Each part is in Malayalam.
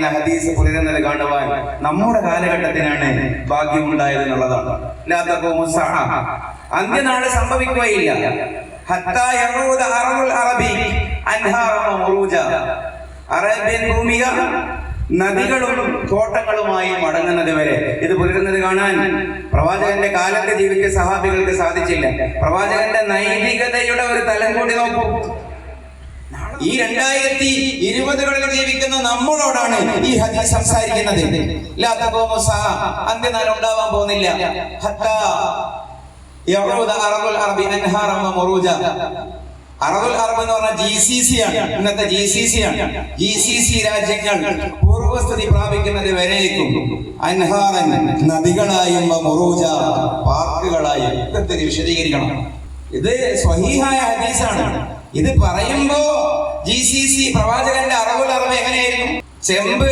ഹദീസ് പുലരുന്നത് കാണുവാൻ നമ്മുടെ കാലഘട്ടത്തിനാണ് ഭാഗ്യമുണ്ടായത് എന്നുള്ളതാണ്. അന്ത്യനാള് സംഭവിക്കുകയില്ല. അറേബ്യൻ ഭൂമിക നദികളും തോട്ടങ്ങളുമായി മടങ്ങുന്നത് വരെ ഇത് പുലരുന്നത് കാണാൻ പ്രവാചകന്റെ കാലത്ത് ജീവിച്ച സഹാബികൾക്ക് സാധിച്ചില്ല. പ്രവാചകന്റെ നൈതികതയുടെ ഒരു തലം കൂടി നോക്കൂ. ഈ 2020 ജീവിക്കുന്ന നമ്മളോടാണ് ഈ ഹദീസ് സംസാരിക്കുന്നത്. അന്ത്യനാൾ ഉണ്ടാവാൻ പോകുന്നില്ല. അറബുൽ അറബ് എന്ന് പറഞ്ഞാൽ GCC ആണ്. ഇന്നത്തെ GCC ആണ്. GCC രാജ്യങ്ങൾ പൂർവസ്ഥിതി പ്രാപിക്കുന്നത് വരേക്കും അൻഹാറൻ നദികളായും മുറൂജ പാർക്കുകളായും ഇതൊക്കെ വിശദീകരിക്കണം. ഇത് സ്വഹീഹായ ഹദീസാണ്. ഇത് പറയുമ്പോ GCC പ്രവാചകന്റെ അറബുൽ അറബ് എങ്ങനെയായിരുന്നു? ചെമ്പ്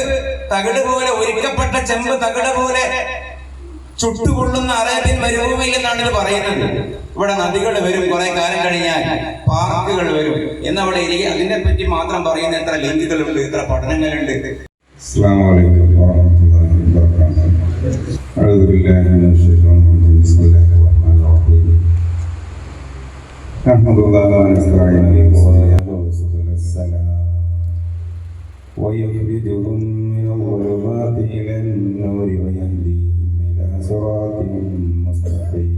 തകിട് പോലെ, ഒരുക്കപ്പെട്ട ചെമ്പ് തകിട് പോലെ ചുട്ടുകൊള്ളുന്ന അറേബ്യൻ മരുഭൂമിയിൽ എന്നാണ് ഇത് പറയുന്നത്. ഇവിടെ നദികൾ വരും, കുറെ കാലം കഴിഞ്ഞാൽ പാർക്കുകൾ വരും എന്നവിടെ ഇരിക്കുക. അതിനെ പറ്റി മാത്രം പറയുന്ന എത്ര ലിങ്കുകളുണ്ട്, എത്ര പഠനങ്ങളുണ്ട്. അസ്സലാമു അലൈക്കും വറഹ്മത്തുള്ളാഹി വബറകാതുഹു. അഊദു ബില്ലാഹി മിനശ് ശൈത്വാനിർ റജീം. ബിസ്മില്ലാഹിർ റഹ്മാനിർ റഹീം. അൽഹംദുലില്ലാഹി വനസ്തഈനുഹു വനസ്തഗ്ഫിറുഹു വനസ്തഗ്ഫിറുഹു വയുഖ്രിജുഹും മിനൽ ളുലുമാതി ഇലൻ നൂരി വയഹ്ദീഹിം ഇലാ സിറാത്തിൻ മുസ്തഖീം.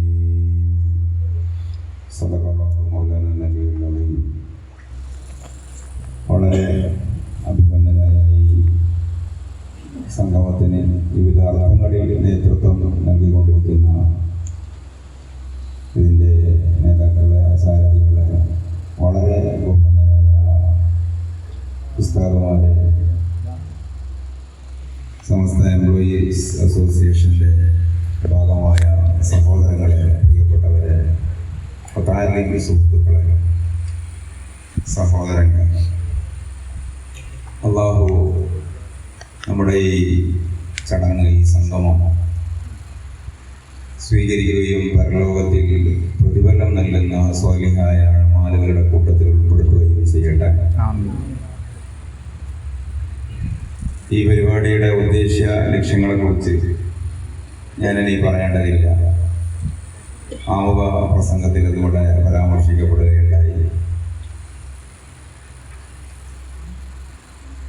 സല്ലല്ലാഹു മൗലാനാ നബിയുൽ അലീം. വളരെ അഭിനന്ദനായ ഈ സംഗമത്തിന് വിവിധ അർത്ഥങ്ങളിൽ നേതൃത്വം നൽകിക്കൊണ്ടിരിക്കുന്ന ഇതിൻ്റെ നേതാക്കളെ, സാരഥികളെ, വളരെ ബഹുമാന്യരായ ഉസ്താദുമാരെ, സമസ്ത എംപ്ലോയീസ് അസോസിയേഷൻ്റെ ഭാഗമായ സഹോദരങ്ങളെ, പ്രിയപ്പെട്ടവരെ, പത്താരിലേക്ക് സുഹൃത്തുക്കളെ, സഹോദരങ്ങൾ, അല്ലാഹു നമ്മുടെ ഈ ചടങ്ങ്, ഈ സംഗമം സ്വീകരിക്കുകയും പരലോകത്തിൽ പ്രതിഫലം നൽകുന്ന സ്വാലിഹായ അമാലുകളുടെ കൂട്ടത്തിൽ ഉൾപ്പെടുത്തുകയും ചെയ്യട്ടെ. ഈ പരിപാടിയുടെ ഉദ്ദേശ്യ ലക്ഷ്യങ്ങളെ കുറിച്ച് ഞാനിനി പറയേണ്ടതില്ല. ആമുഖ പ്രസംഗത്തിൽ അതുകൂടെ പരാമർശിക്കപ്പെടുകയുണ്ടായി.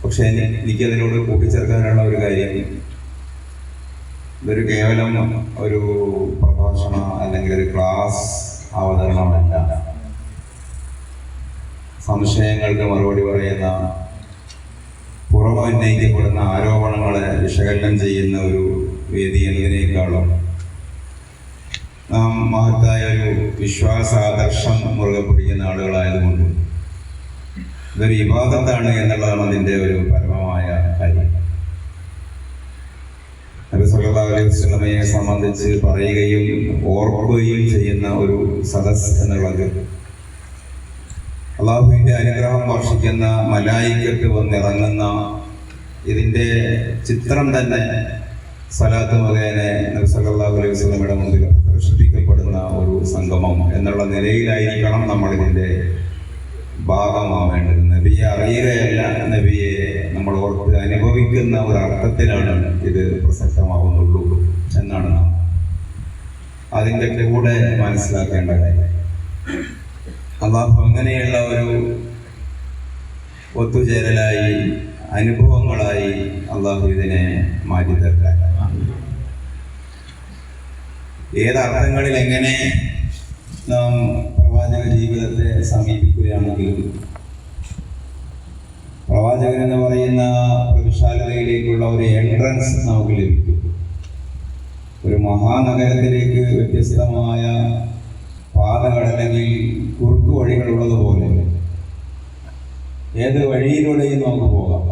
പക്ഷെ എനിക്കതിനോട് കൂട്ടിച്ചേർക്കാനുള്ള ഒരു കാര്യം, ഇതൊരു കേവലം ഒരു പ്രഭാഷണം അല്ലെങ്കിൽ ഒരു ക്ലാസ് അവതരണമല്ല. സംശയങ്ങൾക്ക് മറുപടി പറയുന്ന, പുറമെ ഉന്നയിക്കപ്പെടുന്ന ആരോപണങ്ങളെ വിശകലനം ചെയ്യുന്ന ഒരു വേദി എന്നതിനേക്കാളും നാം മഹത്തായ ഒരു വിശ്വാസാദർശം മുറുകെ പിടിക്കുന്ന ആളുകളായതുകൊണ്ട് ഇതൊരു ഇബാദത്താണ് എന്നുള്ളതാണ് അതിൻ്റെ ഒരു പരമമായ കാര്യം. നബി സല്ലല്ലാഹു അലൈഹി വസല്ലമയെ സംബന്ധിച്ച് പറയുകയും ഓർക്കുകയും ചെയ്യുന്ന ഒരു സദസ് എന്നുള്ളത് അള്ളാഹുവിൻ്റെ അനുഗ്രഹം വർഷിക്കുന്ന മലായിക്കത്ത് വന്നിറങ്ങുന്ന ഇതിൻ്റെ ചിത്രം തന്നെ സ്വലാത്ത് മുഖേന നബി സല്ലല്ലാഹു അലൈഹി വസല്ലമയുടെ മുമ്പിൽ പ്രദർശിപ്പിക്കപ്പെടുന്ന ഒരു സംഗമം എന്നുള്ള നിലയിലായിരിക്കണം നമ്മൾ ഇതിൻ്റെ ഭാഗമാവേണ്ടത്. നബിയെ അറിയുകയല്ല, നബിയെ നമ്മൾ ഓർത്ത് അനുഭവിക്കുന്ന ഒരു അർത്ഥത്തിലാണ് ഇത് പ്രസക്തമാകുന്നുള്ളൂ എന്നാണ് നാം അതിൻ്റെ കൂടെ മനസ്സിലാക്കേണ്ട കാര്യം. അല്ലാഹു അങ്ങനെയുള്ള ഒരു ഒത്തുചേരലായി, അനുഭവങ്ങളായി അല്ലാഹു ഇതിനെ മാറ്റിത്തരട്ടെ. ഏതർത്ഥങ്ങളിൽ എങ്ങനെ നാം പ്രവാചക ജീവിതത്തെ സമീപിക്കുകയാണെങ്കിലും പ്രവാചകൻ എന്ന് പറയുന്ന പ്രവിശാലതയിലേക്കുള്ള ഒരു എൻട്രൻസ് നമുക്ക് ലഭിക്കും. ഒരു മഹാനഗരത്തിലേക്ക് വ്യത്യസ്തമായ പാതകൾ അല്ലെങ്കിൽ കുറുക്കു വഴികളുള്ളതുപോലെ ഏത് വഴിയിലൂടെയും നമുക്ക് പോകാം.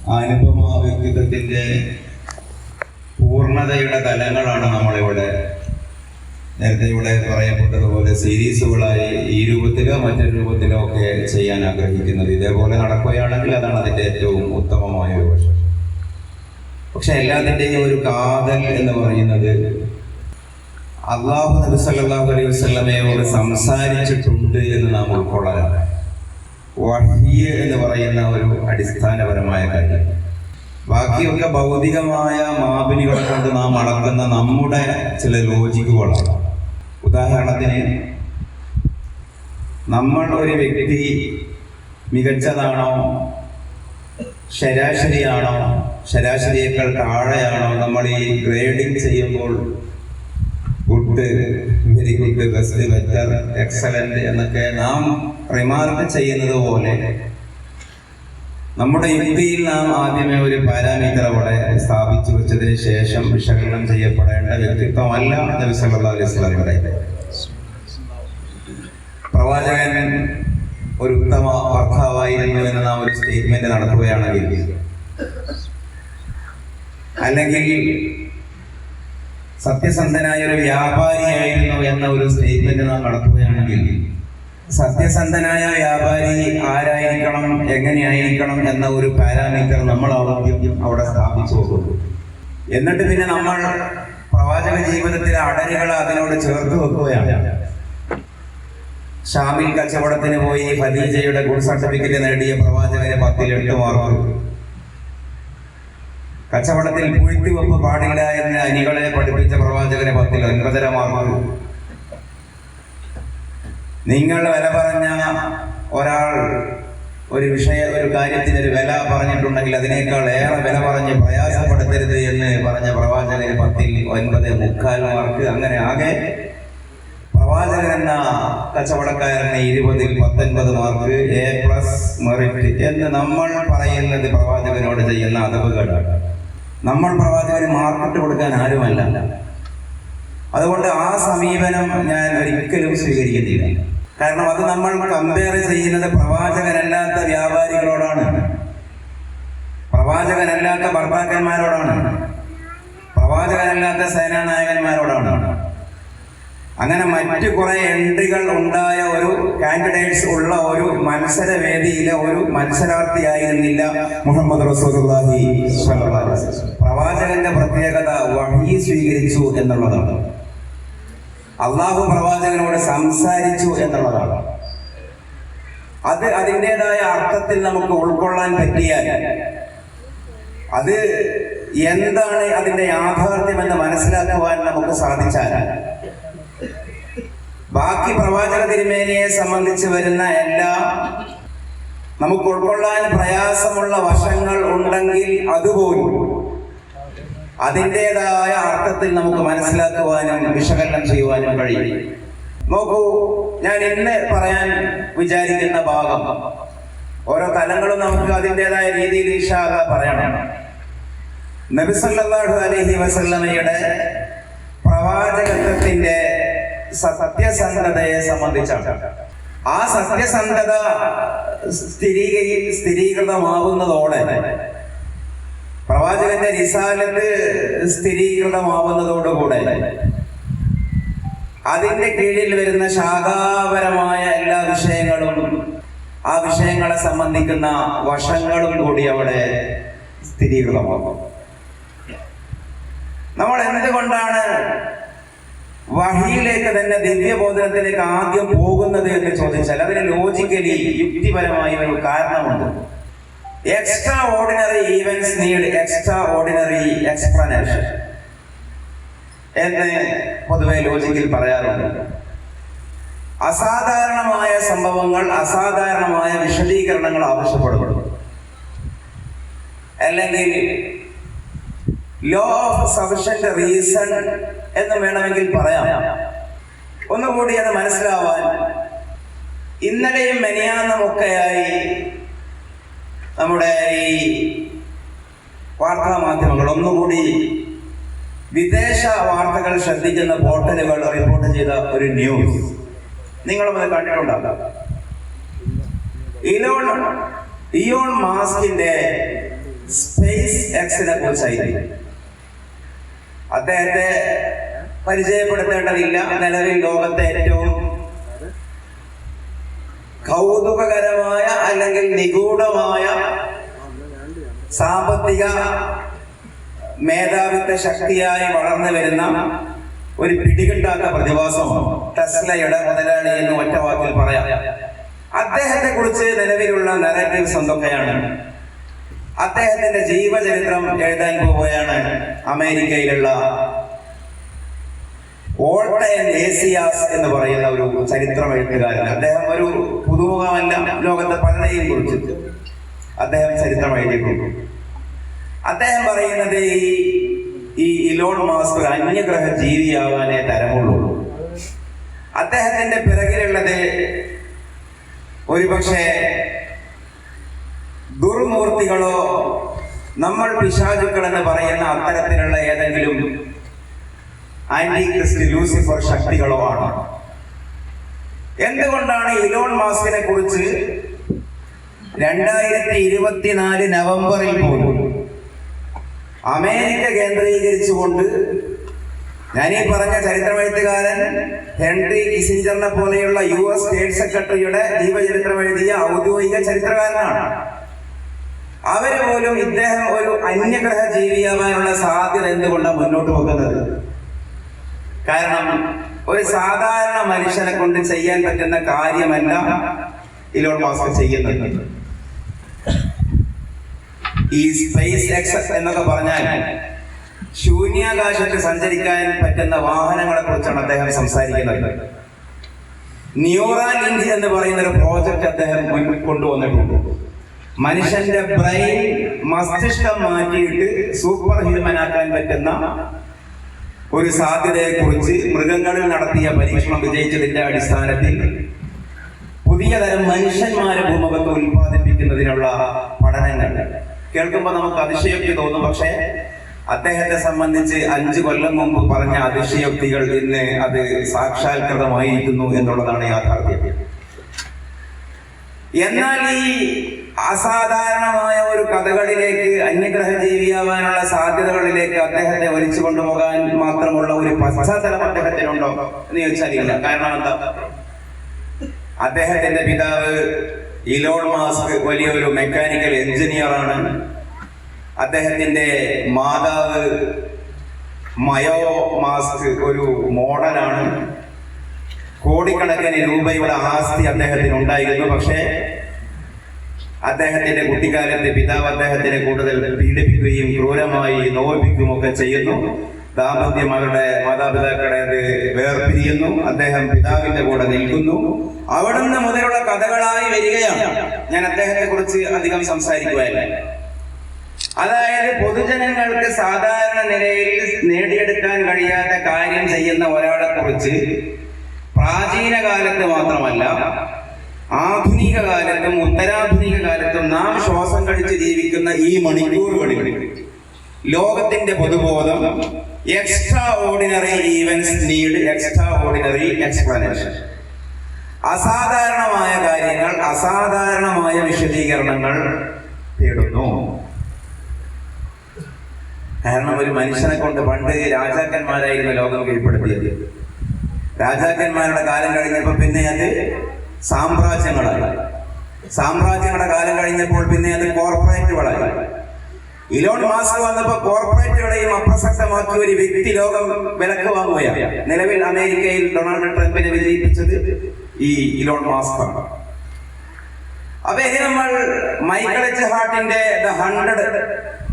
ആ അനുപമ വ്യക്തിത്വത്തിൻ്റെ പൂർണ്ണതയുടെ തലങ്ങളാണ് നമ്മളിവിടെ നേരത്തെ ഇവിടെ പറയപ്പെട്ടതുപോലെ സീരീസുകളായി ഈ രൂപത്തിലോ മറ്റൊരു രൂപത്തിലോ ഒക്കെ ചെയ്യാൻ ആഗ്രഹിക്കുന്നത്. ഇതേപോലെ നടക്കുകയാണെങ്കിൽ അതാണ് അതിൻ്റെ ഏറ്റവും ഉത്തമമായ ഒരു വശം. പക്ഷെ എല്ലാത്തിൻ്റെയും ഒരു കാതൽ എന്ന് പറയുന്നത് അല്ലാഹു നബി സല്ലല്ലാഹു അലൈഹി വസല്ലമയോട് സംസാരിച്ചിട്ടുണ്ട് എന്ന് നാം ഉൾക്കൊള്ളാനാണ്. വഹി എന്ന് പറയുന്ന ഒരു അടിസ്ഥാനപരമായ കാര്യം. ബാക്കിയൊക്കെ ഭൗതികമായ മാപിനികളെ കൊണ്ട് നാം അളക്കുന്ന നമ്മുടെ ചില ലോജിക്കുകളാണ്. ഉദാഹരണത്തിന്, നമ്മൾ ഒരു വ്യക്തി മികച്ചതാണോ, ശരാശരിയാണോ, ശരാശരിയേക്കാൾ താഴെയാണോ, നമ്മൾ ഈ ഗ്രേഡിങ് ചെയ്യുമ്പോൾ good, very good, best, better, excellent എന്നൊക്കെ നാം റിമാർക്ക് ചെയ്യുന്നത് പോലെ നമ്മുടെ യുക്തിയിൽ നാം ആദ്യമേ ഒരു പാരാമീറ്റർ അവിടെ സ്ഥാപിച്ചു വെച്ചതിന് ശേഷം വിശകലനം ചെയ്യപ്പെടേണ്ട വ്യക്തിത്വമല്ല നബി സല്ലല്ലാഹു അലൈഹി വസല്ലമയുടെ. പ്രവാചകൻ ഒരു ഉത്തമ ഭർത്താവായിരുന്നു എന്ന് നാം ഒരു സ്റ്റേറ്റ്മെന്റ് നടത്തുകയാണെങ്കിൽ, അല്ലെങ്കിൽ സത്യസന്ധനായ ഒരു വ്യാപാരിയായിരുന്നു എന്ന ഒരു സ്റ്റേറ്റ്മെന്റ് നാം നടത്തുകയാണെങ്കിൽ, സത്യസന്ധനായ വ്യാപാരി ആരായിരിക്കണം, എങ്ങനെയായിരിക്കണം എന്ന ഒരു പാരാമീറ്റർ നമ്മൾ ആദ്യം അവിടെ സ്ഥാപിച്ചു വെക്കുന്നു. എന്നിട്ട് പിന്നെ നമ്മൾ പ്രവാചക ജീവിതത്തിലെ അടരുകൾ അതിനോട് ചേർത്ത് വെക്കുകയാണ്. ഷാമിൽ കച്ചവടത്തിന് പോയി ഖദീജയുടെ ഗുഡ് സർട്ടിഫിക്കറ്റ് നേടിയ പ്രവാചകന് 10ൽ 8 മാർക്ക്. കച്ചവടത്തിൽ പൂഴ്ത്തിവെപ്പ് പാടില്ല എന്ന് അനികളെ പഠിപ്പിച്ച പ്രവാചകന് 10ൽ 9.5 മാർക്ക്. നിങ്ങൾ വില പറഞ്ഞ ഒരാൾ ഒരു കാര്യത്തിന് ഒരു വില പറഞ്ഞിട്ടുണ്ടെങ്കിൽ അതിനേക്കാൾ ഏറെ വില പറഞ്ഞ് പ്രയാസപ്പെടുത്തരുത് എന്ന് പറഞ്ഞ പ്രവാചകന് 10ൽ 9.25 മാർക്ക്. അങ്ങനെ ആകെ പ്രവാചകൻ എന്ന കച്ചവടക്കാരന് 20ൽ 19 മാർക്ക്, A+ മെറിറ്റ് എന്ന് നമ്മൾ പറയുന്നത് പ്രവാചകനോട് ചെയ്യുന്ന അതവുകളാണ്. നമ്മൾ പ്രവാചകന് മാർക്കിട്ട് കൊടുക്കാൻ ആരുമല്ല. അതുകൊണ്ട് ആ സമീപനം ഞാൻ ഒരിക്കലും സ്വീകരിക്കുന്നില്ല. കാരണം അത് നമ്മൾ കമ്പയർ ചെയ്യുന്നത് പ്രവാചകനല്ലാത്ത വ്യാപാരികളോടാണ്, പ്രവാചകനല്ലാത്ത ഭർത്താക്കന്മാരോടാണ്, പ്രവാചകനല്ലാത്ത സേനാനായകന്മാരോടാണ്. അങ്ങനെ മറ്റു കുറെ എൻട്രികൾ ഉണ്ടായ ഒരു കാൻഡിഡേറ്റ്സ് ഉള്ള ഒരു മത്സരവേദിയിലെ ഒരു മത്സരാർത്ഥിയായിരുന്നില്ല മുഹമ്മദ് റസൂലുള്ളാഹി സ്വല്ലല്ലാഹു അലൈഹി വസല്ലം. പ്രവാചകന്റെ പ്രത്യേകത വഹി സ്വീകരിച്ചു എന്നുള്ളതാണ്. അള്ളാഹു പ്രവാചകനോട് സംസാരിച്ചു എന്നുള്ളതാണ്. അത് അതിൻ്റെതായ അർത്ഥത്തിൽ നമുക്ക് ഉൾക്കൊള്ളാൻ പറ്റിയാൽ, അത് എന്താണ് അതിന്റെ യാഥാർത്ഥ്യം എന്ന് മനസ്സിലാക്കുവാൻ നമുക്ക് സാധിച്ചാൽ, ബാക്കി പ്രവാചക തിരുമേനിയെ സംബന്ധിച്ച് വരുന്ന എല്ലാം നമുക്ക് ഉൾക്കൊള്ളാൻ പ്രയാസമുള്ള വശങ്ങൾ ഉണ്ടെങ്കിൽ അതുപോലും അതിൻ്റെതായ അർത്ഥത്തിൽ നമുക്ക് മനസ്സിലാക്കുവാനും വിശകലനം ചെയ്യുവാനും കഴിയും. നോക്കൂ, ഞാൻ ഇന്ന് പറയാൻ വിചാരിക്കുന്ന ഭാഗം, ഓരോ തലങ്ങളും നമുക്ക് അതിൻ്റെതായ രീതിയിൽ ഇൻഷാ അല്ലാഹ് പറയണം. നബി സല്ലല്ലാഹു അലൈഹി വസല്ലമയുടെ പ്രവാചകത്വത്തിന്റെ സത്യസന്ധതയെ സംബന്ധിച്ചാണ്. ആ സത്യസന്ധത സ്ഥിരീകൃതമാവുന്നതോടെ, പ്രവാചകന്റെ റിസാലത്ത് സ്ഥിരീകൃതമാവുന്നതോടുകൂടെ അതിന്റെ കീഴിൽ വരുന്ന ശാഖാപരമായ എല്ലാ വിഷയങ്ങളും, ആ വിഷയങ്ങളെ സംബന്ധിക്കുന്ന വശങ്ങളും കൂടി അവിടെ സ്ഥിരീകൃതമാകും. നമ്മൾ എന്തുകൊണ്ടാണ് വഹിയിലേക്ക് തന്നെ, ദിവ്യബോധനത്തിലേക്ക് ആദ്യം പോകുന്നത് എന്ന് ചോദിച്ചാൽ അതിന് ലോജിക്കലി, യുക്തിപരമായ ഒരു കാരണമുണ്ട്. Extra ordinary events need extraordinary explanation എന്ന് പൊതുവെ ലോജിക്കിൽ പറയാറുണ്ട്. അസാധാരണമായ സംഭവങ്ങൾ അസാധാരണമായ വിശദീകരണങ്ങൾ ആവശ്യപ്പെടുന്നു. അല്ലെങ്കിൽ ലോ ഓഫ് സഫിഷ്യന്റ് റീസൺ എന്ന് വേണമെങ്കിൽ പറയാം. ഒന്നുകൂടി അത് മനസ്സിലാവാൻ, ഇന്നലെയും മെനിയാന്നുമൊക്കെയായി നമ്മുടെ ഈ വാർത്താ മാധ്യമങ്ങൾ ഒന്നുകൂടി വിദേശ വാർത്തകൾ ശ്രദ്ധിക്കുന്ന പോർട്ടലുകൾ റിപ്പോർട്ട് ചെയ്ത ഒരു ന്യൂസ് നിങ്ങളും അത് കണ്ടിട്ടുണ്ടാകാം. ഇലോൺ മാസ്കിന്റെ സ്പേസ് എക്സിനെ കുറിച്ചായിരുന്നു. അദ്ദേഹത്തെ പരിചയപ്പെടുത്തേണ്ടതില്ല. നിലവിൽ ലോകത്തെ ഏറ്റവും കൗതുകകരമായ അല്ലെങ്കിൽ നിഗൂഢമായ സാമ്പത്തിക മേധാവിത്വ ശക്തിയായി വളർന്നു വരുന്ന ഒരു പിടികിട്ടാത്ത പ്രതിഭാസമാണ് ടെസ്ലയുടെ മുതലാളി എന്ന് ഒറ്റ വാക്കിൽ പറയാം. അദ്ദേഹത്തെ കുറിച്ച് നിലവിലുള്ള നറേറ്റീവ്സ് എന്തൊക്കെയാണ്? അദ്ദേഹത്തിന്റെ ജീവചരിത്രം എഴുതാൻ പോവുകയാണ് അമേരിക്കയിലുള്ള വോൾട്ടയർ ഏസിയാസ് എന്ന് പറയുന്ന ഒരു ചരിത്രം എഴുത്തുകാരൻ. അദ്ദേഹം ഒരു പുതുമുഖമല്ല, ലോകത്തെ പലരെയും കുറിച്ച് അദ്ദേഹം ചരിത്രം എഴുതിയിട്ടുണ്ട്. അദ്ദേഹം പറയുന്നത് ഈ ഇലോൺ മാസ്ക് ഒരു അന്യഗ്രഹ ജീവിയാവാനേ തരമുള്ളൂ. അദ്ദേഹത്തിന്റെ പിറകിലുള്ളത് ഒരുപക്ഷെ ദുർമൂർത്തികളോ നമ്മൾ പിശാചുക്കൾ എന്ന് പറയുന്ന അത്തരത്തിലുള്ള ഏതെങ്കിലും ആന്റി ക്രിസ്റ്റ് ലൂസിഫർ ശക്തികളോ ആണ്. എന്തുകൊണ്ടാണ് ഇലോൺ മാസ്കിനെ കുറിച്ച് 2024 നവംബറിൽ പോലും അമേരിക്ക കേന്ദ്രീകരിച്ചുകൊണ്ട് ഞാനീ പറഞ്ഞ ചരിത്രമെഴുത്തുകാരൻ ഹെൻറി കിസിഞ്ചറിനെ പോലെയുള്ള US സ്റ്റേറ്റ് സെക്രട്ടറിയുടെ ജീവചരിത്രം എഴുതിയ ഔദ്യോഗിക ചരിത്രകാരനാണ്. അവര് പോലും ഇദ്ദേഹം ഒരു അന്യഗ്രഹ ജീവിയാവാനുള്ള സാധ്യത എന്തുകൊണ്ടാണ് മുന്നോട്ട് പോകുന്നത്? കാരണം ഒരു സാധാരണ മനുഷ്യനെ കൊണ്ട് ചെയ്യാൻ പറ്റുന്ന കാര്യമല്ല ഇലോൺ മാസ്ക് ചെയ്യുന്നത്. ഈ സ്പേസ് എക്സ് എന്നൊക്കെ പറഞ്ഞാൽ ശൂന്യാകാശത്ത് സഞ്ചരിക്കാൻ പറ്റുന്ന വാഹനങ്ങളെ കുറിച്ചാണ് അദ്ദേഹം സംസാരിക്കുന്നത്. ന്യൂറാൽ ഇന്ത്യ എന്ന് പറയുന്ന ഒരു പ്രോജക്റ്റ് അദ്ദേഹം മുന്നിൽ കൊണ്ടുവന്നിട്ടുണ്ട്. മനുഷ്യന്റെ ബ്രെയിൻ മസ്തിഷ്കം മാറ്റിയിട്ട് സൂപ്പർ ഹ്യൂമൻ ആക്കാൻ പറ്റുന്ന ഒരു സാധ്യതയെ കുറിച്ച് മൃഗങ്ങളിൽ നടത്തിയ പരീക്ഷണം വിജയിച്ചതിന്റെ അടിസ്ഥാനത്തിൽ പുതിയ തരം മനുഷ്യന്മാരെ ഭൂമുഖത്ത് ഉൽപ്പാദിപ്പിക്കുന്നതിനുള്ള പഠനങ്ങൾ കേൾക്കുമ്പോൾ നമുക്ക് അതിശയോക്തി തോന്നും. പക്ഷേ അദ്ദേഹത്തെ സംബന്ധിച്ച് 5 കൊല്ലം മുമ്പ് പറഞ്ഞ അതിശയോക്തികൾ ഇന്ന് അത് സാക്ഷാത്കൃതമായിരിക്കുന്നു എന്നുള്ളതാണ് യാഥാർത്ഥ്യം. എന്നാൽ ഈ അസാധാരണമായ ഒരു കഥകളിലേക്ക്, അന്യഗ്രഹ ജീവിയാവാനുള്ള സാധ്യതകളിലേക്ക് അദ്ദേഹത്തെ വലിച്ചു കൊണ്ടുപോകാൻ മാത്രമുള്ള ഒരു പശ്ചാത്തലം അദ്ദേഹത്തിനുണ്ടോ എന്ന് ചോദിച്ചാൽ ഇല്ല. കാരണം എന്താ? അദ്ദേഹത്തിന്റെ പിതാവ് ഇലോൺ മാസ്ക് വലിയൊരു മെക്കാനിക്കൽ എഞ്ചിനീയർ ആണ്. അദ്ദേഹത്തിന്റെ മാതാവ് മയോ മാസ്ക് ഒരു മോഡലാണ്. കോടിക്കണക്കിന് രൂപയുടെ ആസ്തി അദ്ദേഹത്തിന് ഉണ്ടായിരുന്നു. പക്ഷേ അദ്ദേഹത്തിന്റെ കുട്ടിക്കാലത്ത് പിതാവ് അദ്ദേഹത്തിനെ കൂടുതൽ പീഡിപ്പിക്കുകയും ക്രൂരമായി നോവിപ്പിക്കുകയും ചെയ്യുന്നു. ദാമ്പത്യം അവരുടെ മാതാപിതാക്കളെ അത് വേർപിരിയുന്നു. അദ്ദേഹം പിതാവിന്റെ കൂടെ നിൽക്കുന്നു. അവിടുന്ന് മുതലുള്ള കഥകളായി വരികയാണ്. ഞാൻ അദ്ദേഹത്തെ കുറിച്ച് അധികം സംസാരിക്കുകയല്ല. അതായത് പൊതുജനങ്ങൾക്ക് സാധാരണ നിലയിൽ നേടിയെടുക്കാൻ കഴിയാത്ത കാര്യം ചെയ്യുന്ന ഒരാളെ കുറിച്ച് പ്രാചീന കാലത്ത് മാത്രമല്ല, ആധുനിക കാലത്തും ഉത്തരാധുനിക കാലത്തും നാം ശ്വാസം കഴിച്ച് ജീവിക്കുന്ന ഈ മണിക്കൂറുകളിൽ ലോകത്തിന്റെ പൊതുബോധം extraordinary events need extraordinary explanation. അസാധാരണമായ കാര്യങ്ങൾ അസാധാരണമായ വിശദീകരണങ്ങൾ തേടുന്നു. കാരണം ഒരു മനുഷ്യനെ കൊണ്ട് പണ്ട് രാജാക്കന്മാരായിരുന്നു ലോകം കീഴ്പ്പെടുത്തിയത്. രാജാക്കന്മാരുടെ കാലം കഴിഞ്ഞപ്പോൾ പിന്നെ അത് സാമ്രാജ്യങ്ങളായി. സാമ്രാജ്യങ്ങളുടെ കാലം കഴിഞ്ഞപ്പോൾ പിന്നെ അത് കോർപ്പറേറ്റുകളായി. ഇലോൺ മാസ്ക് വന്നപ്പോൾ കോർപ്പറേറ്റുകളെയും അപ്രസക്തമാക്കിയ ഒരു വ്യക്തി ലോകം വിലക്ക് വാങ്ങുകയാണ്. നിലവിൽ അമേരിക്കയിൽ ഡൊണാൾഡ് ട്രംപിനെ വിജയിപ്പിച്ചത് ഈ ഇലോൺ മാസ്ക് ആണ്. അപ്പൊ ഇനി നമ്മൾ മൈക്കൽ എച്ച് ഹാർട്ടിന്റെ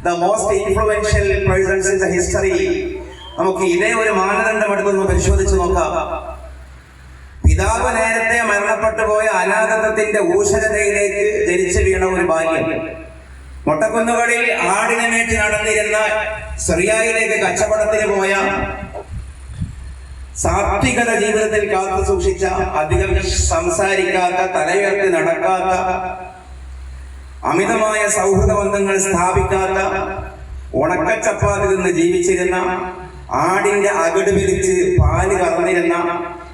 The most influential persons in the history, നമുക്ക് ഇതേ ഒരു മാനദണ്ഡം എടുത്തൊന്ന് പരിശോധിച്ച് നോക്കാം. പിതാവ് നേരത്തെ മരണപ്പെട്ടു പോയ അനാഥത്വത്തിന്റെ ഊഷരതയിലേക്ക് ജനിച്ചു വീണ ഒരു ബാല്യം. മൊട്ടക്കുന്നുകളിൽ ആടിനെ മേറ്റ് നടന്നിരുന്ന സിറിയയിലേക്ക് കച്ചവടത്തിന് പോയ, സാത്വികത ജീവിതത്തിൽ കാത്തു സൂക്ഷിച്ച, അധികം സംസാരിക്കാത്ത, തലയുയർത്തി നടക്കാത്ത, അമിതമായ സൗഹൃദ ബന്ധങ്ങൾ സ്ഥാപിക്കാത്ത, ഉണക്കച്ചപ്പാത്തി നിന്ന് ജീവിച്ചിരുന്ന, ആടിന്റെ അകിട് പിരിച്ച് പാല് കറന്നിരുന്ന,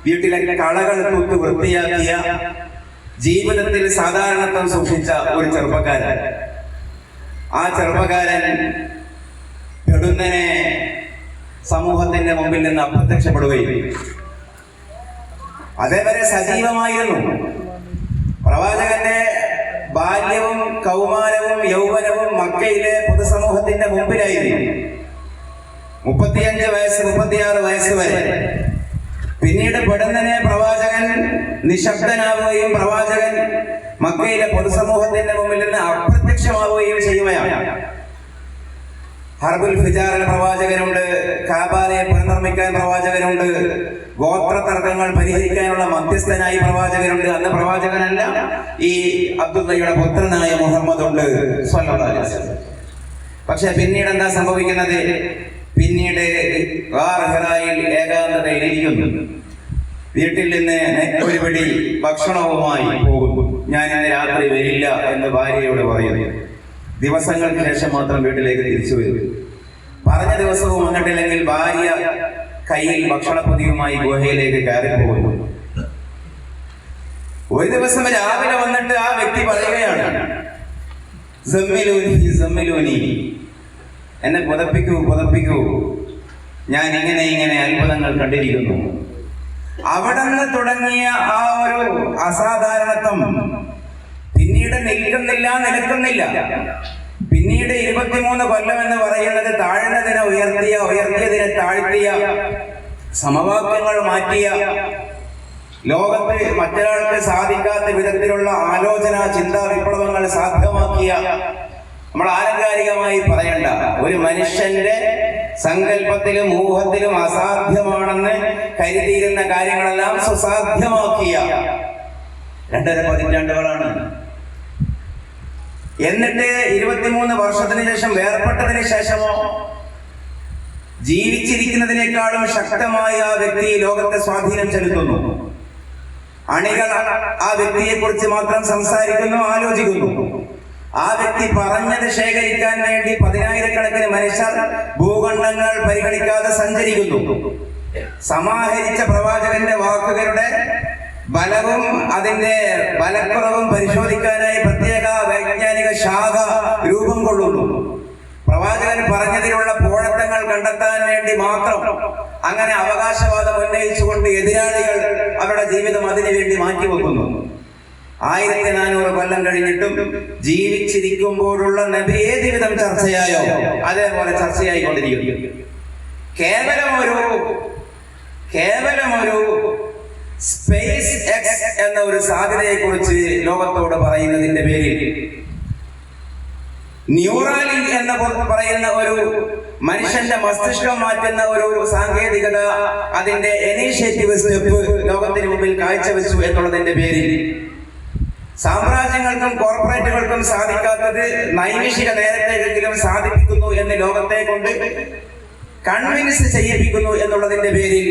വീട്ടിലെ കളകൾ തൂത്ത് വൃത്തിയാക്കിയ, ജീവിതത്തിൽ സാധാരണത്വം സൂക്ഷിച്ച ഒരു ചെറുപ്പക്കാരൻ. ആ ചെറുപ്പക്കാരൻ പെടുന്നനെ സമൂഹത്തിന്റെ മുമ്പിൽ നിന്ന് അപ്രത്യക്ഷപ്പെടുകയും അതേവരെ സജീവമായിരുന്നു. പ്രവാചകന്റെ ബാല്യവും കൗമാരവും യൗവനവും മക്കയിലെ പൊതുസമൂഹത്തിന്റെ മുമ്പിലായിരുന്നു. 35 വയസ്സ് 36 വയസ്സ് വരെ പിന്നീട് പെടുന്നതിനെ പ്രവാചകൻ നിശബ്ദനാവുകയും പ്രവാചകൻ മക്കയിലെ പൊതുസമൂഹത്തിന്റെ മുമ്പിൽ നിന്ന് അപ്രത്യക്ഷമാവുകയും ചെയ്യുകയാണ്. ഹർബുൽ ഫിജാറിൽ പ്രവാചകനുണ്ട്, കാബാലയെ പുനർനിർമ്മിക്കാൻ പ്രവാചകനുണ്ട്, ഗോത്ര തർക്കങ്ങൾ പരിഹരിക്കാനുള്ള മധ്യസ്ഥനായി പ്രവാചകനുണ്ട്. അന്ന് പ്രവാചകനല്ല, ഈ അബ്ദുള്ളയുടെ പുത്രനായ മുഹമ്മദ് ഉണ്ട് സ്വല്ലല്ലാഹു അലൈഹി വസല്ലം. പക്ഷെ പിന്നീട് എന്താ സംഭവിക്കുന്നത്? പിന്നീട് ഹിറായിൽ ഏകാന്തതയിൽ ഇരിക്കുന്നു. വീട്ടിൽ നിന്ന് ഒരു പിടി ഭക്ഷണവുമായി പോകുന്നു. ഞാൻ ഇന്ന് രാത്രി വരില്ല എന്ന് ഭാര്യയോട് പറയുന്നു. ദിവസങ്ങൾക്ക് ശേഷം മാത്രം വീട്ടിലേക്ക് തിരിച്ചു വരും. പറഞ്ഞ ദിവസവും വന്നിട്ടില്ലെങ്കിൽ ഭാര്യ കയ്യിൽ ഭക്ഷണപ്പൊതിയുമായി ഗുഹയിലേക്ക് കയറി പോകുന്നു. ഒരു ദിവസം രാവിലെ വന്നിട്ട് ആ വ്യക്തി പറയുകയാണ്, സമ്മിലൂനി, എന്നെ പുതപ്പിക്കൂ, ഞാൻ ഇങ്ങനെ അത്ഭുതങ്ങൾ കണ്ടിരിക്കുന്നു. അവിടെ നിന്ന് തുടങ്ങിയ ആ ഒരു അസാധാരണത്വം പിന്നീട് നിൽക്കുന്നില്ല. പിന്നീട് 23 കൊല്ലം എന്ന് പറയുന്നത് താഴ്ന്നതിനെ ഉയർത്തിയതിനെ താഴ്ത്തിയ, സമവാക്യങ്ങൾ മാറ്റിയ, ലോകത്ത് മറ്റൊരാൾക്ക് സാധിക്കാത്ത വിധത്തിലുള്ള ആലോചന, ചിന്താ വിപ്ലവങ്ങൾ സാധ്യമാക്കിയ, നമ്മൾ ആലങ്കാരികമായി പറയണ്ട, ഒരു മനുഷ്യന്റെ സങ്കല്പത്തിലും ഊഹത്തിലും അസാധ്യമാണെന്ന് കരുതിയിരുന്ന കാര്യങ്ങളെല്ലാം സുസാധ്യമാക്കിയ 2.5 പതിറ്റാണ്ടുകളാണ്. എന്നിട്ട് 23 വർഷത്തിന് ശേഷം, വേർപെട്ടതിന് ശേഷമോ, ജീവിച്ചിരിക്കുന്നതിനേക്കാളും ശക്തമായ ആ വ്യക്തി ലോകത്തെ സ്വാധീനം ചെലുത്തുന്നു. അണികൾ ആ വ്യക്തിയെ കുറിച്ച് മാത്രം സംസാരിക്കുന്നു, ആലോചിക്കുന്നു. ആ വ്യക്തി പറഞ്ഞത് ശേഖരിക്കാൻ വേണ്ടി 10,000-കണക്കിന് മനുഷ്യർ ഭൂഖണ്ഡങ്ങൾ പരിഗണിക്കാതെ സഞ്ചരിക്കുന്നു. സമാഹരിച്ച പ്രവാചകന്റെ വാക്കുകളുടെ ബലവും അതിന്റെ ബലക്കുറവും പരിശോധിക്കാനായി പ്രത്യേക വൈജ്ഞാനിക ശാഖ രൂപം കൊള്ളുന്നു. പ്രവാചകൻ പറഞ്ഞതിലുള്ള പോഴത്തങ്ങൾ കണ്ടെത്താൻ വേണ്ടി മാത്രം അങ്ങനെ അവകാശവാദം ഉന്നയിച്ചുകൊണ്ട് എതിരാളികൾ അവരുടെ ജീവിതം അതിനു വേണ്ടി മാറ്റിവെക്കുന്നു. 1400 കൊല്ലം കഴിഞ്ഞിട്ടും ജീവിച്ചിരിക്കുമ്പോഴുള്ള നബി ഏത് വിധം ചർച്ചയായോ അതേപോലെ ചർച്ചയായിക്കൊണ്ടിരിക്കുന്നു. കേവലം ഒരു സ്പേസ് എക്സ് എന്ന ഒരു സാധ്യതയെ കുറിച്ച് ലോകത്തോട് പറയുന്നതിന്റെ പേരിൽ, ന്യൂറാലിങ്ക് എന്ന് പറയുന്ന ഒരു മനുഷ്യന്റെ മസ്തിഷ്കം മാറ്റുന്ന ഒരു സാങ്കേതികത, അതിന്റെ ഇനീഷ്യേറ്റീവ് സ്റ്റെപ്പ് ലോകത്തിന് മുമ്പിൽ കാഴ്ചവെച്ചു എന്നുള്ളതിന്റെ പേരിൽ സാമ്രാജ്യങ്ങൾക്കും കോർപ്പറേറ്റുകൾക്കും സാധിക്കാത്തത് നൈമിഷിക നേരത്തേക്കെങ്കിലും സാധിപ്പിക്കുന്നു എന്ന് ലോകത്തെ കൊണ്ട് കൺവിൻസ് ചെയ്യിപ്പിക്കുന്നു എന്നുള്ളതിന്റെ പേരിൽ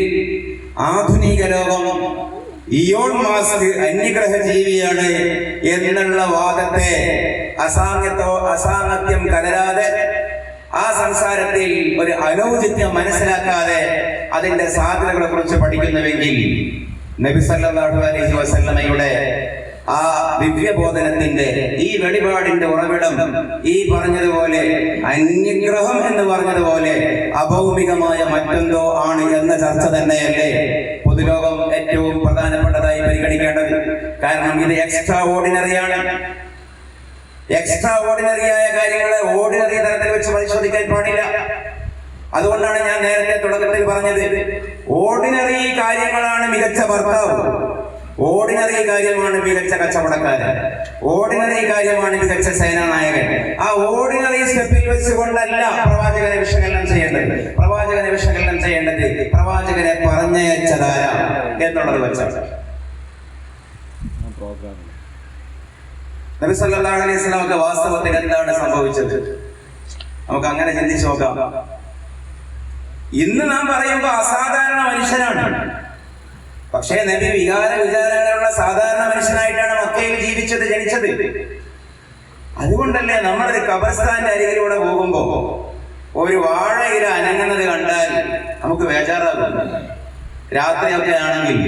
ആധുനിക ലോകം ഇയോൺ മാസ്ക് അന്യഗ്രഹ ജീവിയാണ് എന്നുള്ള വാദത്തെ അസാംഗത്യം കലരാതെ, ആ സംസാരത്തിൽ ഒരു അനൗചിത്യം മനസ്സിലാക്കാതെ അതിന്റെ സാധ്യതകളെ കുറിച്ച് പഠിക്കുന്നുവെങ്കിൽ നബി സല്ലല്ലാഹു അലൈഹി വസല്ലമയുടെ ആ ദിവ്യബോധനത്തിന്റെ ഈ വെളിപാടിന്റെ ഉറവിടം ഈ പറഞ്ഞതുപോലെ അന്യഗ്രഹം എന്ന് പറഞ്ഞതുപോലെ അഭൗമികമായ മറ്റെന്തോ ആണ് എന്ന ചർച്ച തന്നെയല്ലേ പൊതുലോകം ഏറ്റവും പ്രധാനപ്പെട്ടതായി പരിഗണിക്കേണ്ടത്. കാരണം ഇത് എക്സ്ട്രാ ഓർഡിനറിയാണ്. എക്സ്ട്രാ ഓർഡിനറിയായ കാര്യങ്ങളെ ഓർഡിനറി തലത്തിൽ വെച്ച് പരിശോധിക്കാൻ പാടില്ല. അതുകൊണ്ടാണ് ഞാൻ നേരത്തെ തുടക്കത്തിൽ പറഞ്ഞത്, ഓർഡിനറി കാര്യങ്ങളാണ് മികച്ച ഭർത്താവ്, ഓർഡിനറി കാര്യമാണ് മികച്ച കച്ചവടക്കാരൻ, ഓർഡിനറി കാര്യമാണ് മികച്ച സേനാനായകൻ. ആ ഓർഡിനറി സ്റ്റെപ്പിൽ വെച്ചുകൊണ്ടല്ല പ്രവാചകനെ വിശകലനം ചെയ്യേണ്ടത്. പ്രവാചകനെ വിശകലനം ചെയ്യേണ്ടത് പ്രവാചകനെ പറഞ്ഞയച്ചതാര എന്നുള്ളത് വെച്ചാണ്. നബി സല്ലല്ലാഹു അലൈഹി വസല്ലമക്ക് വാസ്തവത്തിൽ എന്താണ് സംഭവിച്ചത്? നമുക്ക് അങ്ങനെ ചിന്തിച്ചു നോക്കാം. ഇന്ന് നാം പറയുമ്പോൾ അസാധാരണ മനുഷ്യനാണ്, പക്ഷേ നബി വിചാരങ്ങളുള്ള സാധാരണ മനുഷ്യനായിട്ടാണ് മക്കയിൽ ജനിച്ചത്. അതുകൊണ്ടല്ലേ നമ്മളൊരു ഖബർസ്ഥാന്റെ അരികിലൂടെ പോകുമ്പോ ഒരു വാഴയില അനങ്ങുന്നത് കണ്ടാൽ നമുക്ക് ബേജാറാകും. രാത്രിയൊക്കെ ആണെങ്കിൽ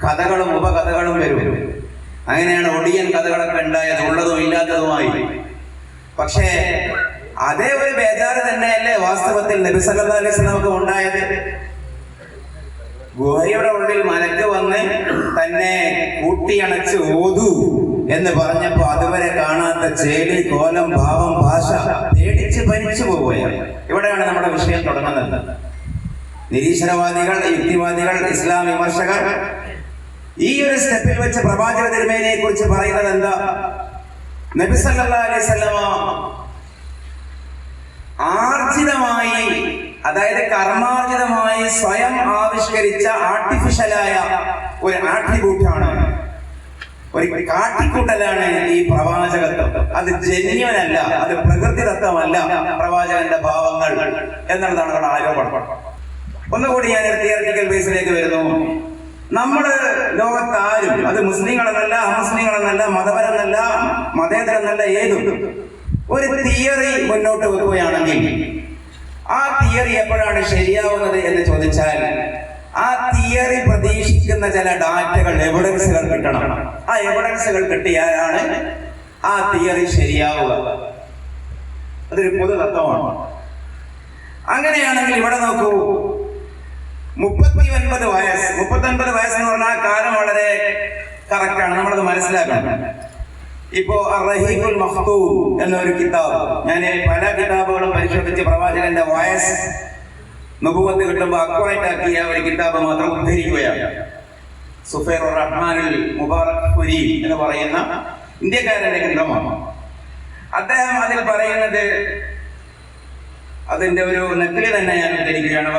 കഥകളും ഉപകഥകളും വരും. അങ്ങനെയാണ് ഒടിയൻ കഥകളൊക്കെ ഉണ്ടായത്, ഉള്ളതും ഇല്ലാത്തതുമായി. പക്ഷേ അതേ ഒരു ബേജാറ് തന്നെയല്ലേ വാസ്തവത്തിൽ നബി സല്ലല്ലാഹു അലൈഹി വസല്ലമക്ക് ഉണ്ടായത്. ഗുഹയുടെ ഉള്ളിൽ മലക്ക് വന്ന് തന്നെ കൂട്ടിയണച്ച് ഓതു എന്ന് പറഞ്ഞപ്പോ അതുവരെ കാണാത്ത ചേലി, കോലം, ഭാവം, ഭാഷ പേടിച്ച് ഭരിച്ചു പോവുകയാണ്. ഇവിടെയാണ് നമ്മുടെ വിഷയം തുടങ്ങുന്നത്. നിരീശ്വരവാദികൾ, യുക്തിവാദികൾ, ഇസ്ലാം വിമർശകർ ഈ ഒരു സ്റ്റെപ്പിൽ വെച്ച് പ്രവാചക തിരുമേനിയെ കുറിച്ച് പറയുന്നത് എന്താ? നബി സല്ലല്ലാഹു അലൈഹി വസല്ലമ ആർജിതമായി, അതായത് കർമാർജിതമായി സ്വയം ആവിഷ്കരിച്ച ആർട്ടിഫിഷ്യലായ ഒരു ആട്രിബ്യൂട്ടാണ്, ഒരു കാട്ടിക്കൂട്ടലാണ് ഈ പ്രവാചകത്വം. അത് ജന്യുവനല്ല, അത് പ്രകൃതിദത്തമല്ല പ്രവാചകന്റെ ഭാവങ്ങൾ എന്നുള്ളതാണ് അവരുടെ ആരോപണം. ഒന്നുകൂടി ഞാൻ തിയറിറ്റിക്കൽ ബേസിലേക്ക് വരുന്നു. നമ്മള് ലോകത്താരും, അത് മുസ്ലിങ്ങളെന്നല്ല, അമുസ്ലിങ്ങളെന്നല്ല, മതപരമെന്നല്ല, മതേതരെന്നല്ല, ഏതും ഒരു തിയറി മുന്നോട്ട് വെക്കുകയാണെങ്കിൽ ആ തിയറി എപ്പോഴാണ് ശരിയാവുന്നത് എന്ന് ചോദിച്ചാൽ ആ തിയറി പ്രതീക്ഷിക്കുന്ന ചില ഡാറ്റകൾ, എവിഡൻസുകൾ കിട്ടണം. ആ എവിഡൻസുകൾ കിട്ടിയാലാണ് ആ തിയറി ശരിയാവുക. അതൊരു പൊതു തത്വമാണ്. അങ്ങനെയാണെങ്കിൽ ഇവിടെ നോക്കൂ, 39 വയസ്സ്, 39 വയസ്സെന്ന് പറഞ്ഞാൽ ആ കാലം വളരെ കറക്റ്റാണ്, നമ്മളത് മനസ്സിലാക്കണം. ഇപ്പോ റഹീഖുൽ മഖ്തൂം എന്നൊരു കിതാബ്, ഞാൻ പല കിതാബുകളും പരിശോധിച്ച് പ്രവാചകന്റെ വയസ്സ് നുബുവത്ത് കിട്ടുമ്പോൾ അക്യുറേറ്റ് ആക്കിയ ഒരു കിതാബ് മാത്രം ഉദ്ധരിക്കുകയാണ്. സുഫൈറുർ റഹ്മാനുൽ മുബാറക്ഫുരി എന്ന് പറയുന്ന ഇന്ത്യക്കാരന്റെ ഗ്രന്ഥമാണ്. അദ്ദേഹം അതിൽ പറയുന്നത്, അതിന്റെ ഒരു നക്കല് തന്നെ ഞാൻ ഉദ്ധരിക്കുകയാണ്.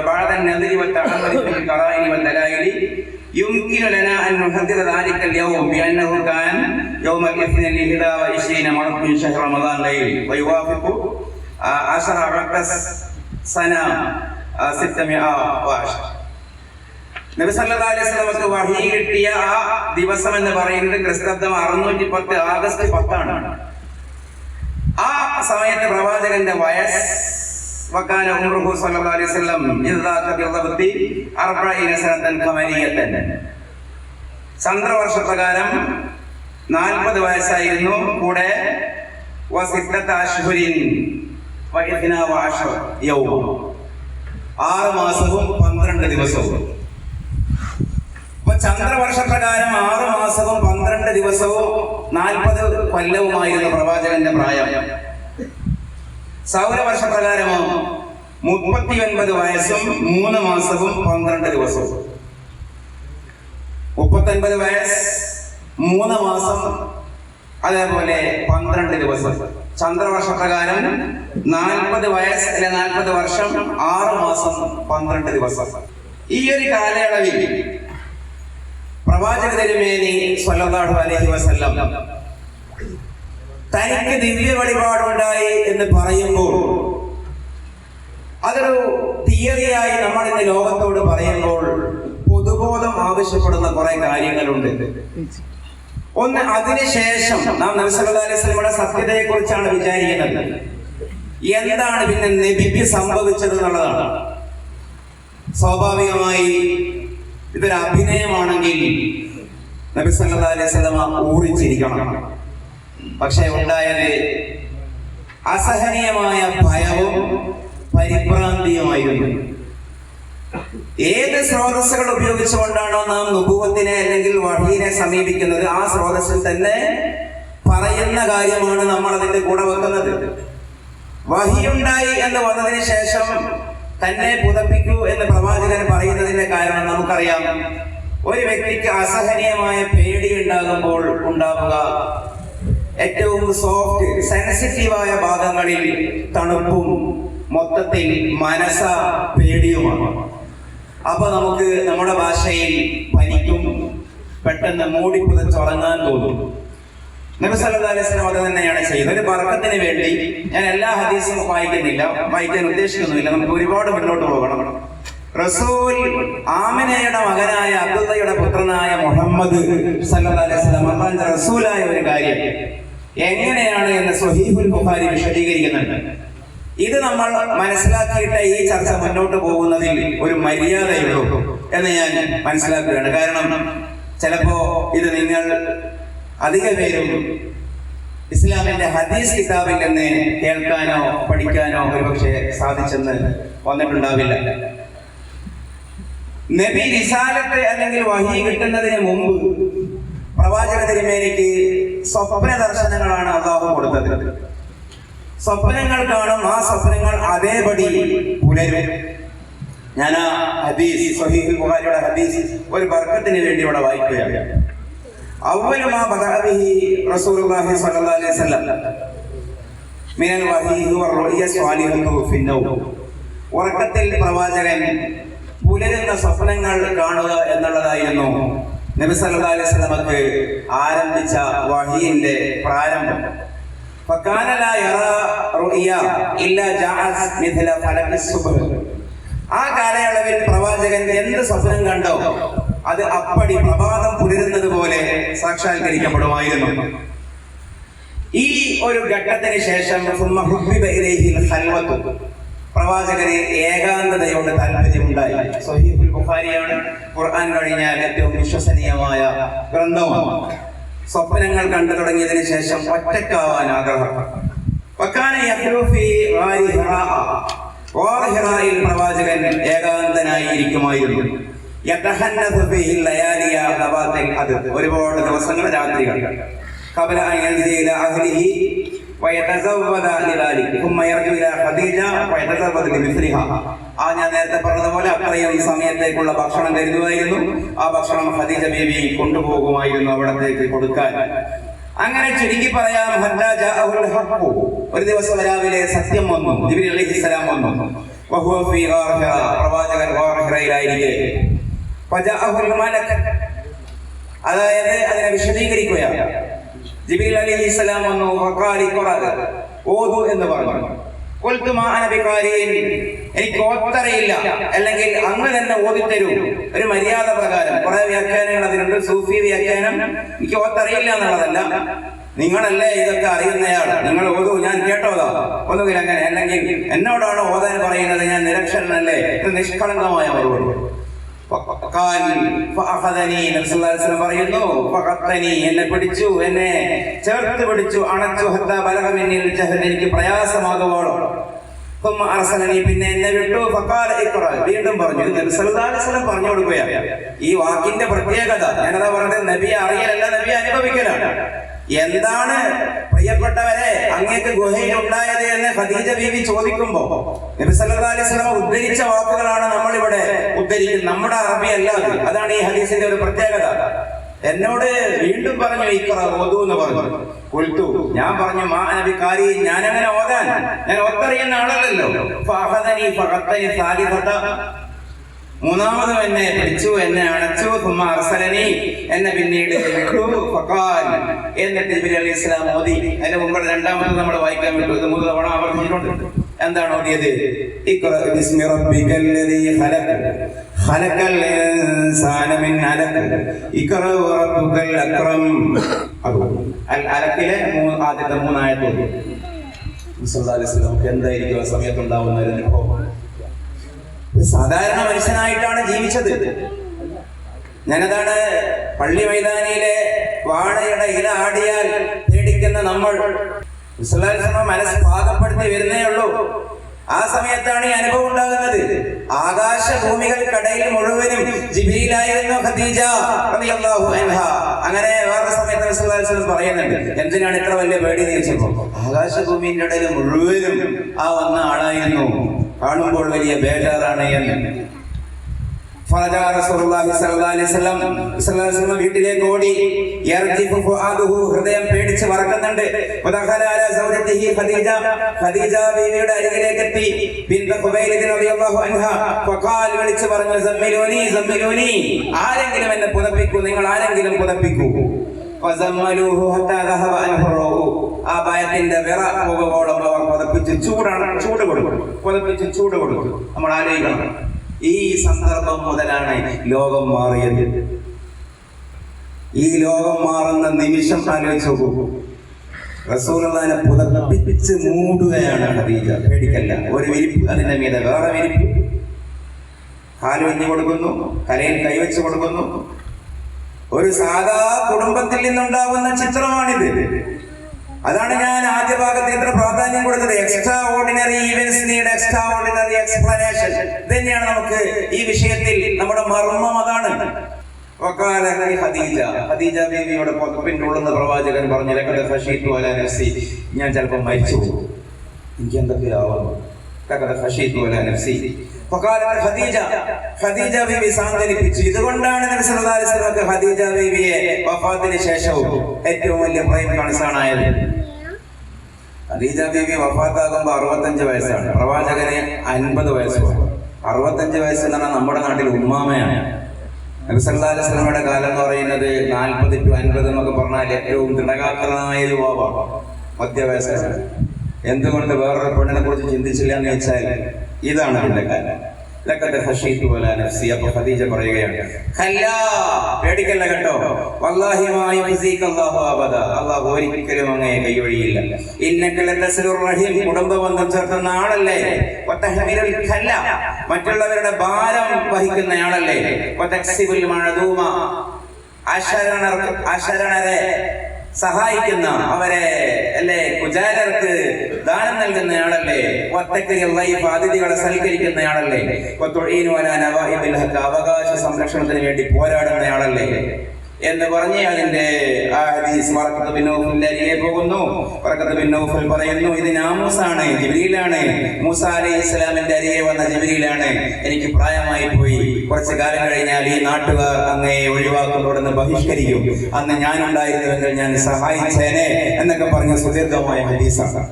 يمكن لنا أن نحدد ذلك اليوم بأنه كان يوم الاثنين ل21 من شهر رمضان ليل ويوافق 10 أغسطس سنة 610. നബി സല്ലല്ലാഹു അലൈഹി വസല്ലമക്ക് വഹി കിട്ടിയ ആ ദിവസം എന്ന് പറയുന്നത് ക്രിസ്തബ്ദം 610 ആഗസ്റ്റ് 10 ആണ്. ആ സമയത്ത് പ്രവാചകന്റെ വയസ്സ് വകാന ഉംറുഹു സല്ലല്ലാഹു അലൈഹി വസല്ലം ഇദാക ബിദബതി 40 സനതൻ ഖമരിയതൻ. ചന്ദ്രവർഷപ്രകാരം 40 വയസ്സായിരുന്നു. കൂടെ വസിത്തത അശ്ഹുരിൻ വ12 യൗമ, 6 മാസവും 12 ദിവസവും. അപ്പൊ ചന്ദ്രവർഷപ്രകാരം 6 മാസവും 12 ദിവസവും 40 കൊല്ലവുമായിരുന്നു പ്രവാചകന്റെ പ്രായം. സൗരവർഷപ്രകാരമോ 39 വയസ്സും 3 മാസവും 12 ദിവസവും. 39 വയസ്സ്, 3 മാസം, അതേപോലെ 12 ദിവസം. ചന്ദ്രവർഷപ്രകാരം 40 വയസ്സ് അല്ലെ 40 വർഷം, 6 മാസം 12 ദിവസം. ഈ ഒരു കാലയളവിൽ പ്രവാചക തിരുമേനി സ്വല്ലല്ലാഹു അലൈഹി വസല്ലം തനിക്ക് ദിവ്യ വെളിപാടുണ്ടായി എന്ന് പറയുമ്പോൾ അതൊരു തിയറിയായി നമ്മൾ ഇന്ന് ലോകത്തോട് പറയുമ്പോൾ പൊതുബോധം ആവശ്യപ്പെടുന്ന കുറെ കാര്യങ്ങളുണ്ട്. ഒന്ന്, അതിനുശേഷം നാം നബി സല്ലല്ലാഹു അലൈഹി വസല്ലമയുടെ സത്യതയെ കുറിച്ചാണ് വിചാരിക്കുന്നത്. എന്താണ് പിന്നെ നബിക്ക് സംഭവിച്ചത് എന്നുള്ളതാണ്. സ്വാഭാവികമായി ഇതൊരു അഭിനയമാണെങ്കിൽ നബി സല്ലല്ലാഹു അലൈഹി വസല്ലമ ഊറിച്ചിരിക്കണം. പക്ഷെ ഉണ്ടായത് അസഹനീയമായ ഭയവും പരിഭ്രാന്തിയുമായിരുന്നു. ഏത് സ്രോതസ്സുകൾ ഉപയോഗിച്ചുകൊണ്ടാണോ നാം നുബുവത്തിനെ അല്ലെങ്കിൽ വഹീനെ സമീപിക്കുന്നത്, ആ സ്രോതസ്സിൽ തന്നെ പറയുന്ന കാര്യമാണ് നമ്മൾ അതിന്റെ കൂടെ വെക്കുന്നത്. വഹിയുണ്ടായി എന്ന് വന്നതിന് ശേഷം തന്നെ പുതപ്പിക്കൂ എന്ന് പ്രവാചകൻ പറയുന്നതിന്റെ കാരണം നമുക്കറിയാം. ഒരു വ്യക്തിക്ക് അസഹനീയമായ പേടി ഉണ്ടാകുമ്പോൾ ഉണ്ടാവുക ഏറ്റവും സോഫ്റ്റ് സെൻസിറ്റീവായ ഭാഗങ്ങളിൽ തണുപ്പും മൊത്തത്തിൽ മനസ്സ പേടിയുമാണ്. അപ്പൊ നമുക്ക് നമ്മുടെ ഭാഷയിൽ പനിക്കും, പെട്ടെന്ന് മൂടി പുതച്ചുറങ്ങാൻ തോന്നും. നബി സല്ലല്ലാഹു അലൈഹി വസല്ലം അത് തന്നെയാണ് ചെയ്യുന്നത്. ഒരു ബർക്കത്തിന് വേണ്ടി ഞാൻ എല്ലാ ഹദീസും വായിക്കുന്നില്ല, വായിക്കാൻ ഉദ്ദേശിക്കുന്നുമില്ല, നമുക്ക് ഒരുപാട് മുന്നോട്ട് പോകണം. റസൂൽ ആമിനയുടെ മകനായ അബ്ദുള്ളയുടെ പുത്രനായ മുഹമ്മദ് സല്ലല്ലാഹു അലൈഹി വസല്ലം അല്ലാഹുവിന്റെ റസൂലായ ഒരു കാര്യം എങ്ങനെയാണ് എന്ന് സ്വഹീഹുൽ ബുഖാരി വിശദീകരിക്കുന്നുണ്ട്. ഇത് നമ്മൾ മനസ്സിലാക്കിയിട്ട് ഈ ചർച്ച മുന്നോട്ട് പോകുന്നതിൽ ഒരു മര്യാദയുള്ളൂ എന്ന് ഞാൻ മനസ്സിലാക്കുകയാണ്. കാരണം ചിലപ്പോ ഇത് നിങ്ങൾ അധിക പേരും ഇസ്ലാമിന്റെ ഹദീസ് കിതാബിൽ നിന്ന് കേൾക്കാനോ പഠിക്കാനോ ഒരുപക്ഷെ സാധിച്ചെന്ന് വന്നിട്ടുണ്ടാവില്ല. നബി റിസാലത്ത് അല്ലെങ്കിൽ വഹി കിട്ടുന്നതിന് മുമ്പ് പ്രവാചക തിരുമേനിക്ക് സ്വപ്ന ദർശനങ്ങളാണ് അല്ലാഹു കൊടുത്തത്. സ്വപ്നങ്ങൾ കാണും, ആ സ്വപ്നങ്ങൾ അതേപടി പുലരും. ഞാൻ ആ ഹദീസ് സ്വഹീഹുൽ ബുഖാരിയുടെ ഹദീസ് ഒരു ബർക്കത്തിന് വേണ്ടി ഇവിടെ വായിക്കുകയാണ്. അവ്വലു മാ ബദഅ ബിഹി റസൂലുള്ളാഹി സ്വല്ലല്ലാഹു അലൈഹി വസല്ലം മിനൽ വഹീ വറുയ സ്വാലിഹത്തു ഫിന്നൗം. ഉറക്കത്തിൽ പ്രവാചകൻ പുലരുന്ന സ്വപ്നങ്ങൾ കാണുക എന്നുള്ളതായിരുന്നു നബി സല്ലല്ലാഹു അലൈഹി വസല്ലമക്ക് ആരംഭിച്ച വഹീന്റെ പ്രാരംഭം. ഫകാന ലാ യറാ റുയ ഇല്ലാ ജഅഅത് മിഥല ഫലഖി സുബ്ഹ്. ആ കാലയളവിൽ പ്രവാചകൻ എന്ത് സ്വപ്നം കണ്ടോ അത് അപ്പടി പ്രഭാതം പുലരുന്നത് പോലെ സാക്ഷാത്കരിക്കപ്പെടുമായിരുന്നു. ഈ ഒരു ഘട്ടത്തിന് ശേഷം പ്രവാചകന് ഏകാന്തതയോട് താല്പര്യമുണ്ടായി. സ്വഹീഹുൽ ബുഖാരിയാണ് ഖുർആൻ കഴിഞ്ഞാൽ ഏറ്റവും വിശ്വസനീയമായ ഗ്രന്ഥമാണ്. സ്വപ്നങ്ങൾ കണ്ടു തുടങ്ങിയതിനു ശേഷം ഒറ്റക്കാവാൻ ആഗ്രഹം. പ്രവാചകൻ ഏകാന്തനായി ഇരിക്കുമായിരുന്നു. ഒരുപാട് ദിവസങ്ങൾ രാത്രികൾ ഞാൻ നേരത്തെ പറഞ്ഞതുപോലെ അത്രയും സമയത്തേക്കുള്ള ഭക്ഷണം കരുതുമായിരുന്നു. ആ ഭക്ഷണം ഖദീജ ബീവി കൊണ്ടുപോകുമായിരുന്നു അവിടത്തേക്ക് കൊടുക്കാൻ. അങ്ങനെ ചുരുക്കി പറയാം, ഒരു ദിവസം രാവിലെ സത്യം വന്നു. ജിബ്രീൽ അലൈഹിസ്സലാം വന്നു. പ്രവാചകൻ ഹിറയിലായിരിക്കെ അതായത് അതിനെ വിശദീകരിക്കുകയാണ്. ജിബ്രീൽ അലൈഹിസ്സലാം വന്നു. ഓതു എന്ന് പറഞ്ഞു. എനിക്ക് ഓത്തറിയില്ല, അല്ലെങ്കിൽ അങ്ങ് തന്നെ ഓതിത്തരൂ, ഒരു മര്യാദ പ്രകാരം. കുറെ വ്യാഖ്യാനങ്ങൾ അതിനുണ്ട്. സൂഫി വ്യാഖ്യാനം എനിക്ക് ഓത്തറിയില്ല എന്നുള്ളതല്ല, നിങ്ങളല്ലേ ഇതൊക്കെ അറിയുന്നയാൾ, നിങ്ങൾ ഓതൂ, ഞാൻ കേട്ടോതാ. ഒന്നുകിൽ അങ്ങനെ, അല്ലെങ്കിൽ എന്നോടാണ് ഓതാൻ പറയുന്നത്, ഞാൻ നിരക്ഷരനല്ലേ. ഇത് നിഷ്കളങ്കമായ മറുപടി. പറയുന്നു, എന്നെ പിടിച്ചു, എന്നെ ചേർത്ത് പിടിച്ചു, അണച്ചു. എനിക്ക് പ്രയാസമാകുവോളോ. പിന്നെ എന്നെ വിട്ടു. വീണ്ടും പറഞ്ഞു. പറഞ്ഞു കൊടുക്കുകയാണ്. ഈ വാക്കിന്റെ പ്രത്യേകത ഞാനതാ പറഞ്ഞത്, നബി അറിയലല്ല, നബി അനുഭവിക്കലാണ്. എന്താണ് പ്രിയപ്പെട്ടവരെ അങ്ങേക്ക് ഗുഹയിൽ ഉണ്ടായത് എന്ന് ഖദീജ ബീവി ചോദിക്കുമ്പോ നബി സല്ലല്ലാഹു അലൈഹി വസല്ലം ഉദ്ധരിച്ച വാക്കുകളാണ് നമ്മൾ ഇവിടെ ഉദ്ധരിക്കുന്നത്. നമ്മുടെ അറബി അല്ലാതെ. അതാണ് ഈ ഹദീസിന്റെ ഒരു പ്രത്യേകത. എന്നോട് വീണ്ടും പറഞ്ഞു ഓതു എന്ന് പറഞ്ഞു. കുൽത്തു, ഞാൻ പറഞ്ഞു, മാ നബി കാരി, ഞാനങ്ങനെ ഓതാൻ, ഞാൻ ഒത്തറിയുന്ന ആളല്ലല്ലോ. മൂന്നാമതും എന്നെ പിടിച്ചു, എന്നെ അണച്ചു. എന്നെ പിന്നീട് എന്നിട്ട് ജിബ്രീൽ അലൈഹിസ്സലാം ഓതി. അതിന്റെ മുമ്പ് രണ്ടാമത് നമ്മൾ വായിക്കാൻ പറ്റും. ഇത് 3 തവണ ആവർത്തിച്ചിട്ടുണ്ട്. എന്താണ് ഓതിയത്? ആദ്യത്തെ 3 ആയത്ത് എന്തായിരിക്കും ആ സമയത്തുണ്ടാവുന്ന ഒരു അനുഭവം? സാധാരണ മനുഷ്യനായിട്ടാണ് ജീവിച്ചത്. ഞാനതാണ് പള്ളി മൈതാനിയിലെ വാഴയുടെ ഇല ആടിയാൽ പേടിക്കുന്ന നമ്മൾ മനസ്സ് പാകപ്പെടുത്തി വരുന്നേ ഉള്ളൂ. ആ സമയത്താണ് ഈ അനുഭവം ഉണ്ടാകുന്നത്. ആകാശഭൂമികൾക്കിടയിൽ മുഴുവനും ജിബ്രീലായിരുന്നു ഖദീജ റളിയല്ലാഹു അൻഹ. അങ്ങനെ വേറെ സമയത്ത് റസൂലുള്ളാഹി സ്വല്ലല്ലാഹു അലൈഹി വസല്ലം പറയുന്നുണ്ട്, എന്തിനാണ് ഇത്ര വലിയ പേടി നീച്ചപ്പോ? ആകാശഭൂമിന്റെ ഇടയിൽ മുഴുവനും ആ വന്ന ആളായിരുന്നു, കാണുമ്പോൾ വലിയ ബേജാറാണ് എന്ന്. വീട്ടിലേക്ക് ഓടി. ഹൃദയം പേടിച്ച് വറക്കുന്നുണ്ട്. ഖദീജ ബീവിയുടെ അരികിലേക്ക് എത്തി. വിളിച്ചു പറഞ്ഞു, ആരെങ്കിലും എന്നെ പുതപ്പിക്കൂ, നിങ്ങൾ ആരെങ്കിലും പുതപ്പിക്കൂ. ആ ഭയത്തിന്റെ വിറ പോകുമ്പോഴും അവർ പുതപ്പിച്ച് ചൂട് കൊടുക്കും. നമ്മൾ ആലോചിക്കണം, ഈ സന്ദർഭം മുതലാണ് ലോകം മാറിയത്. ഈ ലോകം മാറുന്ന നിമിഷം ആലോചിച്ചു നോക്കൂ. റസൂലുള്ളാഹിനെ പുതപ്പിച്ച് മൂടുകയാണ് ഖദീജ. പേടിക്കല്ല. ഒരു വിരിപ്പ്, അതിന്റെ മീതെ വേറെ വിരിപ്പ്. കാലൊഴിഞ്ഞു കൊടുക്കുന്നു, തലയിൽ കൈവച്ച് കൊടുക്കുന്നു. ഒരു സാധാ കുടുംബത്തിൽ നിന്നുണ്ടാവുന്ന ചിത്രമാണിത്. അതാണ് ഞാൻ ആദ്യ ഭാഗത്ത് ഇത്ര പ്രാധാന്യം കൊടുത്തത്. Extra ordinary events need extraordinary explanation. തന്നെയാണ് നമുക്ക് ഈ വിഷയത്തിൽ നമ്മുടെ മർമ്മം. അതാണ് ഖദീജ ബീവിയുടെ പിന്നുള്ളുന്ന പ്രവാചകൻ പറഞ്ഞു, ഞാൻ ചിലപ്പോൾ മരിച്ചു പോകും, എനിക്ക് എന്തൊക്കെയാവുന്നു. ഖദീജ ബീവി സാന്ത്വനിപ്പിച്ചു. ഇതുകൊണ്ടാണ് നബി സല്ലല്ലാഹു അലൈഹി വസല്ലം ഖദീജ ബീവിയെ വഫാത്തിന് ശേഷവും ഏറ്റവും വലിയ പ്രൈം കൺസേൺ ആയത്. ഖദീജ ബീവി വഫാത്താകുമ്പോൾ 65 വയസ്സാണ്. പ്രവാചകന് 50 വയസ്സാണ്. 65 വയസ്സ് എന്ന് പറഞ്ഞാൽ നമ്മുടെ നാട്ടിൽ ഉമ്മാമയാണ്. നബി സല്ലല്ലാഹു അലൈഹി വസല്ലമയുടെ കാലം എന്ന് പറയുന്നത് 40 to 50 എന്നൊക്കെ പറഞ്ഞാൽ ഏറ്റവും ദൃഢഗാത്രനായ യുവാവാണ്, മധ്യവയസ്കനാണ്. എന്തുകൊണ്ട് വേറൊരു പെണ്ണിനെ കുറിച്ച് ചിന്തിച്ചില്ല എന്ന് വെച്ചാൽ ഇതാണ് അതിന്റെ കാര്യം. അപ്പൊ ഖദീജ പറയുകയാണ്, പേടിക്കല്ല കേട്ടോ, വല്ലാഹി മാ യുഖ്സിക അല്ലാഹു അബദ, അല്ലാഹു ഒരിക്കലും അങ്ങയെ കൈവഴിയില്ല. ഇന്നക ലതസ്ലുർ റഹീം, കുടുംബ ബന്ധം ചേർത്തുന്ന ആളല്ലേ. വതഹ്മിലുൽ ഖല്ല, മറ്റുള്ളവരുടെ ഭാരം വഹിക്കുന്ന ആളല്ലേ. വതക്സിബുൽ മഅദൂമ, അശരണരെ സഹായിക്കുന്ന, അവരെ അല്ലേ കുജാലർക്ക് ദാനം നൽകുന്നയാളല്ലേ. അതിഥികളെ സൽക്കരിക്കുന്നയാളല്ലേ. അവകാശ സംരക്ഷണത്തിന് വേണ്ടി പോരാടുന്നയാളല്ലേ എന്ന് പറഞ്ഞ് അതിന്റെ ആ ഹദീസ് വറഖത്ത് ബിൻ നൗഫലിന്റെ അരികെ പോകുന്നു. വറഖത്ത് ബിൻ നൗഫൽ പറയുന്നു, ഇത് നാമൂസാണ്, ജിബ്രീലാണ്, മൂസ അലൈഹിസ്സലാമിന്റെ അരികെ വന്ന ജിബ്രീലാണ്. എനിക്ക് പ്രായമായി പോയി, കുറച്ചു കാലം കഴിഞ്ഞാൽ ഈ നാട്ടുകാർ അങ്ങയെ ഒഴിവാക്കുന്നതോടൊന്ന് ബഹിഷ്കരിക്കും, അന്ന് ഞാനുണ്ടായിരുന്നുവെങ്കിൽ ഞാൻ സഹായിച്ചേനെ എന്നൊക്കെ പറഞ്ഞ സുദീർഘമായ ഹദീസാണ്.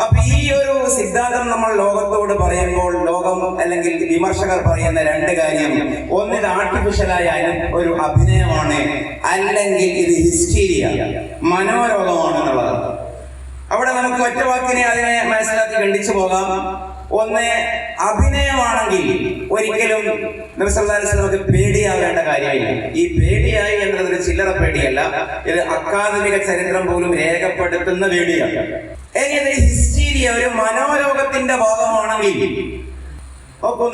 അപ്പൊ ഈ ഒരു സിദ്ധാന്തം നമ്മൾ ലോകത്തോട് പറയുമ്പോൾ ലോകം അല്ലെങ്കിൽ വിമർശകർ പറയുന്ന രണ്ട് കാര്യം, ഒന്ന് ഇത് ആർട്ടിഫിഷ്യലായ ഒരു അഭിനയമാണ്, അല്ലെങ്കിൽ ഇത് ഹിസ്റ്റീരിയ, മനോരോഗമാണെന്നുള്ളതാണ്. അവിടെ നമുക്ക് ഒറ്റ വാക്കിനെ അതിനെ മനസ്സിലാക്കി ഖണ്ഡിച്ചു പോകാം. ഒന്ന്, അഭിനയമാണെങ്കിൽ ഒരിക്കലും നബി സല്ലല്ലാഹു അലൈഹി വസല്ലമക്ക് പേടിയാവേണ്ട കാര്യമില്ല. ഈ പേടിയായി എന്നുള്ളത് ചില്ലറ പേടിയല്ല, ഇത് അക്കാദമിക ചരിത്രം പോലും രേഖപ്പെടുത്തുന്ന പേടിയാണ്. എങ്ങനെ ഹിസ്റ്റീരിയ, ഒരു മനോരോഗത്തിന്റെ ഭാഗമാണെങ്കിൽ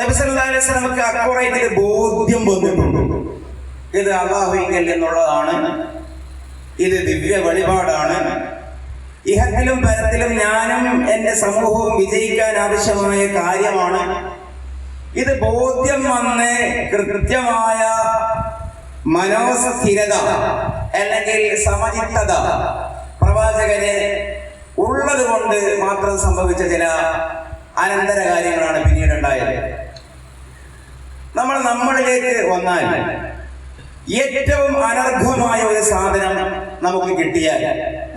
നബി സല്ലല്ലാഹു അലൈഹി വസല്ലമക്ക് അക്യുറേറ്റ് ബോധ്യം വന്നിട്ടുണ്ട്, ഇത് അല്ലാഹുവിങ്കൽ എന്നുള്ളതാണ്, ഇത് ദിവ്യ വെളിപാടാണ്, ഇഹത്തിലും പരത്തിലും ഞാനും എന്റെ സമൂഹവും വിജയിക്കാൻ ആവശ്യമായ കാര്യമാണ്. ഇത് ബോധ്യം വന്ന് കൃത്യമായ മനോസ്ഥിരത അല്ലെങ്കിൽ സമചിത്തത പ്രവാചകന് ഉള്ളത് കൊണ്ട് മാത്രം സംഭവിച്ച ചില അനന്തര കാര്യങ്ങളാണ് പിന്നീട് ഉണ്ടായത്. നമ്മളിലേക്ക് വന്നാൽ ഏറ്റവും അനർഘമായ ഒരു സാധനം നമുക്ക് കിട്ടിയാൽ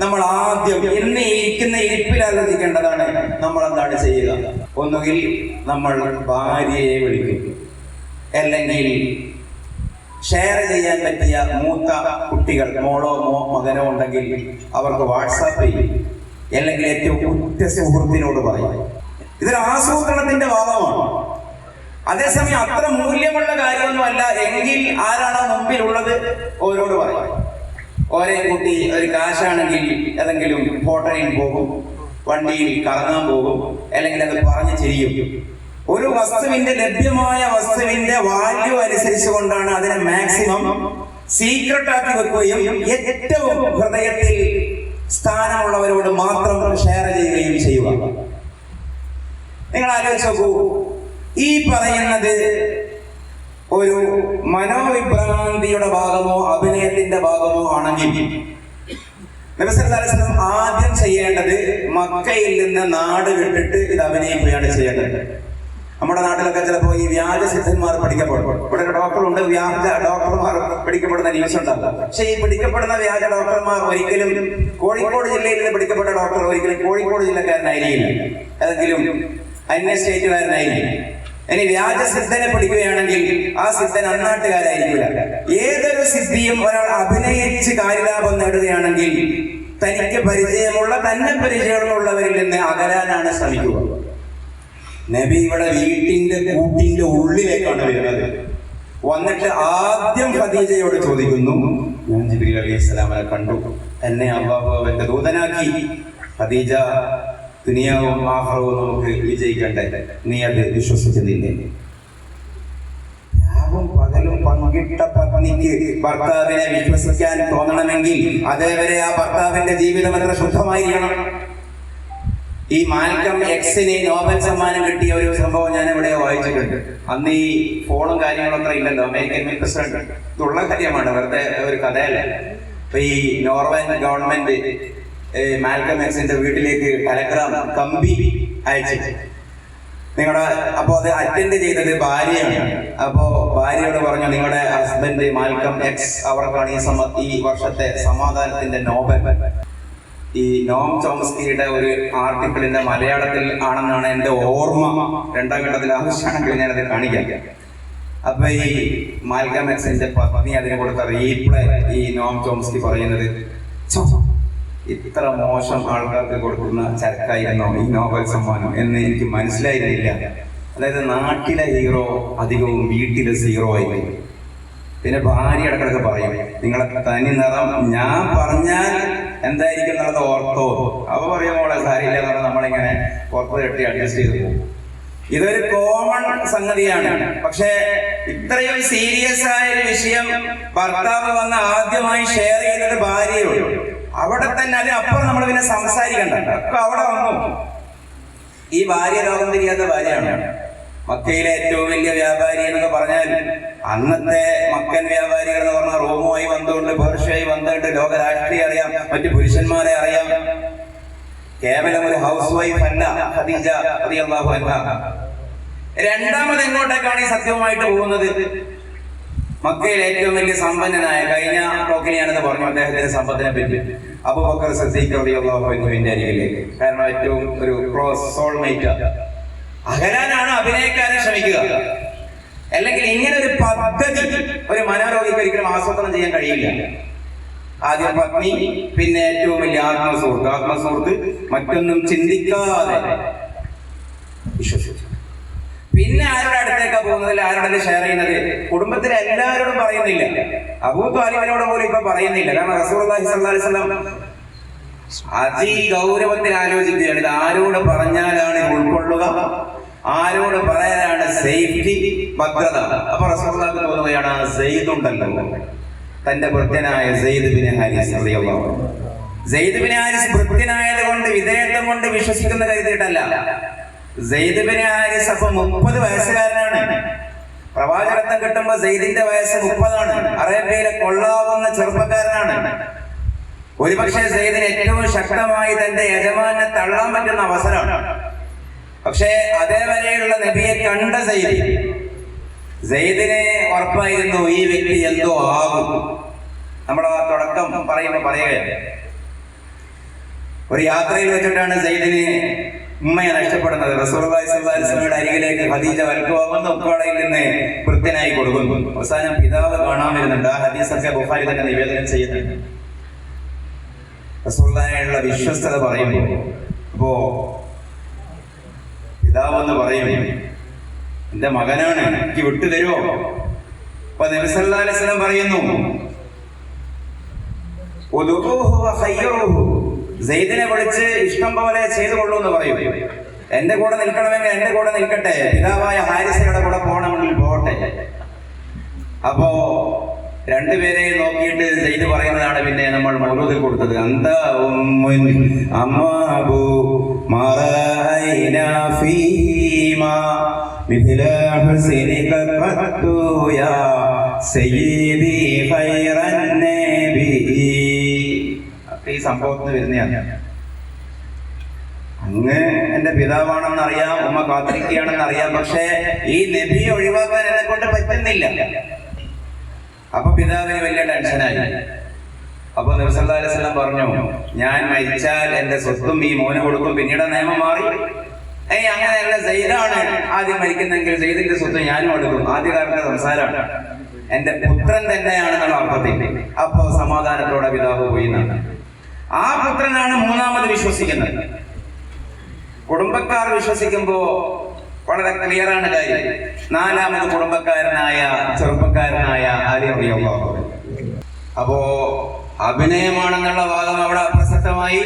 നമ്മൾ ആദ്യം ഇന്ന് ഇരിക്കുന്ന ഇരിപ്പിൽ ആലോചിക്കേണ്ടതാണ് നമ്മൾ എന്താണ് ചെയ്യുക. ഒന്നുകിൽ നമ്മൾ ഭാര്യയെ വിളിക്കും, അല്ലെങ്കിൽ ഷെയർ ചെയ്യാൻ പറ്റിയ മൂത്ത കുട്ടികൾ, മോളോ മകനോ ഉണ്ടെങ്കിൽ അവർക്ക് വാട്സാപ്പ് ചെയ്യും, അല്ലെങ്കിൽ ഏറ്റവും ഉറ്റ സുഹൃത്തിനോട് പറയും. ഇതൊരു ആസൂത്രണത്തിന്റെ ഭാഗമാണ്. അതേസമയം അത്ര മൂല്യമുള്ള കാര്യമൊന്നുമല്ല എങ്കിൽ ആരാണോ മുമ്പിലുള്ളത് ഓരോട് പറയും. ഓരേ കുട്ടി ഒരു കാശാണെങ്കിൽ ഏതെങ്കിലും ഹോട്ടലിൽ പോകും, വണ്ടിയിൽ കറങ്ങാൻ പോകും, അല്ലെങ്കിൽ അത് പറഞ്ഞ് ചെയ്യും. ഒരു വസ്തുവിന്റെ ലഭ്യമായ വസ്തുവിന്റെ വാല്യൂ അനുസരിച്ച് കൊണ്ടാണ് അതിനെ മാക്സിമം സീക്രട്ട് ആക്കി വെക്കുകയും ഏറ്റവും ഹൃദയത്തിൽ സ്ഥാനമുള്ളവരോട് മാത്രം ഷെയർ ചെയ്യുകയും ചെയ്യുക. നിങ്ങൾ ആലോചിച്ച് നോക്കൂ, ഈ പറയുന്നത് ഒരു മനോവിഭ്രാന്തിയുടെ ഭാഗമോ അഭിനയത്തിന്റെ ഭാഗമോ ആണെങ്കിൽ നബി സല്ലല്ലാഹു അലൈഹി വസല്ലം ആദ്യം ചെയ്യേണ്ടത് മക്കയിൽ നിന്ന് നാട് വിട്ടിട്ട് ഇത് അഭിനയിക്കുകയാണ് ചെയ്യേണ്ടത്. നമ്മുടെ നാട്ടിലൊക്കെ ചിലപ്പോൾ ഈ വ്യാജ സിദ്ധന്മാർ പിടിക്കപ്പെടും. ഇവിടെ ഒരു ഡോക്ടറുണ്ട്, വ്യാജ ഡോക്ടർമാർ പിടിക്കപ്പെടുന്ന ന്യൂസ് ഉണ്ടാകും. പക്ഷെ ഈ പിടിക്കപ്പെടുന്ന വ്യാജ ഡോക്ടർമാർ ഒരിക്കലും കോഴിക്കോട് ജില്ലയിൽ നിന്ന് പിടിക്കപ്പെട്ട ഡോക്ടർ ഒരിക്കലും കോഴിക്കോട് ജില്ലക്കാരനായിരിക്കില്ല, ഏതെങ്കിലും അന്യ സ്റ്റേറ്റുകാരനായിരിക്കും. ഇനി വ്യാജ സിദ്ധനെ പിടിക്കുകയാണെങ്കിൽ ആ സിദ്ധൻ അന്നാട്ടുകാരായിരിക്കില്ല. ഏതൊരു സിദ്ധിയും ഒരാൾ അഭിനയിച്ച് കാര്യലാഭം നേടുകയാണെങ്കിൽ തനിക്ക് പരിചയമുള്ള, തന്നെ പരിചയമുള്ളവരിൽ നിന്ന് അകലാനാണ് ശ്രമിക്കുക. നബി ഇവിടെ വീട്ടിന്റെ കൂട്ടിന്റെ ഉള്ളിലേക്കാണ് വരുന്നത്. വന്നിട്ട് ആദ്യം ഖദീജയോട് ചോദിക്കുന്നു, ഞാൻ ജിബ്രീൽ അലൈഹിസ്സലാമിനെ കണ്ടു, എന്നെ അല്ലാഹു അവന്റെ ദൂതനാക്കി. ഖദീജ, ദുനിയാവും ആഖിറവും നമുക്ക് വിജയിക്കണ്ടേ, നീ അത് വിശ്വസിക്കുന്നില്ലേ? രാവും പകലും പങ്കിട്ട പത്നിക്ക് ഭർത്താവിനെ വിശ്വസിക്കാൻ തോന്നണമെങ്കിൽ അതേവരെ ആ ഭർത്താവിന്റെ ജീവിതം എത്ര ശുദ്ധമായിരിക്കണം. ഈ മാൽക്കം എക്സിന് നോബൽ സമ്മാനം കിട്ടിയ ഒരു സംഭവം ഞാൻ ഇവിടെ വായിച്ചിട്ടുണ്ട്. അന്ന് ഈ ഫോണും കാര്യങ്ങളും അത്ര ഇല്ലല്ലോ, അമേരിക്കൻ പ്രസിഡന്റ്, ഇതുള്ള കാര്യമാണ്, വെറുതെ ഒരു കഥയല്ല. അപ്പൊ ഈ നോർവൻ ഗവൺമെന്റ് മാൽക്കം എക്സിന്റെ വീട്ടിലേക്ക് ടെലഗ്രാം കമ്പി അയച്ചു. അപ്പൊ അത് അറ്റൻഡ് ചെയ്തത് ഭാര്യയാണ്. അപ്പോ ഭാര്യയോട് പറഞ്ഞു, നിങ്ങളുടെ ഹസ്ബൻഡ് മാൽക്കം എക്സ് അവർക്കാണ് ഈ വർഷത്തെ സമാധാനത്തിന്റെ നോബൽ. ഈ നോം ചോംസ്കിയുടെ ഒരു ആർട്ടിക്കിളിന്റെ മലയാളത്തിൽ ആണെന്നാണ് എന്റെ ഓർമ്മ. രണ്ടാം ഘട്ടത്തിൽ ആവശ്യമാണെങ്കിൽ ഞാനത് കാണിക്കാം. അപ്പൊ ഈ മാൽക്കം എക്സിന്റെ പത്നി അതിന് കൊടുത്ത റീപ്ലൈ ഈ നോം ചോംസ്കി പറയുന്നത്, ഇത്ര മോശം ആൾക്കാർക്ക് കൊടുക്കുന്ന ചരക്കായിരുന്നോ ഈ നോബൽ സമ്മാനം എന്ന് എനിക്ക് മനസ്സിലായിരുന്നില്ല. അതായത് നാട്ടിലെ ഹീറോ അധികവും വീട്ടിലെ സീറോ ആയിരുന്നു. പിന്നെ ഭാര്യ ഇടക്കിടക്ക് പറയും, നിങ്ങളെ തനി നിറം ഞാൻ പറഞ്ഞാൽ എന്തായിരിക്കും എന്നുള്ളത് ഓർത്തോ. അവ പറയുമ്പോൾ കാര്യമില്ല എന്ന് നമ്മളിങ്ങനെ പുറത്ത് കെട്ടി അഡ്ജസ്റ്റ് ചെയ്ത് പോകും. ഇതൊരു കോമൺ സംഗതിയാണ്. പക്ഷെ ഇത്രയും സീരിയസ് ആയ ഒരു വിഷയം ഭർത്താവ് വന്ന് ആദ്യമായി ഷെയർ ചെയ്തത് ഭാര്യയോട്. അവിടെ തന്നെ അതിനപ്പുറം നമ്മൾ പിന്നെ സംസാരിക്കണ്ട. അപ്പൊ അവിടെ വന്നു. ഈ ഭാര്യ ലോകം തിരിയാത്ത ഭാര്യയാണ്. മക്കയിലെ ഏറ്റവും വലിയ വ്യാപാരി എന്നൊക്കെ പറഞ്ഞാൽ അന്നത്തെ മക്കൻ വ്യാപാരികൾ എന്ന് പറഞ്ഞാൽ റോമുമായി ബന്ധമുണ്ട്, പേർഷ്യയുമായി ബന്ധമുണ്ട്, ലോക രാഷ്ട്രീയം അറിയാം, മറ്റു പുരുഷന്മാരെ അറിയാം. കേവലം ഒരു ഹൗസ് വൈഫ് അല്ല ഖദീജ റളിയല്ലാഹു അൻഹ. രണ്ടാമത് എങ്ങോട്ടേക്കാണ് ഈ സത്യവുമായിട്ട് പോകുന്നത്? മക്കയിലെ ഏറ്റവും വലിയ സമ്പന്നനായ, കഴിഞ്ഞ ടോക്കിൽ ഞാനെന്ന് പറഞ്ഞു അദ്ദേഹത്തിന്റെ സമ്പത്തിനെ പറ്റി, അബൂബക്കർ സിദ്ദീഖ് റളിയല്ലാഹു അൻഹുവിന്റെ അരികിലേക്ക്. കാരണം ഏറ്റവും ഒരു ക്ലോസ് സോൾമേറ്റ്. അകലാനാണ് അഭിനയിക്കാനും ശ്രമിക്കുക. അല്ലെങ്കിൽ ഇങ്ങനെ ഒരു പദ്ധതി ഒരു മനോരോഗിക്ക് ഒരിക്കലും ആസൂത്രണം ചെയ്യാൻ കഴിയില്ല. ആദ്യം പത്നി, പിന്നെ ഏറ്റവും വലിയ ആത്മസുഹൃത്ത് മറ്റൊന്നും ചിന്തിക്കാതെ വിശ്വസിച്ചു. പിന്നെ ആരുടെ അടുത്തേക്കാ പോകുന്നതിൽ ആരോടെ ഷെയർ ചെയ്യുന്നത്? കുടുംബത്തിലെ എല്ലാവരോടും പറയുന്നില്ല. അബൂ ത്വാലിബിനോട് പോലും ഇപ്പൊ പറയുന്നില്ല. കാരണം റസൂലുള്ളാഹി സ്വല്ലല്ലാഹു അലൈഹി വസല്ലം അതിഗൗരവത്തിൽ ആലോചിക്കുകയാണ്. ഇത് ആരോട് പറഞ്ഞാലാണ് ഉൾക്കൊള്ളുക, ആരോട് പറയാനാണ് സേഫ്റ്റി, ഭദ്രത. അപ്പൊ റസൂലുള്ളാഹിക്ക് തോന്നുകയാണ്, സെയ്ദ് ഉണ്ടല്ലോ, തന്റെ ഭൃത്യനായ സെയ്ദ് ബിൻ ഹാരിസ് റളിയല്ലാഹു അൻഹു. സെയ്ദ് ബിൻ ഹാരിസ് ഭൃത്യനായത് കൊണ്ട് വിധേയത്വം കൊണ്ട് വിശ്വസിക്കുന്ന കരുതിയിട്ടല്ല. സെയ്ദ് ബിൻ ഹാരിസ് അപ്പൊ 30 വയസ്സുകാരനാണ്. പ്രവാചകത്വം കിട്ടുമ്പോ സെയ്ദിന്റെ വയസ്സ് 30 ആണ്. അറേബ്യയിലെ കൊള്ളാവുന്ന ചെറുപ്പക്കാരനാണ്. ഒരുപക്ഷെ സെയ്ദിന് ഏറ്റവും ശക്തമായി തന്റെ യജമാനെ തള്ളാൻ പറ്റുന്ന അവസരമാണ്. പക്ഷേ അതേവരെയുള്ള നബിയെ കണ്ട സെയ്ദിനെ ഉറപ്പായിരുന്നു ഈ വ്യക്തി എന്തോ ആകും. നമ്മൾ ആ തുടക്കം പറയുകയാണ്. ഒരു യാത്രയിൽ വെച്ചിട്ടാണ് സെയ്ദിന് ഉമ്മയെ നഷ്ടപ്പെടുന്നത്. റസൂലുള്ളാഹി സ്വല്ലല്ലാഹു അലൈഹി വസല്ലമയുടെ അരികിലേക്ക് ഖദീജ വൽക്കുവാകുന്ന ഉപ്പാടയിൽ നിന്ന് വൃത്യനായി കൊടുക്കുന്നു. അവസാനം പിതാവ് കാണാൻ വരുന്നുണ്ട്. ആ ഹദീസൊക്കെ ബുഖാരി തന്നെ നിവേദനം ചെയ്യുന്നുണ്ട്. റസൂലുള്ളാഹിയുള്ള വിശ്വസ്തത പറയുമ്പോൾ അപ്പോ പിതാവെന്ന് പറയും, എന്റെ മകനാണ്, എനിക്ക് വിട്ടുതരുമോ? അപ്പൊ നബി സല്ലല്ലാഹു അലൈഹി വസല്ലം പറയുന്നു, സെയ്ദിനെ വിളിച്ച് ഇഷ്ടം പോലെ ചെയ്തു കൊള്ളൂ എന്ന് പറയും. എന്റെ കൂടെ നിൽക്കണമെങ്കിൽ എന്റെ കൂടെ നിൽക്കട്ടെ, പിതാവായ ഹാരിസയുടെ കൂടെ പോകണമെങ്കിൽ പോകട്ടെ. അപ്പോ രണ്ടുപേരെയും നോക്കിയിട്ട് സെയ്ദ് പറയുന്നതാണ് പിന്നെ നമ്മൾ മൗലൂദിൽ കൊടുത്തത്. ഈ സംഭവത്തിന് വരുന്നതാണ്. അങ്ങ് എന്റെ പിതാവാണെന്ന് അറിയാം, ഉമ്മ കാത്തിരിക്കുകയാണെന്ന് അറിയാം, പക്ഷെ ഈ നബിയെ ഒഴിവാക്കാൻ എന്നെ കൊണ്ട് പറ്റുന്നില്ല. അപ്പൊ പിതാവിന് വലിയ ടെൻഷനായി. അപ്പൊ നബി സല്ലല്ലാഹു അലൈഹി വസല്ലം പറഞ്ഞു, ഞാൻ മരിച്ചാൽ എന്റെ സ്വത്തും ഈ മോന് കൊടുക്കും. പിന്നീട് നിയമം മാറി. അങ്ങനെയല്ല, സെയ്ദാണ് ആദ്യം മരിക്കുന്നെങ്കിൽ സെയ്ദിന്റെ സ്വത്ത് ഞാനും എടുക്കും. ആദ്യകാലത്തെ സംസാരമാണ്. എന്റെ പുത്രൻ തന്നെയാണെന്നുള്ള അർത്ഥത്തിൽ. അപ്പോ സമാധാനത്തോടെ പിതാവ് പോയി. ആ പുത്രനാണ് മൂന്നാമത് വിശ്വസിക്കുന്നത്. കുടുംബക്കാർ വിശ്വസിക്കുമ്പോ വളരെ ക്ലിയർ ആണ് കാര്യം. നാലാമത് കുടുംബക്കാരനായ ചെറുപ്പക്കാരനായ അലി റളിയല്ലാഹു അൻഹു. അപ്പോ അഭിനയമാണെന്നുള്ള ഭാഗം അവിടെ അപ്രസക്തമായി.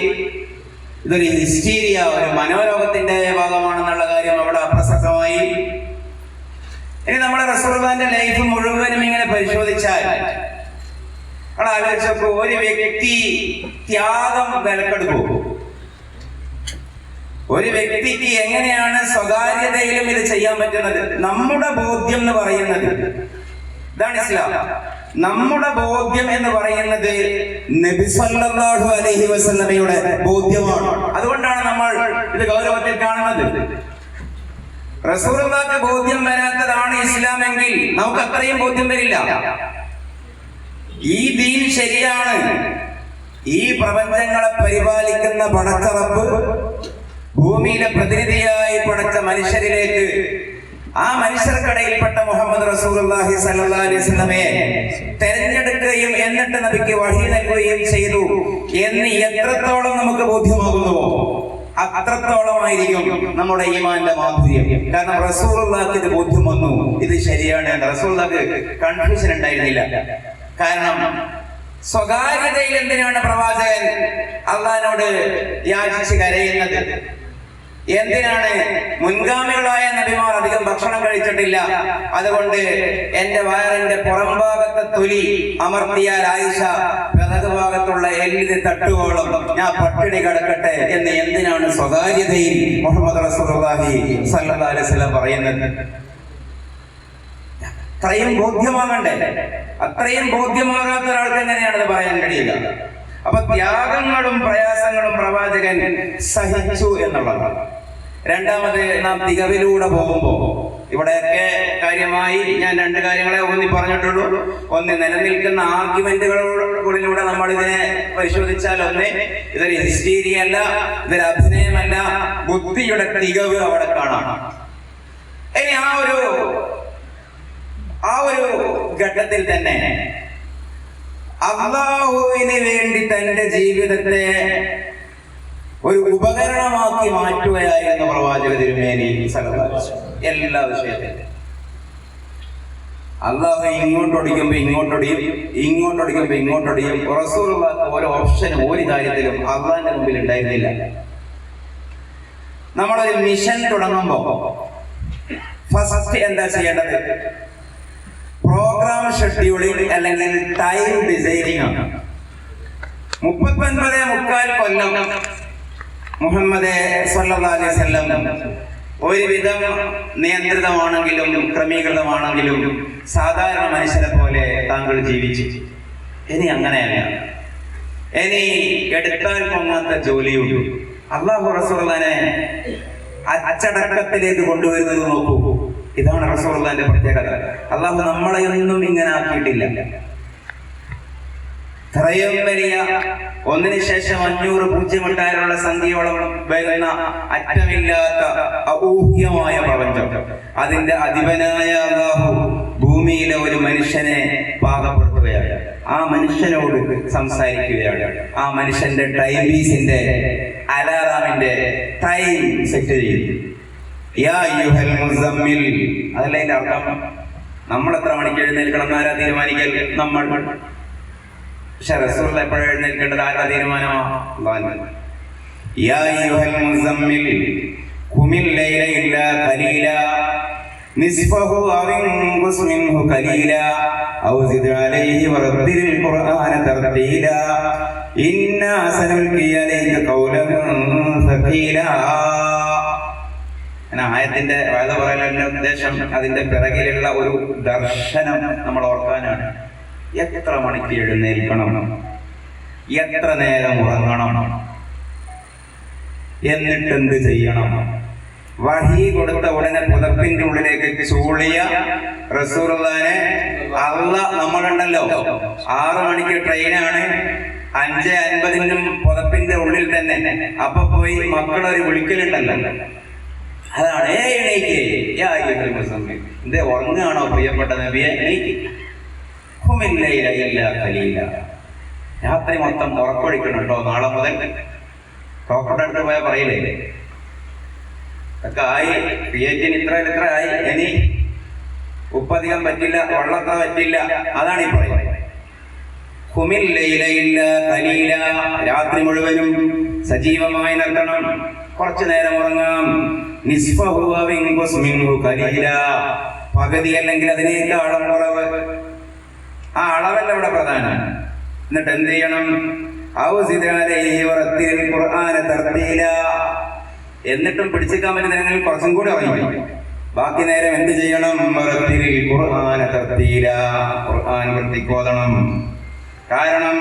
ഇതൊരു ഹിസ്റ്റീരിയ, ഒരു മനോരോഗത്തിന്റെ ഭാഗമാണെന്നുള്ള കാര്യം അവിടെ അപ്രസക്തമായി. ഇനി നമ്മുടെ റസൂലുള്ളാഹിന്റെ ലൈഫ് മുഴുവനും ഇങ്ങനെ പരിശോധിച്ചാൽ ആലോചിച്ചപ്പോ ഒരു വ്യക്തി ത്യാഗം വിലക്കെടുക്കും. ഒരു വ്യക്തിക്ക് എങ്ങനെയാണ് സ്വകാര്യതയിലും ഇത് ചെയ്യാൻ പറ്റുന്നത്? നമ്മുടെ ബോധ്യം എന്ന് പറയുന്നത് ഇതാണ് ഇസ്ലാം. നമ്മുടെ ബോധ്യം എന്ന് പറയുന്നത് നബി സല്ലല്ലാഹു അലൈഹി വസല്ലമയുടെ ബോധ്യമാണ്. അതുകൊണ്ടാണ് നമ്മൾ ഇത് ഗൗരവത്തിൽ കാണുന്നത്. റസൂലുള്ളാഹിക്ക് ബോധ്യം വരാത്തതാണ് ഇസ്ലാമെങ്കിൽ നമുക്ക് അത്രയും ബോധ്യം വരില്ല. ഈ ദീൻ ശരിയാണ്. ഈ പ്രപഞ്ചങ്ങളെ പരിപാലിക്കുന്ന പടച്ച റബ്ബ് ഭൂമിയിലെ പ്രതിനിധിയായി പടച്ച മനുഷ്യരിലേക്ക്, ആ മനുഷ്യർക്കിടയിൽപ്പെട്ട മുഹമ്മദ് റസൂലുള്ളാഹി സ്വല്ലല്ലാഹി അലൈഹി വസല്ലമയെ തെരഞ്ഞെടുക്കുകയും എന്നിട്ട് നബിക്ക് വഹി നൽകുകയും ചെയ്തു എന്ന് എത്രത്തോളം നമുക്ക് ബോധ്യമാകുന്നുവോ അത്രത്തോളമായിരിക്കും നമ്മുടെ ഈമാന്റെ മാധുര്യം. കാരണം റസൂലുള്ളാഹിക്ക് ഇത് ബോധ്യം വന്നു, ഇത് ശരിയാണ്. റസൂലുള്ളാഹിക്ക് കൺഫ്യൂഷൻ ഉണ്ടായിരുന്നില്ല. കാരണം സ്വകാര്യതയിൽ എന്തിനാണ് പ്രവാചകൻ അള്ളാഹിനോട് യാചിച്ച് കരയുന്നത്? എന്തിനാണ്? മുൻഗാമികളായ നബിമാർ അധികം ഭക്ഷണം കഴിച്ചിട്ടില്ല, അതുകൊണ്ട് എന്റെ വയറിന്റെ പുറം ഭാഗത്തെ തൊലി അമർത്തിയാൽ ആയിഷ പിറകു ഭാഗത്തുള്ള എല്ലിന് തട്ടുവോളം ഞാൻ പട്ടിണി കിടക്കട്ടെ എന്ന് എന്തിനാണ് സ്വകാര്യതയിൽ മുഹമ്മദ് റസൂലുള്ളാഹി സ്വല്ലല്ലാഹി അലൈഹി വസല്ലം പറയുന്നത്? അത്രയും ബോധ്യമാകണ്ടേ? അത്രയും ബോധ്യമാകാത്ത ഒരാൾക്ക് എങ്ങനെയാണത് പറയാൻ കഴിയുക? അപ്പൊ ത്യാഗങ്ങളും പ്രയാസങ്ങളും പ്രവാചകൻ സഹിച്ചു എന്നുള്ളതാണ്. രണ്ടാമത്, നാം തികവിലൂടെ പോകുമ്പോ ഇവിടെയൊക്കെ കാര്യമായി ഞാൻ രണ്ട് കാര്യങ്ങളെ ഊന്നി പറഞ്ഞിട്ടുള്ളൂ. ഒന്ന്, നിലനിൽക്കുന്ന ആർഗ്യുമെന്റുകളിലൂടെ നമ്മൾ ഇതിനെ പരിശോധിച്ചാൽ, ഒന്ന്, ഇതൊരു ഹിസ്റ്റീരിയ അല്ല, ഇതൊരു അഭിനയമല്ല, ബുദ്ധിയുടെ തികവ് അവിടെ കാണാം. ഇനി ആ ഒരു ഘട്ടത്തിൽ തന്നെ അല്ലാഹുവിന് വേണ്ടി തന്റെ ജീവിതത്തെ ഒരു ഉപകരണമാക്കി മാറ്റുകയായിരുന്നു പ്രവാചക തിരുമേനി സല്ലല്ലാഹു അലൈഹി വസല്ലം. എല്ലാ വിഷയത്തിലും അല്ലാഹു ഇങ്ങോട്ടൊടിക്കുമ്പോ ഇങ്ങോട്ടൊടിയും, ഇങ്ങോട്ടൊടിക്കുമ്പോ ഇങ്ങോട്ടൊടിയും. റസൂലുള്ളാഹിക്ക് ഓരോ ഓപ്ഷനും ഒരു കാര്യത്തിലും അല്ലാഹുവിന്റെ മുമ്പിൽ ഉണ്ടായിരുന്നില്ല. നമ്മളൊരു മിഷൻ തുടങ്ങുമ്പോ ഫസ്റ്റ് എന്താ ചെയ്യേണ്ടത്? പ്രോഗ്രാം ഷെഡ്യൂളിംഗ് അല്ലെങ്കിൽ ടൈം ഡിസൈനിങ് ആണ്. 39.25 കൊല്ലം മുഹമ്മദ് സ്വല്ലല്ലാഹി അലൈഹി വസല്ലം ഒരുവിധം നിയന്ത്രിതമാണെങ്കിലും ക്രമീകൃതമാണെങ്കിലും സാധാരണ മനുഷ്യരെ പോലെ താങ്കൾ ജീവിച്ചു. ഇനി അങ്ങനെയല്ല. ഇനി എടുത്താൽ പൊങ്ങാത്ത ജോലിയുണ്ട്. അല്ലാഹു റസൂലുള്ളാഹിനെ അച്ചടക്കത്തിലേക്ക് കൊണ്ടുവരുന്നത് നോക്കൂ. ഇതാണ് റസൂലുള്ളാഹിന്റെ പ്രത്യേകത. അല്ലാഹു നമ്മളെയൊന്നും ഇങ്ങനെ ആക്കിയിട്ടില്ല. ഇത്രയും വലിയ ഒന്നിനു ശേഷം 500 പൂജ്യമിട്ടാനുള്ള സംഖ്യയോളം വരുന്ന അറ്റമില്ലാത്ത അഊഹ്യമായ പ്രപഞ്ചം, അതിന്റെ അധിപനായ അല്ലാഹു ഭൂമിയിലെ ഒരു മനുഷ്യനെ പാകപ്പെടുത്തുകയാണ്. ആ മനുഷ്യനോട് സംസാരിക്കുകയാണ്. ആ മനുഷ്യന്റെ ടൈം പീസിന്റെ അലാറാമിന്റെ ടൈം സെറ്റ് ചെയ്യുന്നു. യാ അയ്യുഹൽ മുസമ്മിൽ. അതല്ല അതിന്റെ അർത്ഥം. നമ്മൾ എത്ര മണിക്ക് എഴുന്നേൽക്കണം ആരാ തീരുമാനിക്കൽ? നമ്മൾ. പക്ഷെ റസൂൽ എപ്പോഴും എഴുന്നേൽക്കേണ്ടത് ആരാ തീരുമാനമാണ്? യാ അയ്യുഹൽ മുസമ്മിൽ ഖുമിൽ ലൈല ഇല്ലാ ഖലീലാ നിസ്ഫഹു അവ ഇൻഖുസ് മിൻഹു ഖലീലാ ഔ സിദ് അലൈഹി വറത്തിൽ ഖുർആന തർതീലാ ഇന്നാ സനുൽഖി അലൈക ഖൗലൻ സഖീലാ. ആയത്തിന്റെ വേദ പറയലിന്റെ ഉദ്ദേശം അതിന്റെ പിറകിലുള്ള ഒരു ദർശനം നമ്മൾ ഓർക്കാനാണ്. എത്ര മണിക്ക് എഴുന്നേൽക്കണം, എത്ര നേരം ഉറങ്ങണം, എന്നിട്ടെന്ത് ചെയ്യണം? വഹി കൊടുത്ത ഉടനെ പുതപ്പിന്റെ ഉള്ളിലേക്ക് ചൂളിയ റസൂലുള്ളാഹിനെ അല്ലാഹ് നമ്മളുണ്ടല്ലോ 6 മണിക്ക് ട്രെയിനാണ്, 5:50 പുതപ്പിന്റെ ഉള്ളിൽ തന്നെ. അപ്പൊ പോയി മക്കളൊരു വിളിക്കലുണ്ടല്ലോ, അതാണ് എണീക്ക്. എന്തേ ഉറങ്ങാണോ പ്രിയപ്പെട്ട നബിയെ? എണീക്ക്. രാത്രി മൊത്തം ഉറക്കൊഴിക്കണം കേട്ടോ. നാളെ മുതൽ ഡോക്ടറുടെ അടുത്ത് പോയാൽ പറയില്ലേ, ഒക്കെ ആയി, ക്രിയേറ്റിന് ഇത്ര ആയി, ഇനി ഉപ്പധികം പറ്റില്ല, വെള്ളത്ര പറ്റില്ല. അതാണ് ഈ പറയുന്നത്. രാത്രി മുഴുവനും സജീവമായി നിർത്തണം, കുറച്ചു നേരം ഉറങ്ങാം. പകുതി അല്ലെങ്കിൽ അതിനേക്കാളും കുറവ്. ആ അളവല്ല ഇവിടെ പ്രധാനം. എന്നിട്ട് എന്ത് ചെയ്യണം? എന്നിട്ടും പിടിച്ചിക്കാൻ പറ്റുന്നെങ്കിൽ കുറച്ചും കൂടി ഉറങ്ങി. ബാക്കി നേരം എന്ത് ചെയ്യണം? ഖുർആൻ വൃത്തിക്കോതണം. കാരണം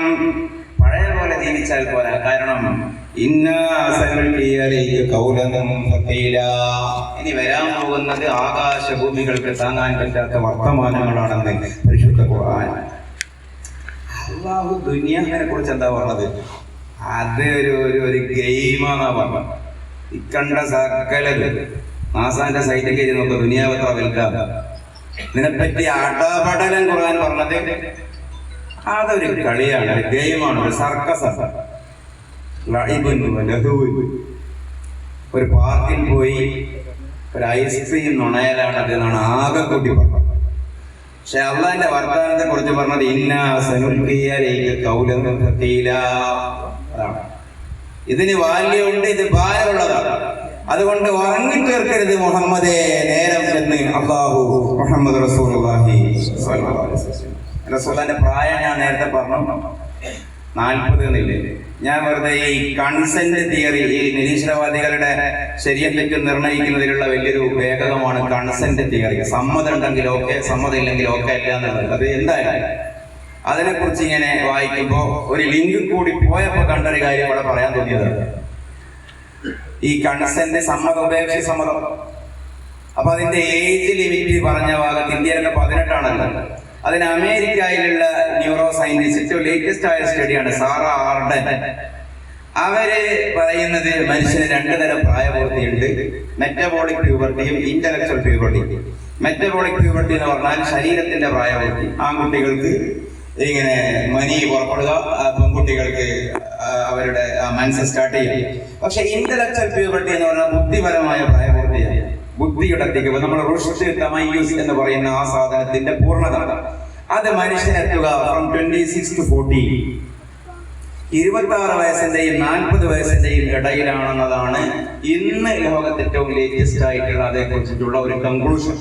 പഴയ പോലെ ജീവിച്ചാൽ പോരാ. കാരണം ഇനി വരാൻ പോകുന്നത് ആകാശഭൂമികൾക്ക് താങ്ങാൻ പറ്റാത്ത വർത്തമാനങ്ങളാണെന്ന് പരിശുദ്ധ ഖുർആൻ. അല്ലാഹു ദുനിയാവിനെ കുറിച്ച് എന്താ പറഞ്ഞത്? അത് ഒരു ഗെയിമാന്നാ പറഞ്ഞത്. ഇക്കണ്ട സകലത് നാസാന്റെ സൈറ്റിൽ കയറി നോക്കുക, ദുനിയാവ് എത്ര വലുതാ. ഇതിനെപ്പറ്റി അടപടലം ഖുർആൻ പറഞ്ഞത് അതൊരു കളിയാണ്, ഒരു ഗെയിമാണ്, ഒരു സർക്കസാണ്. ഒരു പാർക്കിൽ പോയി ഒരു ഐസ്ക്രീം നുണയലാണത് എന്നാണ് ആകെ കൂട്ടി പറഞ്ഞത്. പക്ഷെ അള്ളാന്റെ വർത്തമാനത്തെ കുറിച്ച് പറഞ്ഞത് ഇതിന് വാല്യമുണ്ട്, ഇത് ഭാരമുള്ളതാണ്. അതുകൊണ്ട് ഉറങ്ങി തീർക്കരുത് മുഹമ്മദേ നേരം എന്ന് അല്ലാഹു മുഹമ്മദ് റസൂലുള്ളാഹി സ്വല്ലല്ലാഹു അലൈഹി വസല്ലം. റസൂലിന്റെ പ്രായം ഞാൻ നേരത്തെ പറഞ്ഞു 40 എന്നില്ലേ. ഞാൻ വെറുതെ ഈ കൺസെന്റ് തിയറി, ഈ നിരീശ്വരവാദികളുടെ ശരിയും തെറ്റും നിർണ്ണയിക്കുന്നതിലുള്ള വലിയൊരു വേഗമാണ് കൺസെന്റ് തിയറി. സമ്മതം ഉണ്ടെങ്കിൽ ഓക്കെ, സമ്മതം ഇല്ലെങ്കിൽ ഓക്കെ അല്ല എന്നുള്ളത്. അത് എന്തായാലും അതിനെക്കുറിച്ച് ഇങ്ങനെ വായിക്കുമ്പോൾ ഒരു ലിങ്ക് കൂടി പോയപ്പോൾ കണ്ടൊരു കാര്യം ഇവിടെ പറയാൻ തോന്നിയതാണ്. ഈ കൺസെന്റ് സമ്മതം, ഉപേക്ഷ സമ്മതം. അപ്പൊ അതിന്റെ ഏജ് ലിമിറ്റ് പറഞ്ഞ ഭാഗത്ത് ഇന്ത്യയിലൊക്കെ 18 ആണല്ലോ. അതിന് അമേരിക്കയിലുള്ള ന്യൂറോ സയന്റിസ്റ്റ് ലേറ്റസ്റ്റ് ആയ സ്റ്റഡിയാണ് സാറ ആർഡൻ. അവര് പറയുന്നത് മനുഷ്യന് 2 തരം പ്രായപൂർത്തിയുണ്ട്, മെറ്റബോളിക് പ്യൂബർട്ടിയും ഇന്റലക്ച്വൽ പ്യൂബർട്ടിയും. മെറ്റബോളിക് പ്യൂബർട്ടി എന്ന് പറഞ്ഞാൽ ശരീരത്തിന്റെ പ്രായപൂർത്തി. ആൺകുട്ടികൾക്ക് ഇങ്ങനെ മനി പുറപ്പെടുക, പെൺകുട്ടികൾക്ക് അവരുടെ മനസ്സ് സ്റ്റാർട്ട് ചെയ്യാം. പക്ഷെ ഇന്റലക്ച്വൽ പ്യൂബർട്ടി എന്ന് പറഞ്ഞാൽ ബുദ്ധിപരമായ പ്രായപൂർത്തിയാണ്, ബുദ്ധിയുടെ തികവ്. നമ്മൾ റുഷ്ദ് തമയ്യുസ് എന്ന് പറയുന്ന ആ സാധനത്തിന്റെ പൂർണ്ണത അത് മനുഷ്യനെത്തുക ഫ്രം 26 to 40, 26 വയസ്സിന്റെയും 40 വയസ്സിന്റെയും ഇടയിലാണെന്നതാണ് ഇന്ന് ലോകത്ത് ഏറ്റവും ലേറ്റസ്റ്റ് ആയിട്ടുള്ള അതേക്കുറിച്ചിട്ടുള്ള ഒരു കൺക്ലൂഷൻ.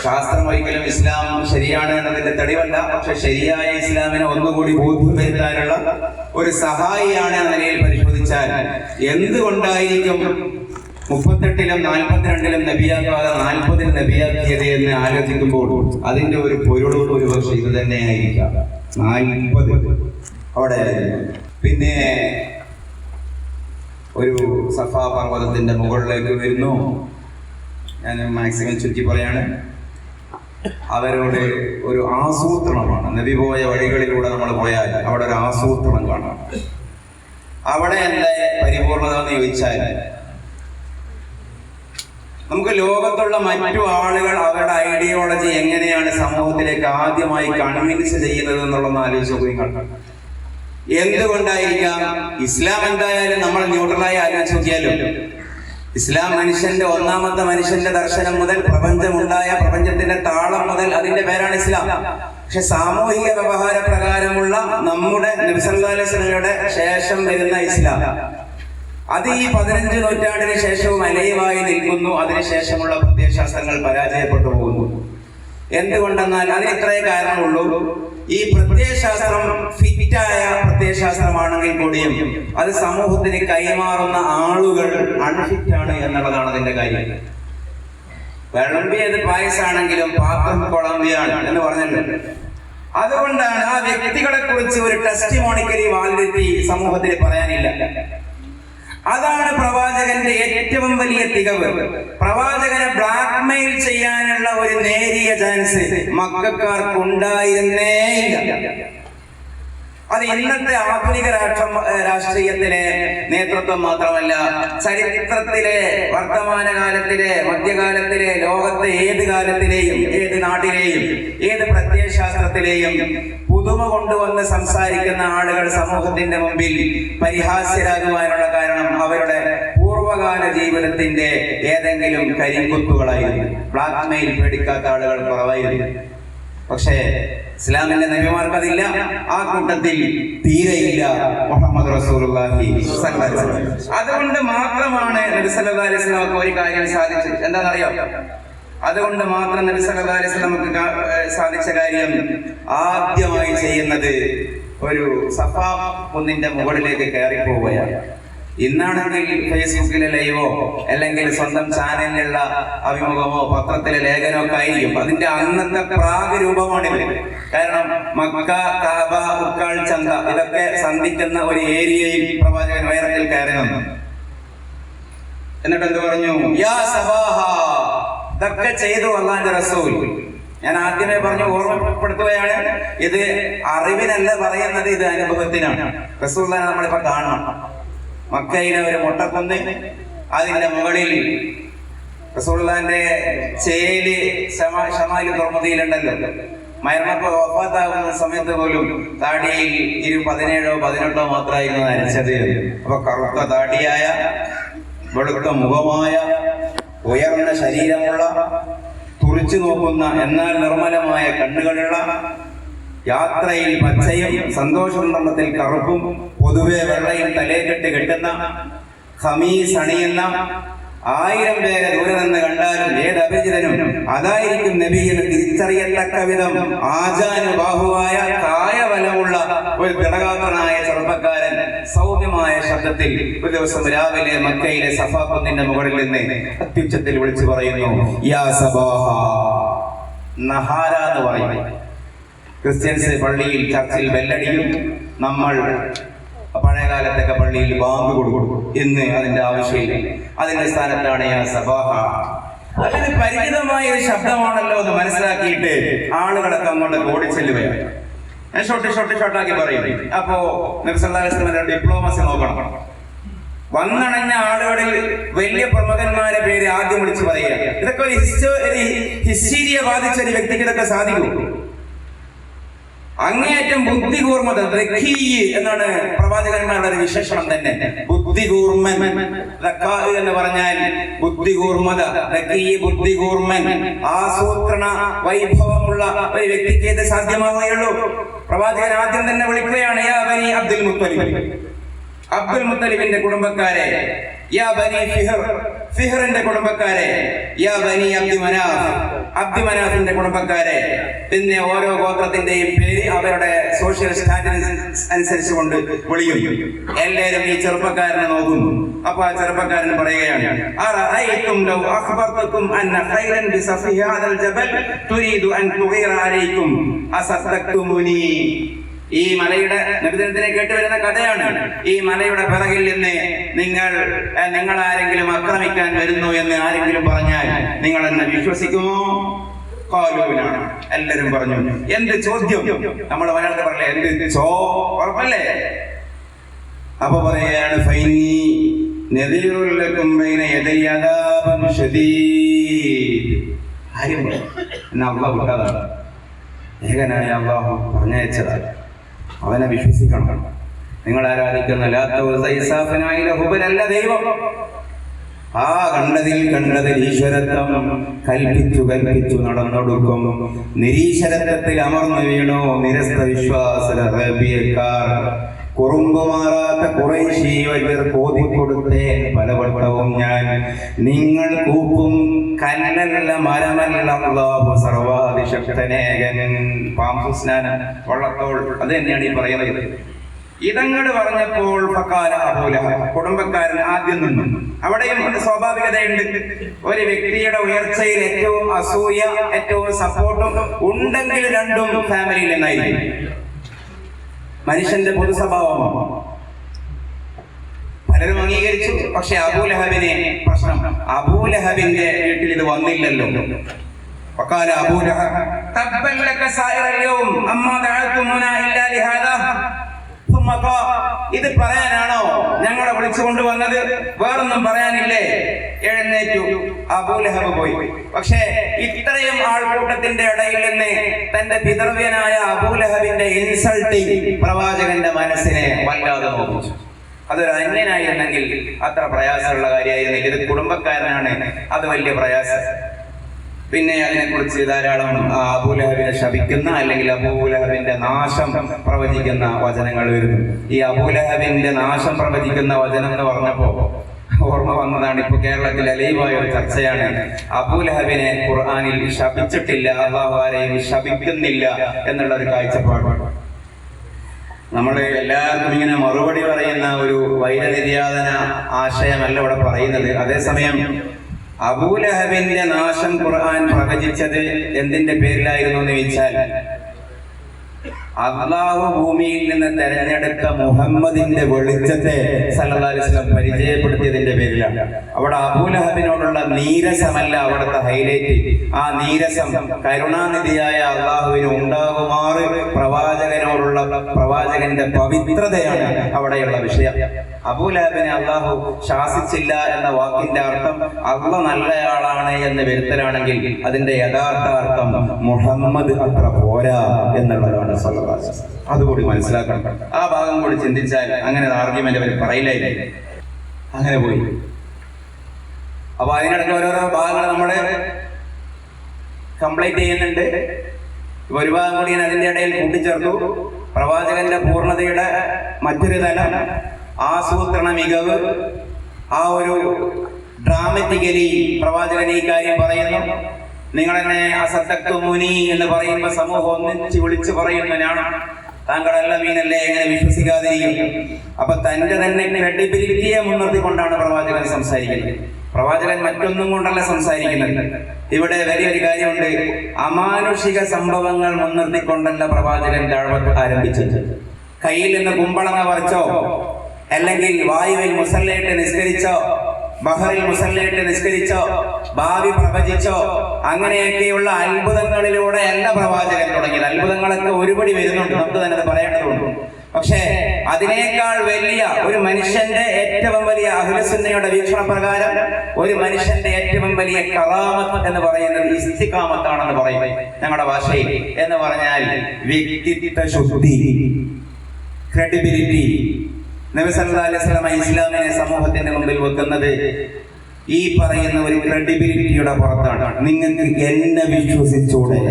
ശാസ്ത്രം ഒരിക്കലും ഇസ്ലാം ശരിയാണ് എന്നതിന്റെ തെളിവല്ല, പക്ഷെ ശരിയായ ഇസ്ലാമിനെ ഒന്നുകൂടി ബോധ്യപ്പെടുത്താനുള്ള ഒരു സഹായിയാണ് എന്ന നിലയിൽ പരിശോധിച്ചാൽ എന്തുകൊണ്ടായിരിക്കും 38-ലും 42-ലും നബിയാക്കാതെ 40-ൽ നബിയാക്കിയത് എന്ന് ആലോചിക്കുമ്പോൾ അതിന്റെ ഒരു പൊരുളും ഒരു പക്ഷെ ഇത് തന്നെയായിരിക്കാം. 40 അവിടെ. പിന്നെ ഒരു സഫാ പർവ്വതത്തിന്റെ മുകളിലേക്ക് വരുന്നു. ഞാൻ മാക്സിമം ചുറ്റി പറയാണ്. അവരോട് ഒരു ആസൂത്രണമാണ്. നബി പോയ വഴികളിലൂടെ നമ്മൾ പോയാൽ അവിടെ ഒരു ആസൂത്രണം കാണാം. അവിടെ എന്താ പരിപൂർണത എന്ന് ചോദിച്ചാൽ, നമുക്ക് ലോകത്തുള്ള മറ്റു ആളുകൾ അവരുടെ ഐഡിയോളജി എങ്ങനെയാണ് സമൂഹത്തിലേക്ക് ആദ്യമായി കൺവിൻസ് ചെയ്യുന്നത് എന്നുള്ളതെന്ന് ആലോചിച്ച് എന്തുകൊണ്ടായിരിക്കാം? ഇസ്ലാം എന്തായാലും നമ്മൾ ന്യൂട്രലായി ആലോചിച്ച് നോക്കിയാലും ഇസ്ലാം ഒന്നാമത്തെ മനുഷ്യന്റെ ദർശനം മുതൽ പ്രപഞ്ചമുണ്ടായ പ്രപഞ്ചത്തിന്റെ താളം മുതൽ അതിന്റെ പേരാണ് ഇസ്ലാം. പക്ഷെ സാമൂഹിക വ്യവഹാര പ്രകാരമുള്ള നമ്മുടെ നബി സല്ലല്ലാഹു അലൈഹി വസല്ലമയുടെ ശേഷം വരുന്ന ഇസ്ലാം അത് ഈ 15 നൂറ്റാണ്ടിന് ശേഷവും അലൈവായി നിൽക്കുന്നു. അതിനുശേഷമുള്ള പ്രത്യയശാസ്ത്രങ്ങൾ പരാജയപ്പെട്ടു പോകുന്നു. എന്തുകൊണ്ടെന്നാൽ അതിന് ഇത്രയേ കാരണമുള്ളൂ. ഈ പ്രത്യയശാസ്ത്രം ഫിറ്റായ പ്രത്യയശാസ്ത്രമാണെങ്കിൽ കൂടിയും അത് സമൂഹത്തിന് കൈമാറുന്ന ആളുകൾ അൺഫിറ്റാണ് എന്നുള്ളതാണ് അതിന്റെ കാര്യം. വിളമ്പിയത് പായസാണെങ്കിലും പാത്രം കൊളംബിയാണ് എന്ന് പറഞ്ഞിട്ടുണ്ട്. അതുകൊണ്ടാണ് ആ വ്യക്തികളെ കുറിച്ച് ഒരു ടെസ്റ്റിമോണിക്കലി വാലിഡിറ്റി സമൂഹത്തിന് പറയാനില്ല. അതാണ് പ്രവാചകന്റെ ഏറ്റവും വലിയ തികവ്. പ്രവാചകനെ ബ്ലാക്ക്മെയിൽ ചെയ്യാനുള്ള ഒരു നേരിയ ചാൻസ് മക്കക്കാർക്ക് ഉണ്ടായിരുന്നേയില്ല. അത് ഇന്നത്തെ ആധുനിക രാഷ്ട്രീയത്തിലെ നേതൃത്വം മാത്രമല്ല, ചരിത്രത്തിലെ, വർത്തമാനകാലത്തിലെ, മധ്യകാലത്തിലെ, ലോകത്തെ ഏത് കാലത്തിലെയും ഏത് നാട്ടിലെയും ഏത് പ്രത്യയശാസ്ത്രത്തിലെയും പുതുമ കൊണ്ടുവന്ന് സംസാരിക്കുന്ന ആളുകൾ സമൂഹത്തിന്റെ മുമ്പിൽ പരിഹാസ്യരാകുവാനുള്ള കാരണം അവരുടെ പൂർവകാല ജീവിതത്തിന്റെ ഏതെങ്കിലും കരിങ്കുത്തുകളായിരുന്നു. ബ്ലാക്ക്മെയിൽ പേടിക്കാത്ത ആളുകൾ കുറവായിരുന്നു. പക്ഷേ ഇസ്ലാമിന്റെ നബിമാർക്ക് അതില്ല. ആ കൂട്ടത്തിൽ തീരെയില്ല മുഹമ്മദ് റസൂലുള്ളാഹി സ്വല്ലല്ലാഹു അലൈഹി വസല്ലം. അതുകൊണ്ട് മാത്രമാണ് നബി സല്ലല്ലാഹു അലൈഹി വസല്ലമക്ക് ഒരു കാര്യം സാധിച്ചത്. എന്താണെന്നറിയോ? അതുകൊണ്ട് മാത്രം നബി സല്ലല്ലാഹു അലൈഹി വസല്ലമക്ക് സാധിച്ച കാര്യം ആദ്യമായി ചെയ്യുന്നത് ഒരു സഫാ കുന്നിന്റെ മുകളിലേക്ക് കയറി പോവുകയാണ്. ഇന്നാണെങ്കിൽ ഫേസ്ബുക്കിലെ ലൈവോ അല്ലെങ്കിൽ സ്വന്തം ചാനലിലുള്ള അഭിമുഖമോ പത്രത്തിലെ ലേഖനമോ ഒക്കെ ആയിരിക്കും. അതിന്റെ അന്നത്തെ പ്രാഗ് രൂപമാണിത്. കാരണം മക്ക, കാബ, ഉക്കാൾ, ചന്ത ഇതൊക്കെ സന്ധിക്കുന്ന ഒരു ഏരിയയിൽ പ്രവാചകൻ ഉയരത്തിൽ കയറി വന്നു. എന്നിട്ട് എന്ത് പറഞ്ഞു? യാ സബാഹ, ഇതൊക്കെ ചെയ്തു അല്ലാഹുവിന്റെ റസൂൽ. ഞാൻ ആദ്യമേ പറഞ്ഞു, ഓർമ്മപ്പെടുത്തുകയാണ്, ഇത് അറിവിനല്ല പറയുന്നത്, ഇത് അനുഭവത്തിനാണ്. റസൂലുള്ളാഹിനെ നമ്മളിപ്പോ കാണണം. മക്കയിലെ ഒരു മുട്ടക്കുന്ന്, അതിന്റെ മുകളിൽ റസൂലുള്ളാഹിന്റെ ചേല് ശമാലി തുറമുദിയിലുണ്ടല്ലോ. മരണപ്പോ വഫാത്താകുന്ന സമയത്ത് പോലും താടിയിൽ 17 18 മാത്രമായിരുന്നു നനച്ചത്. അപ്പൊ കറുത്ത താടിയായ, വെളുത്ത മുഖമായ, ഉയർന്ന ശരീരമുള്ള, തുറിച്ചു നോക്കുന്ന എന്നാൽ നിർമ്മലമായ കണ്ണുകളുള്ള, യാത്രയിൽ പച്ചയും സന്തോഷസന്ദർഭത്തിൽ കറുപ്പും പൊതുവെ വെള്ളയിൽ തലേക്കെട്ട് കെട്ടുന്ന, ഖമീസ് അണിയുന്ന, 1000 പേരെ ദൂരെ നിന്ന് കണ്ടാലും ഏത് അപരിചിതനും അതായിരിക്കും നബി എന്ന് തിരിച്ചറിയത്തക്ക വിധം ആജാനുബാഹുവായ കായബലമുള്ള ഒരു ദൃഢഗാത്രനായ ചെറുപ്പക്കാരൻ സൗമ്യമായ ശബ്ദത്തിൽ ഒരു ദിവസം രാവിലെ മക്കയിലെ സഫാ കുന്നിന്റെ മുകളിൽ നിന്ന് അത്യുച്ചത്തിൽ വിളിച്ചു പറയുന്നു, യാ സബാഹ. നഹാര എന്ന് പറയും. ക്രിസ്ത്യൻസ് പള്ളിയിൽ ചർച്ചിൽ ബെല്ലടിക്കും, നമ്മൾ പഴയകാലത്തൊക്കെ പള്ളിയിൽ ബാങ്ക് കൊടുക്കും. ഇന്ന് അതിന്റെ ആവശ്യമില്ല. അതിന്റെ സ്ഥാനത്താണ് യാ സബാഹ. അതിന് പരിചിതമായ ഒരു ശബ്ദമാണല്ലോ എന്ന് മനസ്സിലാക്കിയിട്ട് ആളുകളൊക്കെ അങ്ങോട്ട് ഓടിച്ചെല്ലുകയാണ്. ഞാൻ ഷോർട്ടാക്കി പറയും. അപ്പോ നബി സല്ലല്ലാഹു അലൈഹി വസല്ലം ഡിപ്ലോമസി നോക്കണം. വന്നണഞ്ഞ ആളുകളിൽ വലിയ പ്രമുഖന്മാരെ പേര് ആദ്യം വിളിച്ചു പറയുക. ഇതൊക്കെ ഒരു ഹിസ്റ്റീരിയ ബാധിച്ച ഒരു വ്യക്തിക്ക് ഇതൊക്കെ സാധിക്കും. അങ്ങേയറ്റം ബുദ്ധികൂർമ്മത, എന്നാണ് പ്രവാചകന്മാരുടെ ഒരു വിശേഷണം തന്നെ. ബുദ്ധികൂർമ്മൻ എന്ന് പറഞ്ഞാൽ ബുദ്ധികൂർമ്മത, ബുദ്ധികൂർമ്മൻ, ആസൂത്രണ വൈഭവമുള്ള ഒരു വ്യക്തിക്ക് ഇത് സാധ്യമാവുകയുള്ളൂ. പ്രവാചകൻ ആദ്യം തന്നെ വിളിക്കുകയാണ്, യാ ബനി അബ്ദുൽ മുത്തലിബ്, അബ്ദുൽ മുത്തലിബിന്റെ കുടുംബക്കാരെ, യാ ബനി ഫിഹർ, ഫിഹറിന്റെ കുടുംബക്കാരെ, യാ ബനി അബ്ദി മനാഫ്, അബ്ദി മനാഫിന്റെ കുടുംബക്കാരെ. പിന്നെ ഓരോ ഗോത്രത്തിന്റെയും പേര് അവരുടെ സോഷ്യൽ സ്റ്റാറ്റസ് അനുസരിച്ചുകൊണ്ട് വിളിയും. എല്ലാവരും ഈ ചെറുപ്പക്കാരനെ നോക്കുന്നു. അപ്പൊ ആ ചെറുപ്പക്കാരൻ പറയുകയാണ്, അറഅയ്തും ലൗ അഖ്ബർതുകും അന്ന ഖൈറൻ ബിസഫി ഹാദൽ ജബൽ തുരീദു അൻ തുഗീറ അലൈക്കും അസദ്ദഖ്തുമുനി. ഈ മലയുടെ നബിദിനത്തിനെ കേട്ടുവരുന്ന കഥയാണ്. ഈ മലയുടെ പിറകിൽ നിന്ന് നിങ്ങൾ ആരെങ്കിലും ആക്രമിക്കാൻ വരുന്നു എന്ന് ആരെങ്കിലും പറഞ്ഞാൽ നിങ്ങൾ എന്നെ വിശ്വസിക്കുമോ? ഖാലൂനാണ്, എല്ലാരും പറഞ്ഞു. എന്ത് ചോദ്യം? നമ്മൾ മലയാളത്തിൽ പറയില്ലേ, എന്ത് ഉറപ്പല്ലേ? അപ്പൊ പറയുകയാണ്, ഫൈനി നദീറുൽ ലക്കും ബൈന യദൈ അദാബുൻ ശദീദ്. ആരും അല്ലാഹു വിട്ടതാണ്, ഏകനായ അല്ലാഹു പറഞ്ഞയച്ചതാണ്. അവനെ വിശ്വസിക്കണം. നിങ്ങൾ ആരാധിക്കുന്ന ലാത്ത ഉസ്സ ഇസാഫനായിലെ ഹുബലല്ല ദൈവം. ആ കണ്ടതിൽ ഈശ്വരത്വം കൽപ്പിച്ചു നടന്നൊടുക്കും. നിരീശ്വരത്വത്തിൽ അമർന്നു വീണു നിരസ്ത വിശ്വാസ അറബിയക്കാർ. കുറുമ്പുമാറാത്ത ഖുറൈശി വജ്ർ കോതിക്കൊടുത്തേൻ പലവട്ടവും ഞാൻ. നിങ്ങൾ കൂപ്പും കല്ലല്ല മരമല്ല അല്ലാഹു സർവാധിശക്തനേകൻ. പാംസുസ്നാനം വള്ളത്തോൾ അത് തന്നെയാണ് ഈ പറയുന്നത്. ഇതങ്ങോട് പറഞ്ഞപ്പോൾ ഫഖാല അബൂ ലഹബ്, കുടുംബക്കാരൻ ആദ്യം നിന്നു. അവിടെയും സ്വാഭാവികതയുണ്ട്. ഒരു വ്യക്തിയുടെ ഉയർച്ചയിൽ ഏറ്റവും അസൂയ, ഏറ്റവും സപ്പോർട്ടും ഉണ്ടെങ്കിൽ രണ്ടും ഫാമിലിയിൽ നിന്നായിരിക്കും. മനുഷ്യന്റെ പൊതു സ്വഭാവമാണ്. പലരും അംഗീകരിച്ചു. പക്ഷെ അബൂ ലഹബിനെ പ്രശ്നം, അബൂ ലഹബിന്റെ വീട്ടിൽ ഇത് വന്നില്ലല്ലോ. وقال أبو لهب تبا لك سائر اليوم أما دعوتمونا إلا لهذا. ثم قال, ഇത് പറയാനാണോ ഞങ്ങളെ വിളിച്ചു കൊണ്ടുവന്നത്? വേറൊന്നും പറയാനില്ലേ? എഴുന്നേറ്റു അബൂ ലഹബ് പോയി. പക്ഷേ ഇത്രയും ആൾക്കൂട്ടത്തിന്റെ ഇടയിൽ നിന്ന് തന്റെ പിതൃവ്യനായ അബൂ ലഹബിന്റെ ഇൻസൾട്ടിങ് പ്രവാചകന്റെ മനസ്സിനെ വല്ലാതെ നോക്കിച്ചു. അതൊരു അന്യനായിരുന്നെങ്കിൽ അത്ര പ്രയാസമുള്ള കാര്യമായിരുന്നില്ല. ഇത് കുടുംബക്കാരനാണ്, അത് വലിയ പ്രയാസം. പിന്നെ അതിനെക്കുറിച്ച് ധാരാളം അബൂ ലഹബിനെ ശപിക്കുന്ന അല്ലെങ്കിൽ അബൂ ലഹബിന്റെ നാശം പ്രവചിക്കുന്ന വചനങ്ങൾ വരുന്നു. ഈ അബൂ ലഹബിന്റെ നാശം പ്രവചിക്കുന്ന വചനം എന്ന് പറഞ്ഞപ്പോ ഓർമ്മ വന്നതാണ്. ഇപ്പൊ കേരളത്തിൽ അലൈവായ ഒരു ചർച്ചയാണ്. അബൂ ലഹബിനെ ഖുർആനിൽ ശപിച്ചിട്ടില്ല, അല്ലാഹു ആരെയും ശപിക്കുന്നില്ല എന്നുള്ള ഒരു കാഴ്ചപ്പാട്. നമ്മൾ എല്ലാവർക്കും ഇങ്ങനെ മറുപടി പറയുന്ന ഒരു വൈരനിര്യാതന ആശയമല്ല ഇവിടെ പറയുന്നത്. അതേസമയം അബൂലഹബിന്റെ നാശം ഖുർആൻ പ്രവചിച്ചത് എന്തിന്റെ പേരിലായിരുന്നു എന്ന് ചോദിച്ചാൽ, അള്ളാഹു ഭൂമിയിൽ നിന്ന് തെരഞ്ഞെടുത്ത മുഹമ്മദിന്റെ വെളിച്ചത്തെ സല്ലല്ലാഹു അലൈഹി വസല്ലം പരിചയപ്പെടുത്തിയതിന്റെ പേരിലാണ്. അവിടെ അബൂലഹബിനോടുള്ള നീരസമല്ല അവിടുത്തെ ഹൈലൈറ്റ്. ആ നീരസം കരുണാനിധിയായ അള്ളാഹുവിന് ഉണ്ടാകുമാറ് പ്രവാചകനോടുള്ള പ്രവാചകന്റെ പവിത്രതയാണ് അവിടെയുള്ള വിഷയം. അബൂലഹബിനെ അള്ളാഹു ശാസിച്ചില്ല എന്ന വാക്കിന്റെ അർത്ഥം അള്ളാഹ് നല്ലയാളാണ് എന്ന് വരുത്തലാണെങ്കിൽ അതിന്റെ യഥാർത്ഥ അർത്ഥം മുഹമ്മദ് അത്ര പോരാ എന്നുള്ളതാണ്. അതുകൂടി മനസ്സിലാക്കണം. ആ ഭാഗം കൂടി ചിന്തിച്ചാൽ അങ്ങനെ ആർഗ്യുമെന്റ് അവർ പറയില്ലായിരുന്നു. അങ്ങനെ പോയി. അപ്പൊ അതിനിടയ്ക്ക് ഓരോരോ ഭാഗങ്ങൾ നമ്മള് കംപ്ലീറ്റ് ചെയ്യുന്നുണ്ട്. ഒരു ഭാഗം കൂടി ഞാൻ അതിന്റെ ഇടയിൽ കൂട്ടിച്ചേർത്തു. പ്രവാചകന്റെ പൂർണ്ണതയുടെ മറ്റൊരു തലം ആസൂത്രണ മികവ്. ആ ഒരു ഡ്രാമറ്റിക്കലി പ്രവാചകൻ ഈ കാര്യം പറയുന്നു. നിങ്ങളെന്നെ അസത്തക്തുമുനി എന്ന് പറയുമ്പോൾ സമൂഹം ഒന്നിച്ച് വിളിച്ചു പറയുന്നവനാണ്. താങ്കളല്ല മീനല്ലേ, എങ്ങനെ വിശ്വസിക്കാതിരിക്കും? അപ്പൊ തന്റെ തന്നെ ക്രെഡിബിലിറ്റിയെ മുൻനിർത്തിക്കൊണ്ടാണ് പ്രവാചകൻ സംസാരിക്കുന്നത്. പ്രവാചകൻ മറ്റൊന്നും കൊണ്ടല്ല സംസാരിക്കുന്നത്. ഇവിടെ വലിയൊരു കാര്യമുണ്ട്. അമാനുഷിക സംഭവങ്ങൾ മുൻനിർത്തിക്കൊണ്ടല്ല പ്രവാചകൻ ദഅവത്ത് ആരംഭിച്ചത്. കയ്യിൽ നിന്ന് കുമ്പളങ്ങ പറിച്ചോ, അല്ലെങ്കിൽ വായുവിൽ മുസല്ലയിട്ട് നിസ്കരിച്ചോ, ബഹറിൽ മുസല്ലയിട്ട് നിസ്കരിച്ചോ, ഭാവി പ്രവചിച്ചോ, അങ്ങനെയൊക്കെയുള്ള അത്ഭുതങ്ങളിലൂടെ അല്ല പ്രവാചകൻ തുടങ്ങിയത്. അത്ഭുതങ്ങളൊക്കെ ഒരുപടി വരുന്നുണ്ട്, നമുക്ക് തന്നെ അത് പറയേണ്ടതുണ്ട്. പക്ഷേ അതിനേക്കാൾ വലിയ ഒരു മനുഷ്യന്റെ ഏറ്റവും വലിയ അഹ്ലുസുന്നയുടെ വീക്ഷണ പ്രകാരം ഒരു മനുഷ്യന്റെ ഏറ്റവും വലിയ കറാമത്ത് എന്ന് പറയുന്നത് ഇസ്തിഖാമത്താണെന്ന് പറയും ഞങ്ങളുടെ ഭാഷയിൽ. എന്ന് പറഞ്ഞാൽ വ്യക്തിത്വ ശുദ്ധി, ക്രെഡിബിലിറ്റി. നബി സല്ലല്ലാഹു അലൈഹി വസല്ലം ഇസ്ലാമിനെ സമൂഹത്തിന്റെ മുമ്പിൽ വെക്കുന്നത് ഈ പറയുന്ന ഒരു ക്രെഡിബിലിറ്റിയുടെ പുറത്താണ്. നിങ്ങൾക്ക് എന്നെ വിശ്വസിച്ചൂടെ?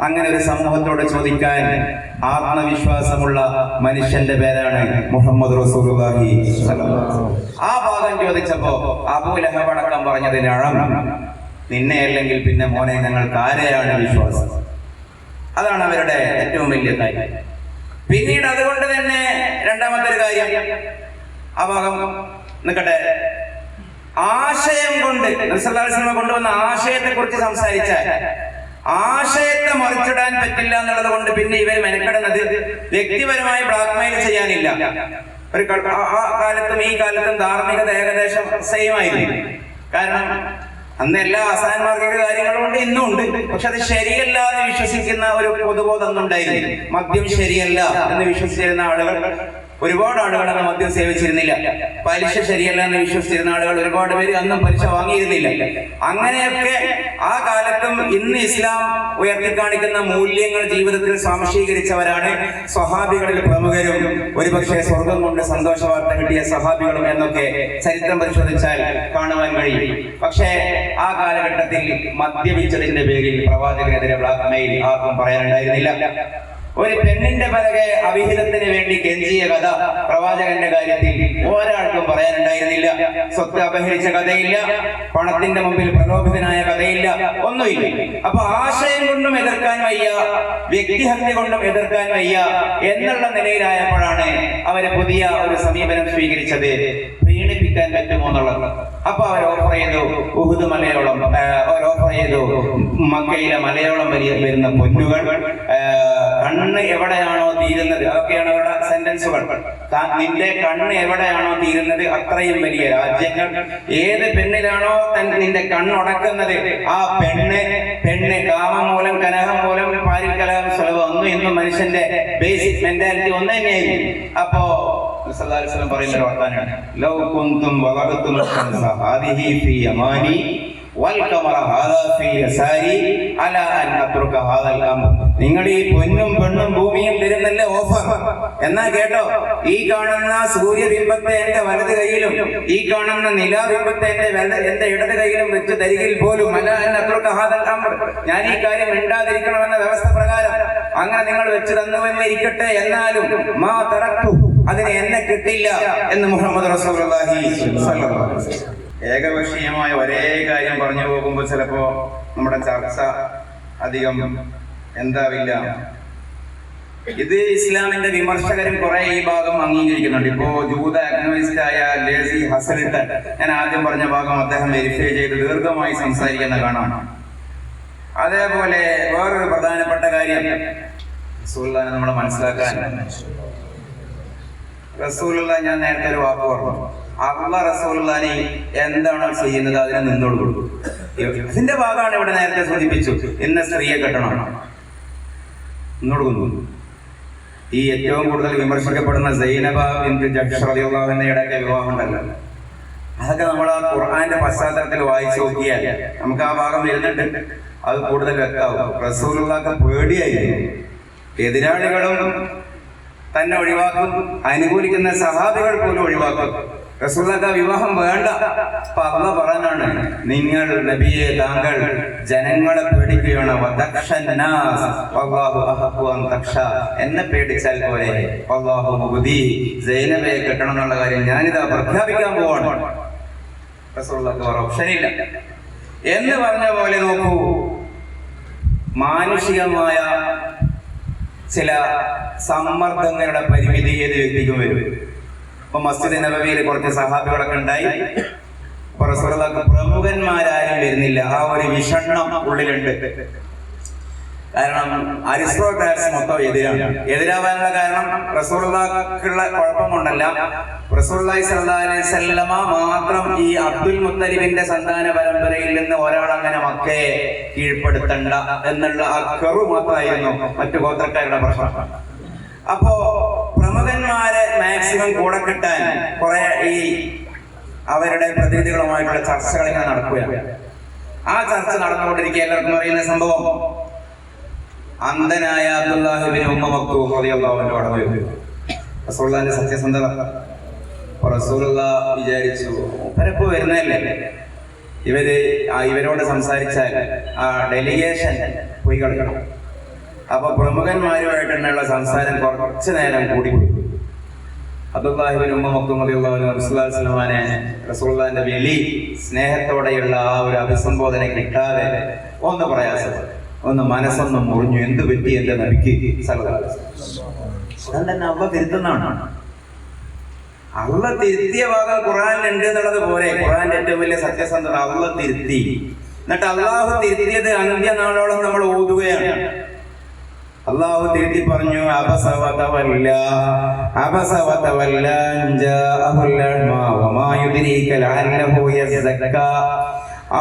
അങ്ങനെ ഒരു സമൂഹത്തോട് ചോദിക്കാൻ ആത്മവിശ്വാസമുള്ള മനുഷ്യന്റെ പേരാണ് മുഹമ്മദ് റസൂലുള്ളാഹി സ്വല്ലല്ലാഹു അലൈഹി വസല്ലം. ആ ഭാഗം ചോദിച്ചപ്പോ അബൂ ലഹബ് അടക്കം പറഞ്ഞതിന് അഴം, നിന്നെ അല്ലെങ്കിൽ പിന്നെ മോനെ ഞങ്ങൾക്ക് ആരെയാണ് വിശ്വാസം? അതാണ് അവരുടെ ഏറ്റവും വലിയ കാര്യം. പിന്നീട് അതുകൊണ്ട് തന്നെ രണ്ടാമത്തെ ഒരു കാര്യം, ആ ഭാഗം നിൽക്കട്ടെ, ആശയം കൊണ്ട് റസൂലുള്ളാഹി സ്വല്ലല്ലാഹു അലൈഹി വസല്ലം കൊണ്ടുവന്ന ആശയത്തെ കുറിച്ച് സംസാരിച്ചാൽ ആശയത്തെ മറിച്ചിടാൻ പറ്റില്ല എന്നുള്ളത് കൊണ്ട് പിന്നെ ഇവർ മെനക്കെടുന്നത് വ്യക്തിപരമായി ബ്ലാക്ക്മെയിൽ ചെയ്യാനില്ല. ഒരു ആ കാലത്തും ഈ കാലത്തും ധാർമ്മികത ഏകദേശം സെയിം ആയിരുന്നു. കാരണം അന്ന് എല്ലാ അസാൻമാർഗിക കാര്യങ്ങളും ഉണ്ട്, ഇന്നും ഉണ്ട്. പക്ഷെ അത് ശരിയല്ല എന്ന് വിശ്വസിക്കുന്ന ഒരു പൊതുബോധം ഒന്നുണ്ടായിരുന്നു. മദ്യം ശരിയല്ല എന്ന് വിശ്വസിച്ചിരുന്ന ആളുകൾ ഒരുപാട് ആളുകൾ അന്ന് മദ്യം സേവിച്ചിരുന്നില്ല. പലിശ ശരിയല്ല എന്ന് വിശ്വസിച്ചിരുന്ന ആളുകൾ ഒരുപാട് പേര് അന്നും പലിശ വാങ്ങിയിരുന്നില്ല. അങ്ങനെയൊക്കെ ആ കാലത്തും ഇന്ന് ഇസ്ലാം ഉയർത്തിക്കാണിക്കുന്ന മൂല്യങ്ങൾ ജീവിതത്തിൽ സ്വാംശീകരിച്ചവരാണ് സ്വഹാബികളിൽ പ്രമുഖരും ഒരുപക്ഷെ സ്വർഗം കൊണ്ട് സന്തോഷ വാർത്ത കിട്ടിയ സ്വഹാബികളും എന്നൊക്കെ ചരിത്രം പരിശോധിച്ചാൽ കാണുവാൻ കഴിയും. പക്ഷേ ആ കാലഘട്ടത്തിൽ മദ്യപിച്ചതിന്റെ പേരിൽ പ്രവാചകനെതിരെ ബ്ലാക്ക്മെയിൽ ആർക്കും പറയാനുണ്ടായിരുന്നില്ല. ഒരു പെണ്ണിന്റെ പിറകെ അവിഹിതത്തിന് വേണ്ടി കെഞ്ചിയ കഥ പ്രവാചകന്റെ കാര്യത്തിൽ ഒരാൾക്കും പറയാനുണ്ടായിരുന്നില്ല. സ്വത്ത് അപഹരിച്ച കഥയില്ല, പണത്തിന്റെ മുമ്പിൽ പ്രലോഭിതനായ കഥയില്ല, ഒന്നുമില്ല. അപ്പൊ ആശയം കൊണ്ടും എതിർക്കാൻ വയ്യ, വ്യക്തിഹത്യ കൊണ്ടും എതിർക്കാൻ വയ്യ എന്നുള്ള നിലയിലായപ്പോഴാണ് അവര് പുതിയ ഒരു സമീപനം സ്വീകരിച്ചത്. പ്രീണിപ്പിക്കാൻ പറ്റുമോ എന്നുള്ളത്. അപ്പൊ അവർ ഓഫർ ചെയ്തു ഉഹുദ് മലയോളം, അവർ ഓഫർ ചെയ്തു മക്കയിലെ മലയോളം വരുന്ന പൊന്നുകൾ, കണ്ണ് എവിടെയാണോ തീരുന്നത്, അതൊക്കെയാണ് അവരുടെ സെന്റൻസുകൾ. നിന്റെ കണ്ണ് എവിടെയാണോ തീരുന്നത് അത്രയും വലിയ രാജ്യങ്ങൾ. ഏത് പെണ്ണിലാണോ നിന്റെ കണ്ണുടക്കുന്നത് ആ പെണ്ണ് കാമം മൂലം, കലഹം മൂലം, പാരിൽ കലഹം, സ്വലഭം ഒന്നും ഇന്നും മനുഷ്യന്റെ ബേസിക് മെന്റാലിറ്റി ഒന്ന് തന്നെയായിരുന്നു. അപ്പോ സല്ലല്ലാഹു അലൈഹി വസല്ലം പറയുന്ന ഒരു വർത്താനാണ്, ലൗ കുന്തും വഗഅതും ഷംസ ഹാദിഹി ഫീ യമാനി വൽ ഖമറ ഹാദാ ഫീ യസാരി അലാ അൻ അത്റുക ഹാദൽ അംർ. നിങ്ങൾ ഈ പൊന്നും പെണ്ണും ഭൂമിയും തരുന്നല്ലേ ഓഫർ. എന്നാ കേട്ടോ, ഈ കാണുന്ന സൂര്യബിംബത്തെ എന്റെ വലത് കൈയിലും ഈ കാണുന്ന നിലാബിംബത്തെ എന്റെ ഇടത് കൈയിലും വെച്ച് തരികിൽ പോലും അലാ അൻ അത്റുക ഹാദൽ അംർ, ഞാൻ ഈ കാര്യം മിണ്ടാതിരിക്കണമെന്ന വ്യവസ്ഥ പ്രകാരം അങ്ങനെ നിങ്ങൾ വെച്ച് തന്നുവെന്നിരിക്കട്ടെ, എന്നാലും മാ തറക്തു, അതിന് എന്നെ കിട്ടില്ല എന്ന് മുഹമ്മദ് റസൂലുള്ളാഹി സ്വല്ലല്ലാഹു അലൈഹി വസല്ലം. ഏകപക്ഷീയമായ ഒരേ കാര്യം പറഞ്ഞു പോകുമ്പോൾ ചിലപ്പോ നമ്മുടെ ചർച്ച അധികം എന്താവില്ല. ഇത് ഇസ്ലാമിന്റെ വിമർശകരും കുറെ ഈ ഭാഗം അംഗീകരിക്കുന്നുണ്ട്. ഇപ്പോ ജൂത അഗ്നോയിസ്റ്റായ ലേസി ഹസലിട്ട് ഞാൻ ആദ്യം പറഞ്ഞ ഭാഗം അദ്ദേഹം വെരിഫൈ ചെയ്ത് ദീർഘമായി സംസാരിക്കുന്ന കാണാം. അതേപോലെ വേറൊരു പ്രധാനപ്പെട്ട കാര്യം റസൂലുള്ളാഹിനെ നമ്മൾ മനസ്സിലാക്കാൻ, റസൂലുള്ള ഞാൻ നേരത്തെ ഒരു വാക്ക് പറഞ്ഞു, അള്ളാഹ് റസൂലുള്ളാഹിനെ എന്താണോ ചെയ്യുന്നത് അതിനെ നിന്നോട് കൊടുക്കും. ഇതിന്റെ ഭാഗമാണ് ഇവിടെ നേരത്തെ സൂചിപ്പിച്ചു, ഇന്ന സ്ത്രീയെ കെട്ടണം നിന്നോട് കൊന്നു. ഈ ഏറ്റവും കൂടുതൽ വിമർശിക്കപ്പെടുന്ന സൈനബ ബിൻത് ജഹ്ഷ് റളിയല്ലാഹു അൻഹയുടെയൊക്കെ വിവാഹം ഉണ്ടല്ലോ, അതൊക്കെ നമ്മൾ ആ ഖുർആന്റെ പശ്ചാത്തലത്തിൽ വായിച്ചു നോക്കിയാൽ നമുക്ക് ആ ഭാഗം വരുന്നുണ്ട്, അത് കൂടുതൽ വ്യക്തമാവും. റസൂലുള്ളാഹിക്ക് പേടിയായിരുന്നു, എതിരാളികളും തന്നെ ഒഴിവാക്കും, അനുകൂലിക്കുന്ന സഹാബികൾ പോലും ഒഴിവാക്കും. റസൂലുള്ളാഹിക്ക് വിവാഹം വേണ്ട. അപ്പൊ അല്ലാഹ് പറഞ്ഞാണ്, നിങ്ങൾ നബിയെ താങ്കൾ ജനങ്ങളെ പേടിക്കുകയാണ്, എന്നെ പേടിച്ചാൽ പോലെ സൈനബയെ കെട്ടണം എന്നുള്ള കാര്യം ഞാനിതാ പ്രഖ്യാപിക്കാൻ പോവാണ്. റസൂലുള്ളാഹിക്ക് വേറെ ഓപ്ഷനില്ല എന്ന് പറഞ്ഞ പോലെ നോക്കൂ, മാനുഷികമായ ചില സമ്മർദ്ദങ്ങളുടെ പരിമിതി ഏത് വ്യക്തിക്കും വരും. ഇപ്പൊ മസ്ജിദ് നബവിയിൽ കുറച്ച് സഹാബികളൊക്കെ ഉണ്ടായി, റസൂലുള്ളാഹിക്ക് പ്രമുഖന്മാരാരും വരുന്നില്ല. ആ ഒരു വിഷണ്ണം ഉള്ളിലുണ്ട്. കാരണം അരിസ്റ്റോക്രാറ്റ്സ് മൊത്തം എതിരാവാനുള്ള കാരണം റസൂലുള്ളാഹിക്കുള്ള കുഴപ്പം കൊണ്ടല്ല, റസൂലുള്ളാഹി സ്വല്ലല്ലാഹു അലൈഹി വസല്ലമ മാത്രം ഈ അബ്ദുൽ മുത്തലിബിന്റെ സന്താന പരമ്പരയിൽ നിന്ന് ഒരാളങ്ങനെ മക്കയെ കീഴ്പ്പെടുത്തണ്ട എന്നുള്ള ആ കെറു മാത്രമായിരുന്നു മറ്റു ഗോത്രക്കാരുടെ പ്രശ്നം. അപ്പോ പ്രമുഖന്മാരെ മാക്സിമം കൂടെ കിട്ടാൻ കുറെ ഈ അവരുടെ പ്രതിനിധികളുമായിട്ടുള്ള ചർച്ചകൾ ഇങ്ങനെ നടക്കുകയാണ്. ആ ചർച്ച നടന്നുകൊണ്ടിരിക്കുക എല്ലാവർക്കും അറിയുന്ന സംഭവം, അന്ധനായ അബ്ദുല്ലാഹി ഇബ്നു ഉമ്മ മക്തൂം റളിയല്ലാഹു അൻഹു അവിടെ വന്നു. റസൂലുള്ളാഹിന്റെ സത്യസന്ധത റസൂലുള്ളാഹി വിചാരിച്ചു, ഇവരപ്പോ വരുന്നതല്ലേ, ഇവരോട് സംസാരിച്ചാൽ ആ ഡെലിഗേഷൻ പോയി കളിക്കണം. അപ്പൊ പ്രമുഖന്മാരുമായിട്ടുള്ള സംസാരം കുറച്ചു നേരം കൂടി. അബ്ദുല്ലാഹി ഇബ്നു ഉമ്മ മക്തൂം റളിയല്ലാഹു അൻഹു റസൂലുള്ളാഹി സ്വല്ലല്ലാഹു അലൈഹി വസല്ലം റസൂലുള്ളാഹിന്റെ വിളി സ്നേഹത്തോടെയുള്ള ആ ഒരു അഭിസംബോധന കിട്ടാതെ ഒന്ന് പ്രയാസപ്പെട്ടു, ഒന്ന് മനസ്സൊന്ന് മുറിഞ്ഞു. എന്ത് പറ്റി എന്റെ നബിക്ക് സല്ലല്ലാഹു അലൈഹി വസല്ലം? തന്നെ അള്ളാഹ് തിരുത്തുന്നതാണ്. അള്ളാഹ് തിരുത്തിയ ഭാഗം ഖുർആനിലുണ്ട് എന്നുള്ളത് പോലെ ഖുർആന്റെ ഏറ്റവും വലിയ സത്യസന്ധത അള്ളാഹ് തിരുത്തി. എന്നിട്ട് അള്ളാഹു തിരുത്തിയത് അന്ത്യനാളോളം നമ്മൾ ഓതുകയാണ്. അള്ളാഹു തിരുത്തി പറഞ്ഞു, അബസ വതവല്ല അൻ ജാഅഹുൽ അഅ്മാ വമാ യുദ്രീക ലഅല്ലഹു യസ്സക്ക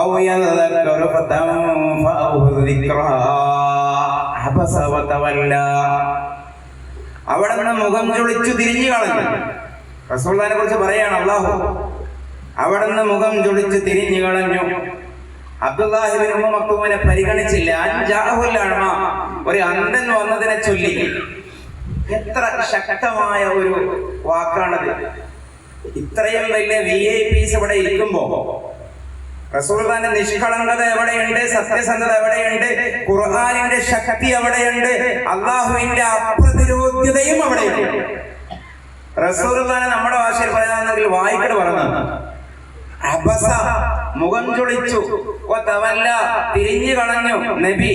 ഔ യദക്കറു ഫതൻഫഅഹു ദിക്റാ. അബസ വതവല്ല, അവിടെ നിന്ന് മുഖം ചുളിച്ചു തിരിഞ്ഞു കളഞ്ഞു. റസൂലുള്ളാഹിനെ കുറിച്ച് പറയാണ് അള്ളാഹു, അവിടെ നിന്ന് മുഖം ചുളിച്ചു തിരിഞ്ഞു കളഞ്ഞു. അബ്ദുല്ലാഹി ഇബ്നു ഉമ്മ മക്തൂമിനെ പരിഗണിച്ചില്ല. അൻജാഅഹുൽ അഅ്മാ, ഒരു അന്ധൻ വന്നതിനെ ചൊല്ലി. എത്ര ശക്തമായ ഒരു വാക്കാണത്. ഇത്രയും വലിയ VIPs ഇവിടെ ഇരിക്കുമ്പോ റസൂലുള്ളാഹിന്റെ നിഷ്കളങ്കത എവിടെയുണ്ട്, സത്യസന്ധത എവിടെയുണ്ട്, ഖുർആനിന്റെ ശക്തി എവിടെയുണ്ട്, അള്ളാഹുവിന്റെ അപ്രതിരോധ്യതയും അവിടെയുണ്ട്. റസൂലുള്ളാഹിനെ നമ്മുടെ ഭാഷയിൽ പറയാനെങ്കിൽ വായിക്കട് പറഞ്ഞു, അബസ മുഖം ചുളിച്ചു, വതവല്ല തിരിഞ്ഞു കളഞ്ഞു നബി,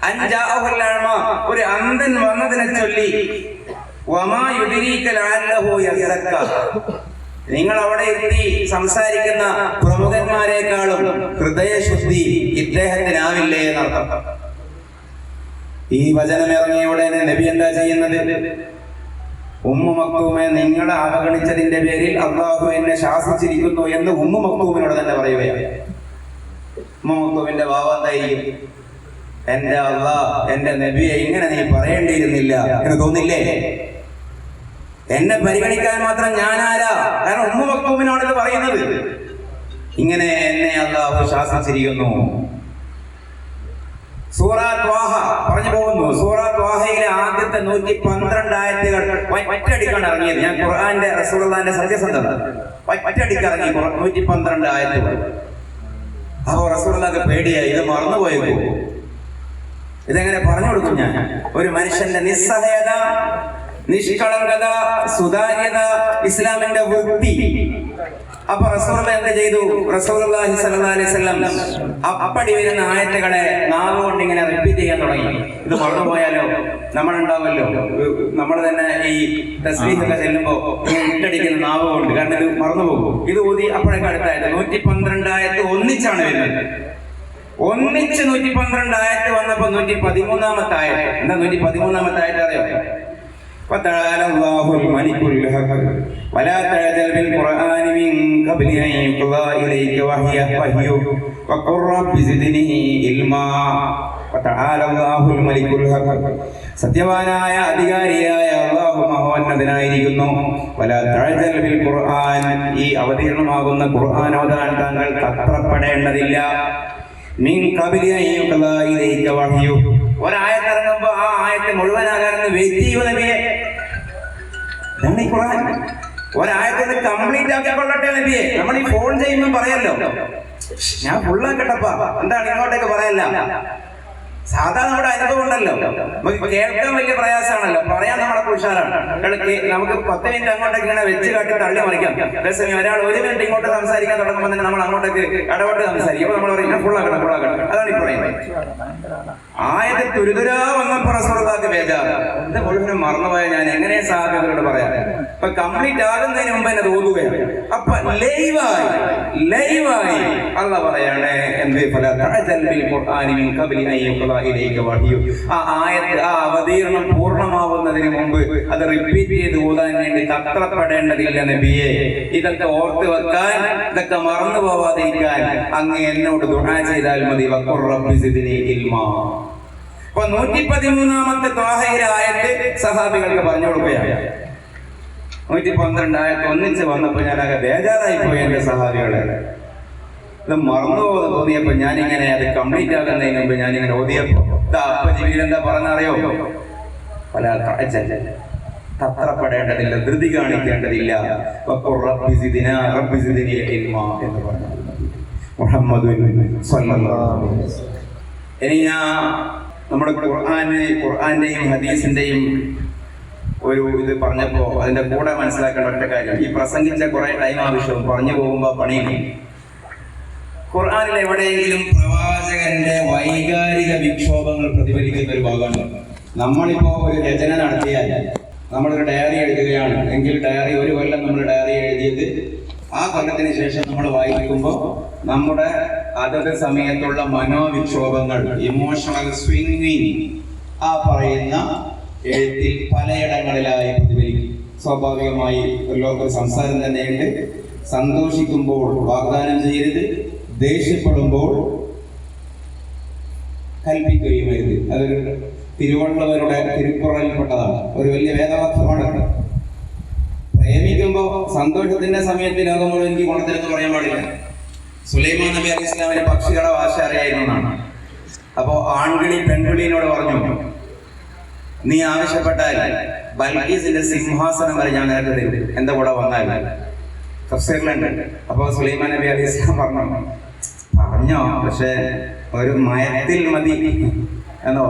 അൻജാഅഹുൽ അഅ്മാ ഒരു അന്ധൻ വന്നതിനെ ചൊല്ലി, വമാ യുദ്രീക ലഅല്ലഹു യസ്സക്ക. നിങ്ങൾ അവിടെ എത്തി സംസാരിക്കുന്ന പ്രമുഖന്മാരെക്കാളും ഹൃദയശുദ്ധി ഇദ്ദേഹത്തിനാവില്ലേ എന്നർത്ഥം. ഈ വചനം ഇറങ്ങിയ ഉടനെ നബി എന്താ ചെയ്യുന്നത്? ഉമ്മു മക്തൂമെ, നിങ്ങളെ അവഗണിച്ചതിന്റെ പേരിൽ അള്ളാഹു എന്നെ ശാസിച്ചിരിക്കുന്നു എന്ന് ഉമ്മു മക്തൂമിനോട് തന്നെ പറയുകയാണ്. ഉമ്മു മക്തൂമിന്റെ ഭാവ എന്തായിരിക്കും? എന്റെ അള്ളാഹ്, എന്റെ നബിയെ ഇങ്ങനെ നീ പറയേണ്ടിയിരുന്നില്ല എന്ന് തോന്നില്ലേ? എന്നെ പരിഗണിക്കാൻ മാത്രം ഞാനാരാ? കാരണം ഉമ്മു മക്തൂമിനോട് ഇത് പറയുന്നത്. ഇങ്ങനെ എന്നെ അള്ളാഹു ശാസിച്ചിരിക്കുന്നു. സൂറ ത്വാഹ പറഞ്ഞു പോകുന്നു. സൂറ ത്വാഹയിലെ ആദ്യത്തെ 112 ആയത്തുകൾ ഒറ്റയടിക്കാണ് ഇറങ്ങിയത്. ഞാൻ ഖുർആന്റെ റസൂലുള്ളാഹിന്റെ സത്യസന്ധത ഒറ്റയടിക്ക് ഇറങ്ങി 112 ആയത്തുകൾ. അപ്പൊ റസൂലുള്ളാഹിക്ക് പേടിയായി, ഇത് മറന്നുപോയത്. ഇതെങ്ങനെ പറഞ്ഞു കൊടുക്കും ഞാൻ? ഒരു മനുഷ്യന്റെ നിസ്സഹായത, നിഷ്കളങ്കത, സുതാര്യത, ഇസ്ലാമിന്റെ വൃത്തി, അപ്പൊ റസൂലുള്ളാഹി എന്ത് ചെയ്തു? റസൂലുള്ളാഹി സ്വല്ലല്ലാഹു അലൈഹി വസല്ലം അപ്പടി വരുന്ന ആയത്തുകളെ നാവ് കൊണ്ട് ഇങ്ങനെ റിപ്പീറ്റ് ചെയ്യാൻ തുടങ്ങി. ഇത് മറന്നുപോയാലോ നമ്മളുണ്ടാവല്ലോ, നമ്മൾ തന്നെ ഈ തസ്ബീഹ് ഒക്കെ ചെല്ലുമ്പോ ഇട്ടടിക്കുന്ന നാവ് കൊണ്ട്, കാരണം ഇത് മറന്നുപോകും. ഇത് ഊതി അപ്പോഴേക്ക് അടുത്തായത് 112 ആയത്ത് ഒന്നിച്ചാണ് വരുന്നത്. ഒന്നിച്ച് 112 ആയത്ത് വന്നപ്പോ 113-ാമത്തെ ആയത്ത്. എന്താ 113-ാമത്തെ ആയത്ത് അറിയോ? وتعالى الله الملك الحق ولا تعجل بالقرآن من قبل أن يقضى إليك وحيه وقل رب زدني علما وتعالى الله الملك الحق. സത്യവാനായ അധികാരിയായ അല്ലാഹു മഹോന്നതനായിരിക്കുന്നു. വലാ തഅജൽ ബിൽ ഖുർആൻ, ഈ അവതീർണമാകുന്ന ഖുർആൻ ഓതാൻ താങ്കൾ തത്രപ്പെടേണ്ടതില്ല. മിൻ ഖബലി അൻ യുഖ്ളാ ഇലൈക വഹ്യു, ഒരായത്ത് ഇറങ്ങുമ്പോ ആ ആയത്ത് മുഴുവനാകാരെന്ന് വെയിറ്റ് ചെയ്യുക നബിയെ. ഇതാണ് ഈ ഖുർആൻ. ഒരായത്ത് കംപ്ലീറ്റ് ആക്കിക്കൊള്ളട്ടെ നബിയെ. നമ്മൾ ഈ ഫോൺ ചെയ്യുമ്പോൾ പറയല്ലോ, ഞാൻ ഫുള്ളാക്കട്ടപ്പാ, എന്താണ് ഇങ്ങോട്ടേക്ക് പറയല്ല. സാധാരണ നമ്മുടെ അനുഭവം ഉണ്ടല്ലോ, നമുക്ക് കേൾക്കാൻ വലിയ പ്രയാസമാണല്ലോ, പറയാൻ നമ്മളെ ഉഷാറാണ്. നമുക്ക് 10 മിനിറ്റ് അങ്ങോട്ടേക്ക് ഇങ്ങനെ വെച്ച് കാട്ടി തള്ളി മറിക്കാം. അതേസമയം ഒരാൾ 1 മിനിറ്റ് ഇങ്ങോട്ട് സംസാരിക്കാൻ തുടങ്ങുമ്പോൾ തന്നെ നമ്മൾ അങ്ങോട്ടേക്ക് ഇടപെട്ട് സംസാരിക്കും. അപ്പൊ നമ്മൾ പറയും ഫുള്ളാക്കണം. അതാണ് ഈ പറയുന്നത്. ആയത് തുരുതുരാ വന്നപ്പോൾ റസൂലുള്ളാഹിക്ക് ബേജാറ്, ഇത് മുഴുവനും മറന്നുപോയ ഞാൻ എങ്ങനെ സാഹചര്യങ്ങളോട് പറയാം. ഇപ്പൊ കംപ്ലീറ്റ് ആകുന്നതിന് മുമ്പ് എന്നെ തോന്നുകയാണ്. അപ്പൊ ലൈവായി അല്ലാഹു പറയാണ് എന്ത്? ഫലാ തഅജൽ ബിൽ ഖുർആനി മിൻ ഖബ്ലി അൻ യുഖ്ളാ ഇലൈക വഹ്യു. ആ ആയത്ത്, ആ അവതീർണം പൂർണ്ണമാവുന്നതിന് മുമ്പ് അത് റിപ്പീറ്റ് ചെയ്ത് ഓതാൻ വേണ്ടി തത്രപ്പെടേണ്ടതില്ല നബിയെ. ഇതൊക്കെ ഓർത്ത് വെക്കാൻ, ഇതൊക്കെ മറന്നു പോവാതിരിക്കാൻ അങ്ങ് എന്നോട് ദുആ ചെയ്താൽ മതി. വഖുർ റബ്ബി സിദ്നി ഇൽമാ. അപ്പൊ 113-ാമത്തെ ത്വാഹയിലെ ആയത്ത് സഹാബികൾക്ക് പറഞ്ഞു കൊടുക്കുകയാണ്. 112 ആയത്ത് ഒന്നിച്ച് വന്നപ്പോ ഞാനൊക്കെ ബേജാറായി പോയി. എന്റെ സഹാബികളെ ഇത് മറന്നുപോകുന്ന തോന്നിയപ്പോ ഞാനിങ്ങനെ അത് കംപ്ലീറ്റ് ആകുന്നതിന് മുമ്പ് ഞാനിങ്ങനെ ഓതിയപ്പോ അപ്പ ജീവിതം എന്താ പറഞ്ഞറിയോ? പല തത്രപ്പെടേണ്ടതില്ല, ധൃതി കാണിക്കേണ്ടതില്ല. എന്ന് പറഞ്ഞു മുഹമ്മദ്. ഇനി ഞാൻ നമ്മുടെ ഖുർആന്റെയും ഹദീസിന്റെയും ഒരു ഇത് പറഞ്ഞപ്പോ അതിന്റെ കൂടെ മനസ്സിലാക്കേണ്ട ഒറ്റ കാര്യം, ഈ പ്രസംഗിച്ച കുറെ ടൈം ആവശ്യവും പറഞ്ഞു പോകുമ്പോ പണിയും. ഖുർആനിൽ എവിടെയെങ്കിലും പ്രവാചകന്റെ വൈകാരിക വിക്ഷോഭങ്ങൾ പ്രതിഫലിക്കുന്ന ഒരു ഭാഗമുണ്ട്. നമ്മളിപ്പോ ഒരു രചന നടത്തിയാൽ, നമ്മളൊരു ഡയറി എഴുതുകയാണ് എങ്കിൽ ഡയറി, ഒരു കൊല്ലം നമ്മൾ ഡയറി എഴുതിയത് ആ കൊല്ലത്തിന് ശേഷം നമ്മൾ വായിക്കുമ്പോൾ നമ്മുടെ അതത് സമയത്തുള്ള മനോവിക്ഷോഭങ്ങൾ, ഇമോഷണൽ സ്വിംഗിങ് ആ പറയുന്ന എഴുത്തിൽ പലയിടങ്ങളിലായി പ്രതിഫലിക്കും. സ്വാഭാവികമായി ഒരു സംസാരം തന്നെയുണ്ട്. സന്തോഷിക്കുമ്പോൾ വാഗ്ദാനം ചെയ്യരുത്, ദേഷ്യപ്പെടുമ്പോൾ കൽപ്പിക്കുകയും വരുത്. അതൊരു തിരുവള്ളുവരുടെ തിരുക്കുറലിൽപ്പെട്ടതാണ്, ഒരു വലിയ വേദവാക്യമാണ്. പ്രേമിക്കുമ്പോൾ സന്തോഷത്തിന്റെ സമയത്ത് ലോകം മുഴുവൻ എനിക്ക് ഗുണത്തിലെന്ന് പറയാൻ പാടില്ല. സുലൈമാൻ നബി അലൈഹി ഇസ്ലാമിന്റെ പക്ഷികളുടെ ഭാഷ അറിയായിരുന്നു എന്നാണ്. അപ്പോ ആൺകിളി പെൺകിളിയോട് പറഞ്ഞു, നീ ആവശ്യപ്പെട്ടാൽ ബൽഖീസിന്റെ സിംഹാസനം വരെ ഞാൻ നിനക്ക് തരും, എന്റെ കൂടെ വന്നാൽ. തഫ്സീറിലുണ്ട്. അപ്പൊ സുലൈമാൻ നബി അലൈഹി ഇസ്ലാം പറഞ്ഞോ, പക്ഷെ ഒരു മയത്തിൽ മതി എന്നോ.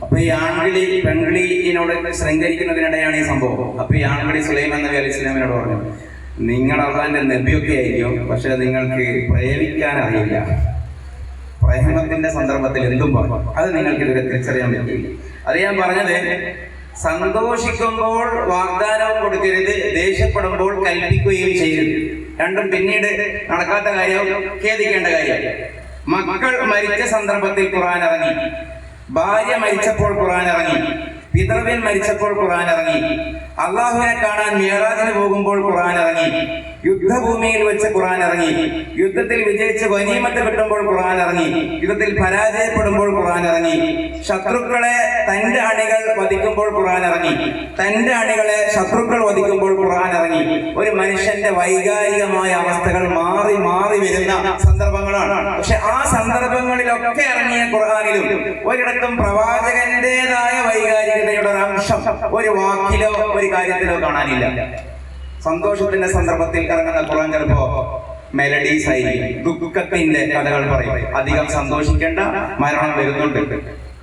അപ്പൊ ഈ ആൺകിളി പെൺകിളിയോട് ശൃംഗരിക്കുന്നതിനിടെയാണ് ഈ സംഭവം. അപ്പൊ ഈ ആൺകിളി സുലൈമാൻ നബി അലൈഹി ഇസ്ലാമിനോട് പറഞ്ഞു, നിങ്ങൾ അള്ളാന്റെ നബിയൊക്കെ ആയിരിക്കും, പക്ഷെ നിങ്ങൾക്ക് പ്രേമിക്കാൻ അറിയില്ല. പ്രേമത്തിന്റെ സന്ദർഭത്തിൽ എന്തും പറഞ്ഞു, അത് നിങ്ങൾക്ക് ഇതുവരെ തിരിച്ചറിയാൻ പറ്റില്ല. അത് ഞാൻ പറഞ്ഞത്, സന്തോഷിക്കുമ്പോൾ വാഗ്ദാനവും കൊടുക്കരുത്, ദേഷ്യപ്പെടുമ്പോൾ കൽപ്പിക്കുകയും ചെയ്യരുത്. രണ്ടും പിന്നീട് നടക്കാത്ത കാര്യവും ഖേദിക്കേണ്ട കാര്യമാണ്. മക്കൾ മരിച്ച സന്ദർഭത്തിൽ ഖുർആൻ ഇറങ്ങി, ഭാര്യ മരിച്ചപ്പോൾ ഖുർആൻ ഇറങ്ങി, പിതൃവ്യൻ മരിച്ചപ്പോൾ ഖുർആൻ ഇറങ്ങി, അള്ളാഹുവിനെ കാണാൻ മിഅ്റാജിന് പോകുമ്പോൾ ഖുർആൻ ഇറങ്ങി, യുദ്ധഭൂമിയിൽ വെച്ച് ഖുർആൻ ഇറങ്ങി, യുദ്ധത്തിൽ വിജയിച്ച് ഗനീമത്ത് കിട്ടുമ്പോൾ ഖുർആൻ ഇറങ്ങി, യുദ്ധത്തിൽ പരാജയപ്പെടുമ്പോൾ ഖുർആൻ ഇറങ്ങി, ശത്രുക്കളെ തന്റെ അണികൾ വധിക്കുമ്പോൾ ഖുർആൻ ഇറങ്ങി, തന്റെ അണികളെ ശത്രുക്കൾ വധിക്കുമ്പോൾ ഖുർആൻ ഇറങ്ങി. ഒരു മനുഷ്യന്റെ വൈകാരികമായ അവസ്ഥകൾ മാറി മാറി വരുന്ന സന്ദർഭങ്ങളാണ്. പക്ഷെ ആ സന്ദർഭങ്ങളിലൊക്കെ ഇറങ്ങിയ ഖുർആനിലും ഒരിടത്തും പ്രവാചകന്റേതായ വൈകാരികതയുടെ ഒരു അംശം ഒരു വാക്കിലോ ഒരു കാര്യത്തിലോ കാണാനില്ല. സന്തോഷത്തിന്റെ സന്ദർഭത്തിൽ ഇറങ്ങുന്ന ഖുർആൻ ചിലപ്പോ മെലഡീസ് ആയിരിക്കും, ദുഃഖത്തിന്റെ കഥകൾ പറയും. അധികം സന്തോഷിക്കേണ്ട, മരണം വരുന്നുണ്ട്.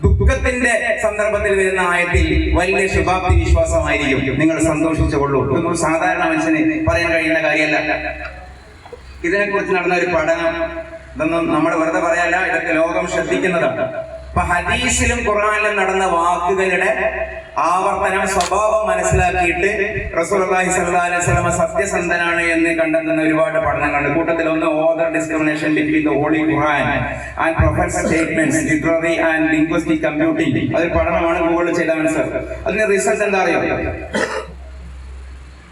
ദുഃഖത്തിന്റെ സന്ദർഭത്തിൽ വരുന്ന ആയത്തിൽ വലിയ ശുഭാപ്തി വിശ്വാസമായിരിക്കും, നിങ്ങൾ സന്തോഷിച്ചുകൊള്ളൂ. ഇതൊന്നും സാധാരണ മനുഷ്യന് പറയാൻ കഴിയുന്ന കാര്യമല്ല. ഇതിനെക്കുറിച്ച് നടന്ന ഒരു പഠനം, ഇതൊന്നും നമ്മൾ വെറുതെ പറയല്ല, ഇതൊക്കെ ലോകം ശ്രദ്ധിക്കുന്നതാണ്. അപ്പൊ ഹദീസിലും ഖുർആനിലും നടന്ന വാക്കുകളുടെ ആവർത്തനം, സ്വഭാവം മനസ്സിലാക്കിയിട്ട് റസൂലുള്ളാഹി സ്വല്ലല്ലാഹു അലൈഹി വസല്ലം സത്യസന്ധനാണ് എന്ന് കണ്ടെത്തുന്ന ഒരുപാട് പഠനങ്ങളുണ്ട്. കൂട്ടത്തിൽ ഒന്ന് author discrimination between the holy Quran and prophets statements, literary and linguistic computing. അതൊരു പഠനമാണ്, ഗൂഗിളിൽ ചെയ്താൽ മനസ്സിലാക്കും. അതിന് റിസൾട്ട് എന്താ അറിയോ?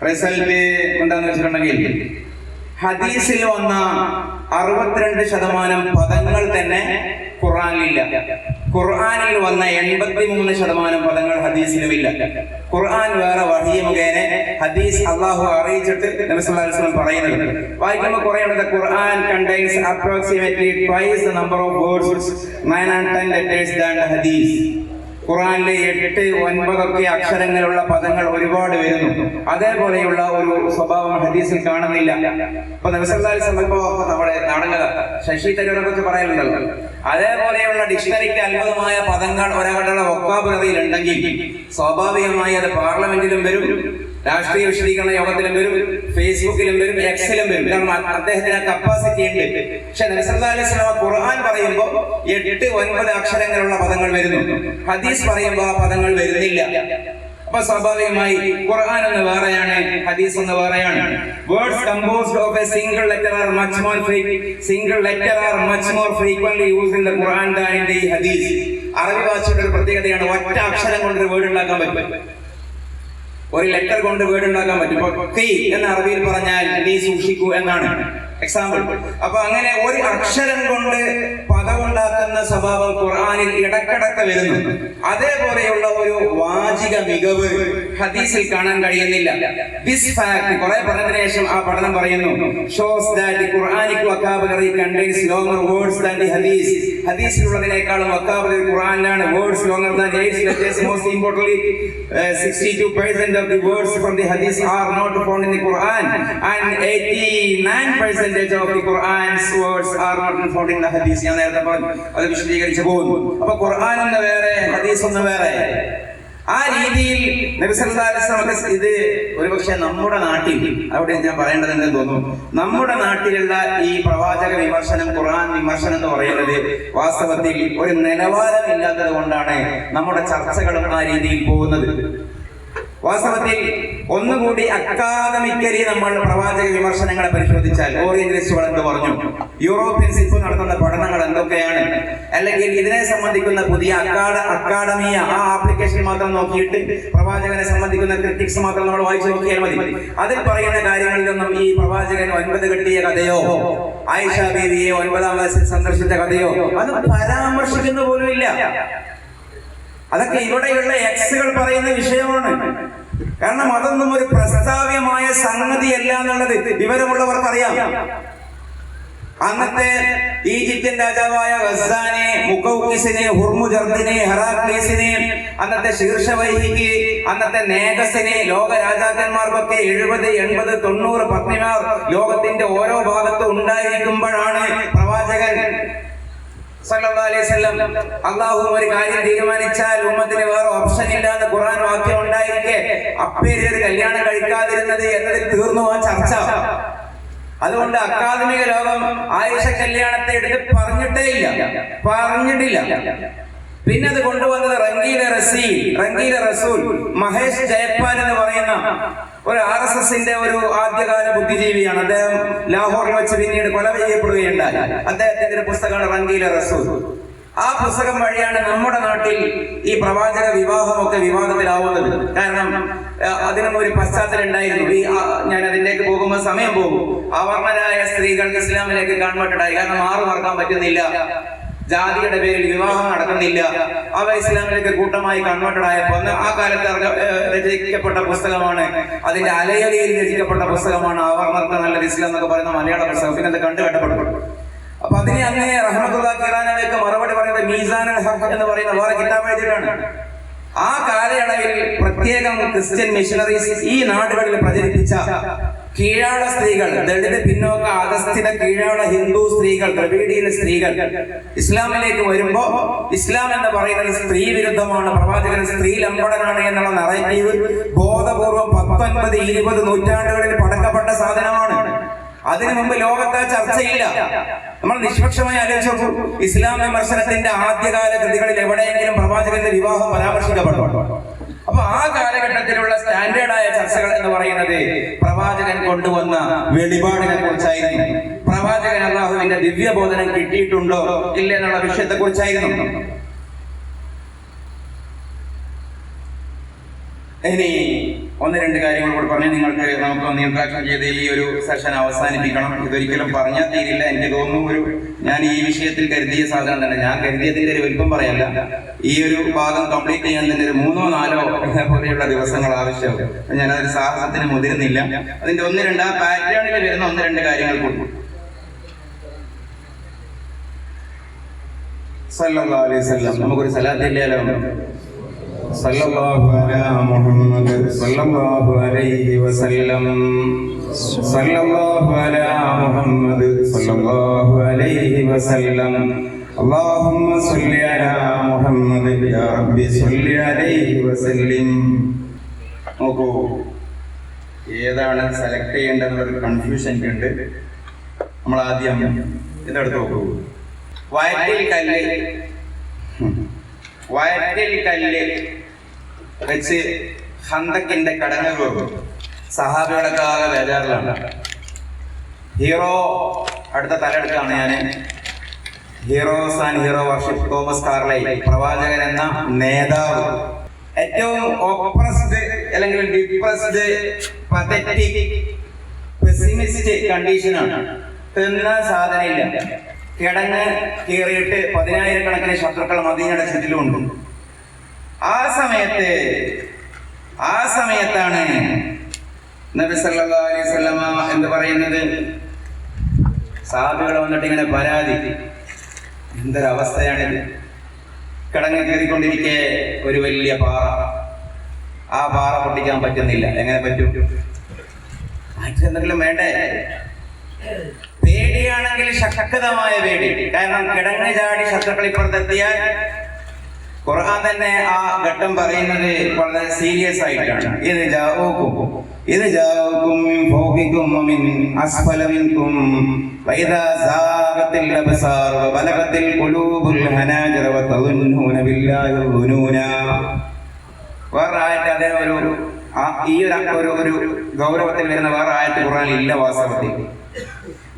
റിസൾട്ട് എന്താന്ന് വെച്ചിട്ടുണ്ടെങ്കിൽ ഹദീസിൽ വന്ന 62% പദങ്ങൾ തന്നെ ഖുർആനിലില്ല. ഖുർആനിൽ വന്ന 83% പദങ്ങൾ ഹദീസിലുമില്ല. ഖുർആൻ വേറെ വഹി മുഖേന, ഹദീസ് അള്ളാഹു അറിയിച്ചിട്ട് നബി സല്ലല്ലാഹു അലൈഹി വസല്ലം പറയുന്നത് വായിക്കുമ്പോൾ കുറയുന്നത് ഖുർആൻ contains approximately twice the number of words, 9 and 10 letters than the hadith. ഖുർആനിലെ 8, 9 അക്ഷരങ്ങളുള്ള പദങ്ങൾ ഒരുപാട് വരുന്നു. അതേപോലെയുള്ള ഒരു സ്വഭാവം ഹദീസിൽ കാണുന്നില്ല. ഇപ്പൊ നബി സല്ലല്ലാഹു അലൈഹി വസല്ലം നമ്മുടെ നാടക ശശി തരൂരിനെ കുറിച്ച് പറയുന്നുണ്ടല്ലോ, അതേപോലെയുള്ള ഡിക്ഷണറിക്ക് അത്ഭുതമായ പദങ്ങൾ ഒരാളുടെ വൊക്കാബുലറിയിൽ ഉണ്ടെങ്കിൽ സ്വാഭാവികമായി അത് പാർലമെന്റിലും വരും, രാഷ്ട്രീയ വിശദീകരണ യോഗത്തിലും വരും, ഫേസ്ബുക്കിലും വരും, എക്സിലും വരും. കാരണം അദ്ദേഹത്തിന് ആ കപ്പാസിറ്റി ഉണ്ട്. പക്ഷെ നബി സല്ലല്ലാഹു അലൈഹി വസല്ലം ഖുർആൻ പറയുമ്പോൾ 8, 9 അക്ഷരങ്ങളുള്ള പദങ്ങൾ വരുന്നു. ഹദീസ് പറയുമ്പോൾ ആ പദങ്ങൾ വരുന്നില്ല. അപ്പൊ സ്വാഭാവികമായി ഖുർആൻ എന്ന് വേറെയാണ്, ഹദീസ് എന്ന് വേറെയാണ്. Words composed of A single letter are much more frequently used in the Quran than in the ഹദീസ്. അറബി ഭാഷയുടെ ഒരു പ്രത്യേകതയാണ്, ഒറ്റ അക്ഷരം കൊണ്ട് ഒരു വേർഡ് ഉണ്ടാക്കാൻ പറ്റും, ഒരു ലെറ്റർ കൊണ്ട് വേർഡ് ഉണ്ടാക്കാൻ പറ്റും. ഇപ്പൊ കൈ എന്ന് അറബിയിൽ പറഞ്ഞാൽ നീ സൂക്ഷിക്കൂ എന്നാണ് എക്സാമ്പിൾ. അപ്പൊ അങ്ങനെ ഒരു അക്ഷരം കൊണ്ട് പദമുണ്ടാക്കുന്ന സ്വഭാവം ഖുർആനിൽ ഇടക്കിടക്ക് വരുന്നു. അതേപോലെയുള്ള ഒരു വാചിക മികവ് ഹദീസിൽ കാണാൻ കഴിയുന്നില്ല. ദിസ് ഫാക്ട് കുറെ പഠനത്തിന് ശേഷം ആ പഠനം പറയുന്നു, shows that Quranic vocabulary contains longer words than the Hadith. ഹദീസിലുള്ളതിനേക്കാളും വൊക്കാബുലറി ഖുർആനിലാണ്. Words longer than 8 letters. Most importantly, 62% of the words from the hadith are not found in the Quran, and 89% of the Quran's words are not found in the hadith. ഞാൻ നേരത്തെ പറഞ്ഞു, അത് വിശദീകരിച്ചു പോകുന്നു. അപ്പൊ ഖുർആൻ എന്ന് വേറെ, ഹദീസ് എന്ന് വേറെ. ആ രീതിയിൽ നബി സല്ലല്ലാഹു അലൈഹി വസല്ലം ഇത് ഒരുപക്ഷെ നമ്മുടെ നാട്ടിൽ, അവിടെ ഞാൻ പറയേണ്ടതെന്ന് തോന്നുന്നു, നമ്മുടെ നാട്ടിലുള്ള ഈ പ്രവാചക വിമർശനം, ഖുർആൻ വിമർശനം എന്ന് പറയുന്നത് വാസ്തവത്തിൽ ഒരു നിലവാരമില്ലാത്തത് കൊണ്ടാണ് നമ്മുടെ ചർച്ചകളും ആ രീതിയിൽ പോകുന്നത്. വാസ്തവത്തിൽ ഒന്നുകൂടി അക്കാദമിക്കലി നമ്മൾ പ്രവാചക വിമർശനങ്ങളെ പരിശോധിച്ചാൽ, ഓറിയന്റലിസ്റ്റുകൾ എന്ത് പറഞ്ഞു, യൂറോപ്യൻസ് ഇപ്പോൾ നടത്തുന്ന പഠനങ്ങൾ എന്തൊക്കെയാണ്, അല്ലെങ്കിൽ ഇതിനെ സംബന്ധിക്കുന്ന പുതിയ അക്കാഡമിയ ആ ആപ്ലിക്കേഷൻ മാത്രം നോക്കിയിട്ട് പ്രവാചകനെ സംബന്ധിക്കുന്ന ക്രിറ്റിക്സ് മാത്രം നമ്മൾ വായിച്ചു നോക്കിയാൽ മതി. അതിൽ പറയുന്ന കാര്യങ്ങളിലൊന്നും ഈ പ്രവാചകൻ 9 കെട്ടിയ കഥയോ, ആയിഷ ബീവിയെ 9-ാം വയസ്സിൽ സന്ദർശിച്ച കഥയോ അത് പരാമർശിക്കുന്ന പോലും ഇല്ല. അതൊക്കെ ഇവിടെയുള്ള എക്സുകൾ പറയുന്ന വിഷയമാണ്. കാരണം അതൊന്നും ഒരു പ്രസ്താവ്യമായ സംഗതിയല്ല എന്നുള്ളത് വിവരമുള്ളവർക്കറിയാം. അന്നത്തെ ഈജിപ്ഷ്യൻ രാജാവായ ഗസ്സാനെ, മുഖൌക്കിസിനെ, ഹുർമുജർദിനെ, ഹെറാക്ലീസിനെ, അന്നത്തെ ശീർഷവൈഹിക്ക്, അന്നത്തെ നേഗസിനെ, ലോക രാജാക്കന്മാർക്കൊക്കെ 70, 80, 90 പത്നിമാർ ലോകത്തിന്റെ ഓരോ ഭാഗത്തും ഉണ്ടായിരിക്കുമ്പോഴാണ് പ്രവാചകൻ സല്ലല്ലാഹു അലൈഹി വസല്ലം അല്ലാഹു ഒരു കാര്യം തീരുമാനിച്ചാൽ ഉമ്മത്തിന് വേറെ ഓപ്ഷൻ ഇല്ല എന്ന് ഖുർആൻ വാക്യം ഉണ്ടായിരിക്കെ അപ്പേരി ഒരു കല്യാണം കഴിക്കാതിരുന്നത് എന്നതിൽ തീർന്നു ആ ചർച്ച. അതുകൊണ്ട് അക്കാദമിക ലോകം ആയിഷ കല്യാണത്തെ എടുത്ത് പറഞ്ഞിട്ടില്ല. പിന്നെ അത് കൊണ്ടുവന്നത് റംഗീല റസൂൽ മഹേഷ് ജയപ്പാൽ എന്ന് പറയുന്ന ഒരു RSSന്റെ ഒരു ആദ്യകാല ബുദ്ധിജീവിയാണ്. അദ്ദേഹം ലാഹോറിൽ വെച്ച് പിന്നീട് കൊല ചെയ്യപ്പെടുകയുണ്ടായി. അദ്ദേഹത്തിന്റെ ഒരു പുസ്തകമാണ് റംഗീല റസൂൽ. ആ പുസ്തകം വഴിയാണ് നമ്മുടെ നാട്ടിൽ ഈ പ്രവാചക വിവാഹമൊക്കെ വിവാദത്തിലാവുന്നത്. കാരണം അതിനും ഒരു പശ്ചാത്തലം ഉണ്ടായിരുന്നു. ഞാൻ അതിലേക്ക് പോകുമ്പോൾ സമയം പോകും. അവർണരായ സ്ത്രീകൾ ഇസ്ലാമിലേക്ക് കൺവേർട്ടഡ് ആയി. കാരണം മാറി മറക്കാൻ പറ്റുന്നില്ല, ജാതിയുടെ പേരിൽ വിവാഹം നടക്കുന്നില്ല. അവ ഇസ്ലാമിലേക്ക് കൂട്ടമായി കൺവേർട്ടഡ് ആയപ്പോൾ ആ കാലത്ത് രചിക്കപ്പെട്ട പുസ്തകമാണ്, അതിന്റെ അലയലിയിൽ രചിക്കപ്പെട്ട പുസ്തകമാണ് അവർണർക്ക് നല്ലത് ഇസ്ലാം എന്നൊക്കെ പറയുന്ന മലയാള പുസ്തകം. പിന്നെ അത് കണ്ടുകെട്ടപ്പെട്ടു. അപ്പൊ അതിനെ അന്നേ റഹ്മത്തുള്ളാഹി ഖിറാനയിലേക്ക് മറുപടി പറയുന്നത് മീസാനുൽ ഹഖ് എന്ന് പറയുന്ന വേറെ കിതാബ് എഴുതിയിട്ടാണ്. ആ കാലയളവിൽ പ്രത്യേകം ക്രിസ്ത്യൻ മിഷണറീസ് ഈ നാടുകളിൽ പ്രചരിപ്പിച്ച കീഴാള സ്ത്രീകൾ, ദളിത് പിന്നോക്ക അധസ്ഥിത കീഴാള ഹിന്ദു സ്ത്രീകൾ, ദ്രവീഡിയൻ സ്ത്രീകൾ ഇസ്ലാമിലേക്ക് വരുമ്പോ ഇസ്ലാം എന്ന് പറയുന്നത് സ്ത്രീ വിരുദ്ധമാണ്, പ്രവാചകൻ സ്ത്രീ ലംബടനാണ് എന്നുള്ള നറേറ്റീവ് ബോധപൂർവം 19, 20 നൂറ്റാണ്ടുകളിൽ പടക്കപ്പെട്ട സാധനമാണ്. അതിനു മുമ്പ് ലോകത്ത് ചർച്ചയില്ല. നമ്മൾ നിഷ്പക്ഷമായി ആലോചിച്ചു നോക്കൂ, ഇസ്ലാം വിമർശനത്തിന്റെ ആദ്യകാല കൃതികളിൽ എവിടെയെങ്കിലും പ്രവാചകന്റെ വിവാഹം പരാമർശിക്കപ്പെട്ടു? അപ്പൊ ആ കാലഘട്ടത്തിലുള്ള സ്റ്റാൻഡേർഡായ ചർച്ചകൾ എന്ന് പറയുന്നത് പ്രവാചകൻ കൊണ്ടുവന്ന വെളിപാടിനെ കുറിച്ചായിരുന്നു. പ്രവാചകൻ അല്ലാഹുവിന്റെ ദിവ്യബോധനം കിട്ടിയിട്ടുണ്ടോ ഇല്ല എന്നുള്ള വിഷയത്തെ കുറിച്ചായിരുന്നു. ഇനി ഒന്ന് രണ്ട് കാര്യങ്ങൾ കൂടെ പറഞ്ഞ് നമുക്കൊന്ന് ഇൻട്രാക്ഷൻ ചെയ്ത് ഈ ഒരു സെഷൻ അവസാനിപ്പിക്കണം. ഇതൊരിക്കലും പറഞ്ഞാൽ തീരില്ല. എനിക്ക് തോന്നുന്നു ഞാൻ ഈ വിഷയത്തിൽ കരുതിയ സാധനം തന്നെ, ഞാൻ കരുതിയതിന്റെ ഒരു വലിപ്പം പറയല്ല, ഈ ഒരു ഭാഗം കംപ്ലീറ്റ് ചെയ്യാൻ തന്നെ ഒരു 3-4 പോലെയുള്ള ദിവസങ്ങൾ ആവശ്യമാകും. ഞാനതൊരു സാഹസത്തിന് മുതിരുന്നില്ല. അതിന്റെ 1-2 ആ പാറ്റേണിൽ വരുന്ന 1-2 കാര്യങ്ങൾ കൂടി. സല്ലല്ലാഹു അലൈഹി വസല്ലം, നമുക്കൊരു സലാത്ത് ഇല്ലല്ലോ. സല്ലല്ലാഹു അലാ മുഹമ്മദ് സല്ലല്ലാഹു അലൈഹി വസല്ലം, സല്ലല്ലാഹു അലാ മുഹമ്മദ് സല്ലല്ലാഹു അലൈഹി വസല്ലം, അല്ലാഹുമ്മ സ്വല്ലി അലാ മുഹമ്മദ് യാ റബ്ബി സ്വല്ലി അലൈഹി വസല്ലം. നോക്കൂ, ഏതാണ് സെലക്ട് ചെയ്യേണ്ടതെന്നൊരു കൺഫ്യൂഷൻ ഉണ്ട്. നമ്മൾ ആദ്യം ഇതെടുത്ത് നോക്കൂ. വയറ്റിൽ കല്ല് വെച്ച് ഖന്തക്കിന്റെ കടങ്ങുകൾ സഹാബികളൊക്കെ ആകെ ബേജാറിലാണ്. ഹീറോ അടുത്ത തലയെടുക്കാണ് ഞാൻ. Heroes and hero worship Thomas Carlyle, പ്രവാചകൻ എന്ന നേതാവ്. ഏറ്റവും ഓപ്രസ്ഡ് അല്ലെങ്കിൽ ഡിപ്രസ്ഡ്, പതറ്റിക്, പെസിമിസ്റ്റ് കണ്ടീഷനാണ്. തിന്നാൻ സാധനമില്ല. കിടങ്ങ് കീറിയിട്ട് 10,000 ശത്രുക്കൾ മദീനയുടെ ചുറ്റിലുമുണ്ട്. ആ സമയത്താണ് നബി സല്ലല്ലാഹു അലൈഹി വസല്ലമ എന്ന് പറയുന്നത്. സഹാബികൾ വന്നിട്ട് ഇങ്ങനെ പരാതി, എന്തൊരവസ്ഥയാണിത്. കിടങ്ങ് കീറിക്കൊണ്ടിരിക്കെ ഒരു വലിയ പാറ, ആ പാറ പൊട്ടിക്കാൻ പറ്റുന്നില്ല. എങ്ങനെ പറ്റും? മറ്റെന്തെങ്കിലും വേണ്ടേ? പേടിയാണെങ്കിൽ ശക്തമായ പേടി. കാരണം കിടങ്ങ് ചാടി ശത്രുക്കൾ ഇപ്പുറത്തെത്തിയാൽ ഖുർആൻ തന്നെ ആ ഘട്ടം പറയുന്നത് വളരെ സീരിയസ് ആയിട്ടാണ്. ഇത് ജാഊകും മിൻ ഫൗഖികും വമിൻ അസ്ഫല മിൻകും വഇദാ സാഗത്തിൽ അബ്സാർ വബലഗത്തിൽ ഖുലൂബുൽ ഹനാജിറ വതظنون ബില്ലാഹി ظنൂന. വേറെ ആയത്ത് അതേ ഈ ഒരു ഗൗരവത്തിൽ വരുന്ന വേറെ ആയത്ത് ഖുർആനിൽ ഇല്ല വാസ്തവത്തിൽ.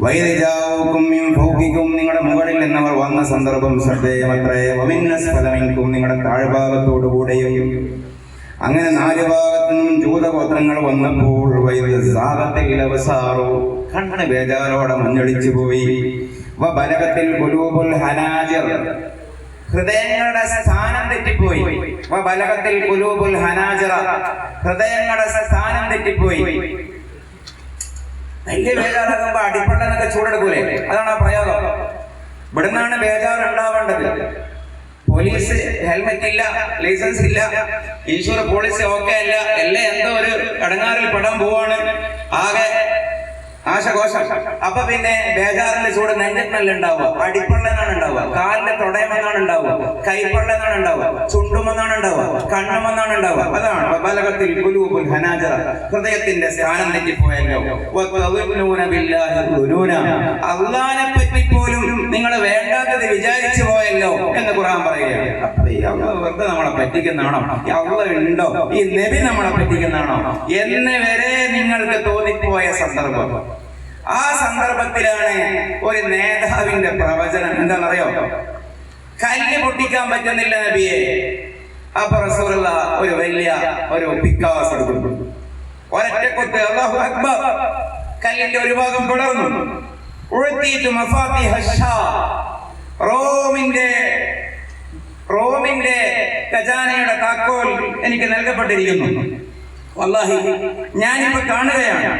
വൈദജാഊകും മിൻ ഫൗഖികും, നിങ്ങളുടെ മുകളിൽ നിന്നവർ വന്ന സന്ദർഭം ശ്രദ്ധേയമത്രേ. വമിൻ അസ്ഫല മിൻകും, നിങ്ങളുടെ താഴ്ഭാഗത്തോടുകൂടെയും. അങ്ങനെ 4 ഭാഗത്തു നിന്നും ജൂതഗോത്രങ്ങൾ വന്നപ്പോൾ വൈദസാഗത്തിൽ അബ്സാറു, കണ്ണ് ബേജാറോടെ മഞ്ഞളിച്ചു പോയി. വബലഗത്തിൽ ഖുലൂബുൽ ഹനാജിർ, ഹൃദയങ്ങളുടെ സ്ഥാനം തെറ്റിപ്പോയി. വബലഗത്തിൽ ഖുലൂബുൽ ഹനാജിറ, ഹൃദയങ്ങളുടെ സ്ഥാനം തെറ്റിപ്പോയി. വലിയ ബേജാറാകുമ്പോ അടിപ്പള്ളനൊക്കെ ചൂടെടുക്കൂലേ? അതാണ് ആ പ്രയോഗം. ഇവിടുന്നാണ് ബേജാറ് ഉണ്ടാവേണ്ടത്. പോലീസ് ഹെൽമെറ്റ് ഇല്ല, ലൈസൻസ് ഇല്ല, ഇൻഷുറൻസ് പോളിസി ഓക്കെ അല്ല, എല്ലാം എന്തോ ഒരു കടങ്ങാറിൽ പെടാൻ പോവാണ്. ആകെ ആശഘോഷം. അപ്പൊ പിന്നെ ബേജാറിന്റെ ചൂട് നെഞ്ചിനല്ല ഉണ്ടാവുക, അടിപ്പള്ളനാണ് ഉണ്ടാവുക, കാലിന്റെ തൊടയമെന്നാണ് ഉണ്ടാവുക, കൈപ്പള്ളനാണ് ഉണ്ടാവുക, ചുണ്ടുമെന്നാണ് ഉണ്ടാവുക, കണ്ണുമെന്നാണ് ഉണ്ടാവുക. അതാണ് ബലഗത്തിൽ ഖുലൂബുൽ ഹനാജിറ, ഹൃദയത്തിന്റെ സ്ഥാനം തെറ്റിപ്പോയല്ലോ. അല്ലാഹനെ പറ്റി പോലും നിങ്ങൾ വേണ്ടാത്തത് വിചാരിച്ചു പോയല്ലോ എന്ന് ഖുർആൻ പറയുകയാണ്. അപ്പൊ ഈ അല്ലാഹ് വെറുതെ നമ്മളെ പറ്റിക്കുന്നതാണോ? ഈ അല്ലാഹ് ഉണ്ടോ? ഈ നബി നമ്മളെ പറ്റിക്കുന്നതാണോ എന്ന് വരെ നിങ്ങൾക്ക് തോന്നിപ്പോയ സന്ദർഭം. ആ സന്ദർഭത്തിലാണ് ഒരു നേതാവിന്റെ പ്രവചനം. എന്താണെന്നറിയോ? കല്ല് പൊട്ടിക്കാൻ പറ്റുന്നില്ല നബിയെ. അപ്പൊ റസൂലുള്ളാഹി ഒരു വലിയ പിക്കാസ് എടുക്കുന്നു. ഒരൊറ്റ കൊത്ത്, അല്ലാഹു അക്ബർ. കല്ലിന്റെ ഒരു ഭാഗം പിളർന്നു. ഉഴത്തിയിട്ട് റോമിന്റെ ഖജാനയുടെ താക്കോൽ എനിക്ക് നൽകപ്പെട്ടിരിക്കുന്നു. വല്ലാഹി ഞാനിപ്പോ കാണുകയാണ്.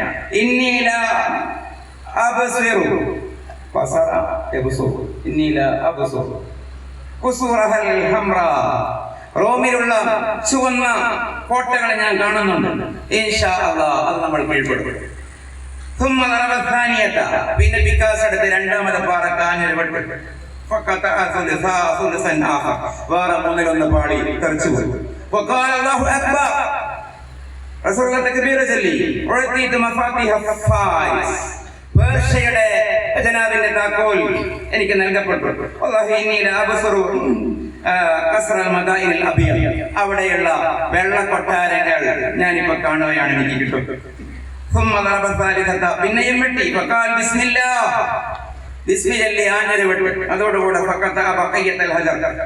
ഇന്നീല അബ്സിറു ബസറ യബ്സുറു ഇന്നീല അബ്സുറു ഖുസൂറഹൽ ഹംറാ, റോമിലുള്ള ചുവന്ന കോട്ടകളെ ഞാൻ കാണുന്നുണ്ട്. ഇൻഷാ അല്ലാഹ് അത് നമ്മൾ കീഴ്പ്പെടും. പിന്നെ പിക്കാസ് എടുത്ത് രണ്ടാമത്തെ പാറ കാഞ്ഞിൽ വെട്ട്. വേറെ 1/3 പാടി തെറിച്ചു പോയി. പേർഷ്യയുടെ ഖജനാവിന്റെ താക്കോൽ എനിക്ക് നൽകപ്പെട്ടു. അവിടെയുള്ള വെള്ള കൊട്ടാരങ്ങൾ ഞാനിപ്പോ കാണുകയാണ്, എനിക്ക് കിട്ടും. പിന്നെയും വെട്ടി ബിസ്മില്ലി ആഞ്ഞൊരു വെട്ട്, അതോടുകൂടെ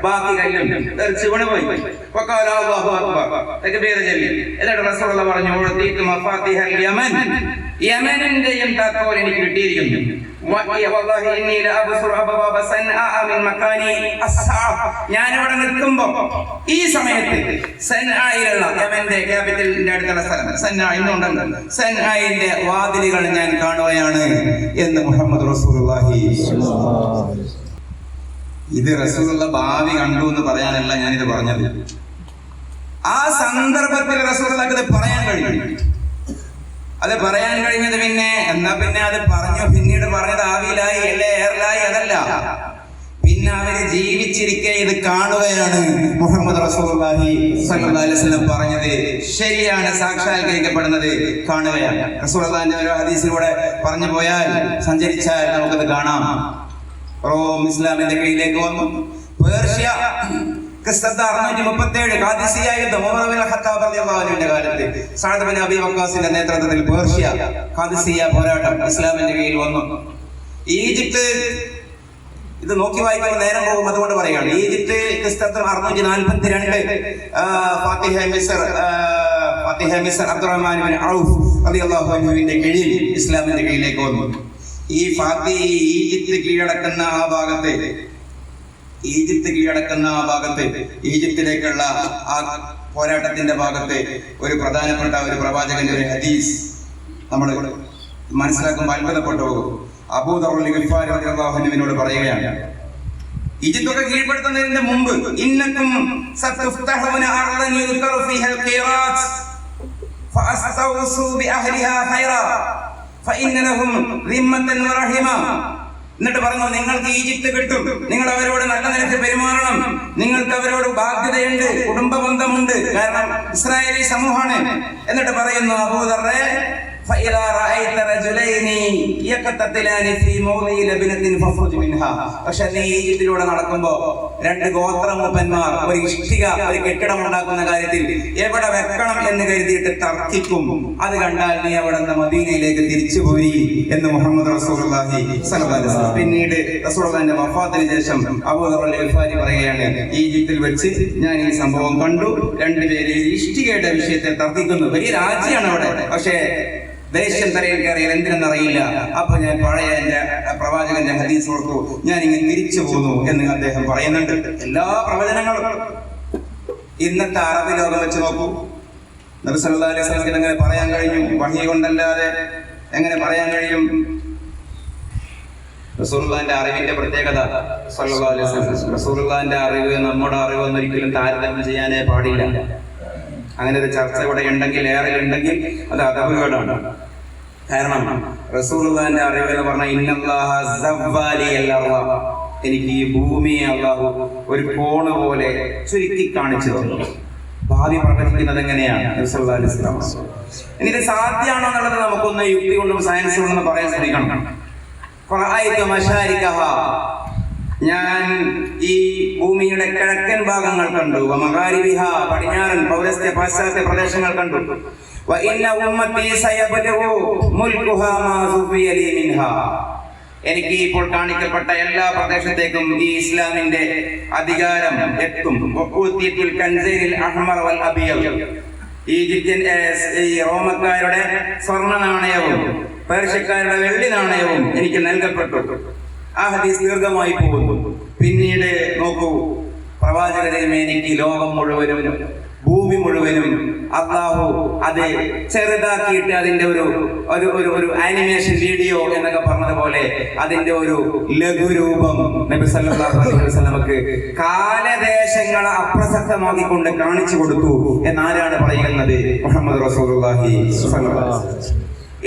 ബാക്കി കല്ലും തെറിച്ച് വീണുപോയി. എന്നിട്ട് റസൂലുള്ളാഹി പറഞ്ഞു, യമനിന്റെയും താക്കോൽ എനിക്ക് കിട്ടിയിരിക്കുന്നു. ഞാനിവിടെ നിൽക്കുമ്പോ ഈ സമയത്ത് സൻആയിലുള്ള യമന്റെ ക്യാപിറ്റലിന്റെ അടുത്തുള്ള സ്ഥലം സൻആ ഇന്നുണ്ടല്ലോ, സൻആയിന്റെ വാതിലുകൾ ഞാൻ കാണുകയാണ് എന്ന് മുഹമ്മദ് റസൂലുള്ളാഹി. ഇത് റസൂലുള്ളാഹി ഭാവി കണ്ടു എന്ന് പറയാനല്ല ഞാനിത് പറഞ്ഞത്. ആ സന്ദർഭത്തിൽ റസൂലുള്ളാഹിക്ക് ഇത് പറയാൻ കഴിഞ്ഞു. അത് പറയാൻ കഴിഞ്ഞത് പിന്നെ അത് പറഞ്ഞു, പിന്നീട് പറഞ്ഞത് ആവിയിലായി അല്ലെ എയറിലായി, അതല്ല. പിന്നെ അവര് ജീവിച്ചിരിക്കെ ഇത് കാണുകയാണ്. മുഹമ്മദ് റസൂലുള്ളാഹി സ്വല്ലല്ലാഹി അലൈഹി വസല്ലം പറഞ്ഞത് ശരിയാണ്, സാക്ഷാത്കരിക്കപ്പെടുന്നത് കാണുകയാണ്. റസൂലുള്ളാഹിന്റെ ഒരു ഹദീസിലൂടെ പറഞ്ഞു പോയാൽ, സഞ്ചരിച്ചാൽ നമുക്കത് കാണാം. റോം ഇസ്ലാമിന്റെ കീഴിലേക്ക് വന്നു. പേർഷ്യ ക്രിസ്തുവർഷം 637 ഖാദിസിയ യുദ്ധം, ഉമർ ഇബ്നുൽ ഖത്താബ് റളിയല്ലാഹു അൻഹുവിന്റെ കാലത്ത് സഅദ് ബിൻ അബി വഖാസിന്റെ നേതൃത്വത്തിൽ പേർഷ്യ ഖാദിസിയ പോരാട്ടം ഇസ്ലാമിന്റെ കീഴിൽ വന്നു. ഈജിപ്ത്, ഇത് നോക്കി വായിക്കുമ്പോൾ നേരം പോകും, അതുകൊണ്ട് പറയുകയാണ്. ഈജിപ്ത് ക്രിസ്തുവർഷം 642 ഫാത്തിഹ മിസ്ർ അബ്ദുറഹ്മാൻ ബിൻ ഔഫ് റളിയല്ലാഹു അൻഹുവിന്റെ കീഴിൽ ഇസ്ലാമിന്റെ കീഴിലേക്ക് വന്നു. ഈ ഈജിപ്ത് കീഴടക്കുന്ന ആ ഭാഗത്തെ ഈജിപ്തിലേക്കുള്ള ആ പോരാട്ടത്തിന്റെ ഭാഗത്ത് ഒരു പ്രധാനപ്പെട്ട ഒരു പ്രവാചകന്റെ ഒരു ഹദീസ് നമ്മൾ മനസ്സിലാക്കുമ്പോൾ അത്ഭുതപ്പെട്ടു പോകും. അബൂ ദർ ഗിഫാരി റളിയല്ലാഹു അൻഹുവിനോട് പറയുകയാണ്, ഈജിപ്തൊക്കെ കീഴ്പ്പെടുത്തുന്നതിന് മുമ്പ് ഇന്നക്കും സതുഫ്തഹുന അർളൻ യുദ്കറു ഫീഹൽ ഖിറാത്ത് ഫഅസ്തൗസു ബിഅഹ്ലിഹാ ഖൈറാ ഫഇന്ന ലഹും ദിമ്മത്തൻ വറഹിമ. എന്നിട്ട് പറഞ്ഞു, നിങ്ങൾക്ക് ഈജിപ്ത് കിട്ടും, നിങ്ങൾ അവരോട് നല്ല നിലയ്ക്ക് പെരുമാറണം, നിങ്ങൾക്ക് അവരോട് ബാധ്യതയുണ്ട്, കുടുംബ ബന്ധമുണ്ട്, കാരണം ഇസ്രായേലി സമൂഹമാണ്. എന്നിട്ട് പറയുന്നു, അബൂദർറെ فإذا رأيت رجلين يقتتلان في موضع لبنة فاخرج منها. പക്ഷെ നീ ഈജിപ്തിലൂടെ നടക്കുമ്പോ രണ്ട് ഗോത്രമൂപ്പന്മാർ ഒരു ഇഷ്ടിക ഒരു കെട്ടിടം ഉണ്ടാക്കുന്ന കാര്യത്തിൽ എവിടെ വെക്കണം എന്ന് കരുതിയിട്ട് തർക്കിക്കും. അത് കണ്ടാൽ നീ അവിടെ നിന്ന് മദീനയിലേക്ക് തിരിച്ചു പോരി എന്ന് മുഹമ്മദ് റസൂലുള്ളാഹി സ്വല്ലല്ലാഹു അലൈഹി വസല്ലം. പിന്നീട് റസൂലുള്ളാഹിന്റെ വഫാത്തിന് ശേഷം അബൂ ദർ ഗിഫാരി പറയുകയാണ്, ഈജിപ്തിൽ വെച്ച് ഞാൻ ഈ സംഭവം കണ്ടു. രണ്ടുപേര് ഇഷ്ടികയുടെ വിഷയത്തിൽ തർക്കിക്കുന്നു. വലിയ രാജ്യമാണ് അവിടെ, പക്ഷേ ദേഷ്യം തലയിൽ കയറിയാൽ എന്തിനെന്നറിയില്ല. അപ്പൊ ഞാൻ പഴയ എന്റെ പ്രവാചകന്റെ ഹദീസ് ഓർത്തു, ഞാൻ ഇങ്ങനെ തിരിച്ചു പോന്നു എന്ന് അദ്ദേഹം പറയുന്നുണ്ട്. എല്ലാ പ്രവചനങ്ങളും ഇന്നത്തെ അറബ് ലോകം വെച്ച് നോക്കൂ. നബി സല്ലല്ലാഹു അലൈഹി വസല്ലം എങ്ങനെ പറയാൻ കഴിഞ്ഞു? വഹി കൊണ്ടല്ലാതെ എങ്ങനെ പറയാൻ കഴിയും? റസൂലുള്ളാഹിന്റെ അറിവിന്റെ പ്രത്യേകത, സല്ലല്ലാഹു അലൈഹി വസല്ലം റസൂലുള്ളാഹിന്റെ അറിവ് നമ്മുടെ അറിവ് ഒരിക്കലും താരതമ്യം ചെയ്യാനേ പാടില്ല. അങ്ങനെ ഒരു ചർച്ച ഇവിടെ ഉണ്ടെങ്കിൽ, ഏറെ ഉണ്ടെങ്കിൽ അത് അദബുകേടാണ്. കാരണം റസൂലുള്ളാഹിന്റെ അറിവ് എന്ന് പറഞ്ഞാൽ ഇന്നല്ലാഹ സവ്വാലി അല്ലാഹ്, എനിക്ക് ഈ ഭൂമിയെ അല്ലാഹു ഒരു കോണ് പോലെ ചുരുക്കി കാണിച്ചു തന്നു. ഭാവി പ്രവചിക്കുന്നത് എങ്ങനെയാണ് നബി സല്ലല്ലാഹു അലൈഹി വസല്ലം. ഇനി ഇത് സാധ്യമാണോ എന്നുള്ളത് നമുക്കൊന്ന് യുക്തി കൊണ്ടും സയൻസ് കൊണ്ടും പറയാൻ ശ്രമിക്കണം. ഞാൻ ഈ ഭൂമിയുടെ കിഴക്കൻ ഭാഗങ്ങൾ കണ്ടു, മഗാരിബിഹ പടിഞ്ഞാറൻ പൗരസ്ത്യ പാശ്ചാത്യ പ്രദേശങ്ങൾ കണ്ടു. എനിക്ക് ഇപ്പോൾ കാണിക്കപ്പെട്ട എല്ലാ പ്രദേശത്തേക്കും ഈ ഇസ്ലാമിന്റെ അധികാരം എത്തും. ഈജിപ്ഷ്യൻ ഈ റോമക്കാരുടെ സ്വർണ്ണ നാണയവും പേർഷ്യക്കാരുടെ വെള്ളി നാണയവും എനിക്ക് നൽകപ്പെട്ടു. ആ ഹദീസ് ദീർഘമായി പോകുന്നു. പിന്നീട് നോക്കൂ, പ്രവാചക തിരുമേനിക്ക് ലോകം മുഴുവനും ഭൂമി മുഴുവനും അല്ലാഹു അത് ചെറുതാക്കിയിട്ട് അതിന്റെ ഒരു ആനിമേഷൻ വീഡിയോ എന്നൊക്കെ പറഞ്ഞതുപോലെ അതിന്റെ ഒരു ലഘുരൂപം നബി സല്ലല്ലാഹു അലൈഹി വസല്ലമക്ക് കാലദേശങ്ങളെ അപ്രസക്തമാക്കിക്കൊണ്ട് കാണിച്ചു കൊടുത്തു എന്നാരാണ് പറയുന്നത്? മുഹമ്മദ് റസൂലുള്ളാഹി സ്വല്ലല്ലാഹു അലൈഹി വസല്ലം.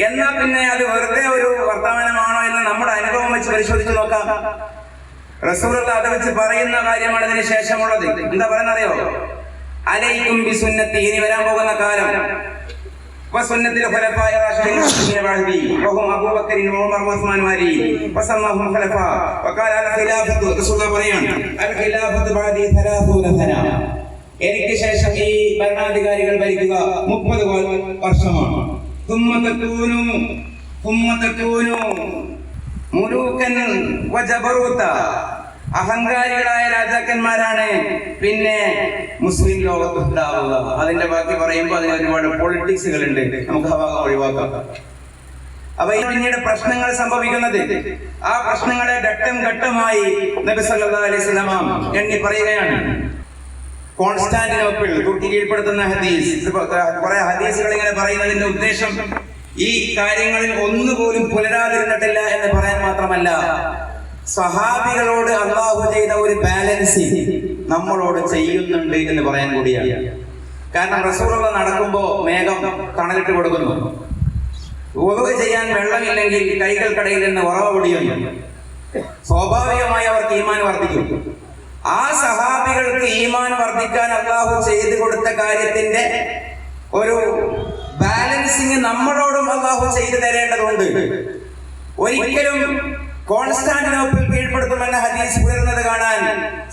എന്നാ പിന്നെ അത് വെറുതെ ഒരു വർത്തമാനമാണോ എന്ന് നമ്മുടെ അനുഭവം വെച്ച് പരിശോധിച്ച് നോക്കാം. റസൂലുള്ളാഹി അത് വെച്ച് പറയുന്ന കാര്യമാണ് ഇതിന് ശേഷമുള്ളത്. എന്താ പറയുന്നറിയോ? അലൈക്കും ബിസുന്നത്തി, ഇനി വരാൻ പോകുന്ന കാലം وسنة الخلفاء الراشدين المهديين بعدي وهم أبو بكر وعمر وعثمان وعلي وسماهم خلفاء وقال الخلافة رسول الله പറയാണ് الخلافة بعدي 30 سنة എനിക്ക് ശേഷം ഈ ഭരണാധികാരികൾ ഭരിക്കുക 30 വർഷമാണ് ثم تكونوا ملوكا وجبروتا അഹങ്കാരികളായ രാജാക്കന്മാരാണ് പിന്നെ മുസ്ലിം ലോകത്ത് ഉണ്ടാവുക. അതിന്റെ ബാക്കി പറയുമ്പോൾ അതിന് ഒരുപാട് പൊളിറ്റിക്സുകൾ ഉണ്ട്, നമുക്ക് ഒഴിവാക്കാം. അപ്പൊ ഈ പിന്നീട് പ്രശ്നങ്ങൾ സംഭവിക്കുന്നത്, ആ പ്രശ്നങ്ങളെ ഘട്ടം ഘട്ടമായി നബി സല്ലല്ലാഹു അലൈഹി വസല്ലം എണ്ണി പറയുകയാണ്. കോൺസ്റ്റാന്റിനോപ്പിൾ തുർക്കി കീഴ്പ്പെടുത്തുന്ന ഹദീസ്, കുറെ ഹദീസുകൾ ഇങ്ങനെ പറയുന്നതിന്റെ ഉദ്ദേശം ഈ കാര്യങ്ങളിൽ ഒന്നുപോലും പുലരാതിരുന്നിട്ടില്ല എന്ന് പറയാൻ മാത്രമല്ല, സഹാബികളോട് അള്ളാഹു ചെയ്ത ഒരു ബാലൻസിങ് നമ്മളോട് ചെയ്യുന്നുണ്ട് എന്ന് പറയാൻ കൂടിയാണ്. കാരണം റസൂലുള്ളാഹി നടക്കുമ്പോ മേഘം തണലിട്ട് കൊടുക്കുന്നു, വുളു ചെയ്യാൻ വെള്ളമില്ലെങ്കിൽ കൈകൾക്കടയിൽ നിന്ന് ഉറവ പൊടിയുന്നു, സ്വാഭാവികമായി അവർക്ക് ഈമാൻ വർദ്ധിക്കും. ആ സഹാബികൾക്ക് ഈമാൻ വർദ്ധിക്കാൻ അള്ളാഹു ചെയ്തു കൊടുത്ത കാര്യത്തിന്റെ ഒരു ബാലൻസിങ് നമ്മളോടും അള്ളാഹു ചെയ്തു തരേണ്ടതുണ്ട്. ഒരിക്കലും കോൺസ്റ്റാന്റിനോപ്പിൾ കീഴ്പ്പെടുത്തുമെന്ന ഹദീസ് ഉയർന്നത് കാണാൻ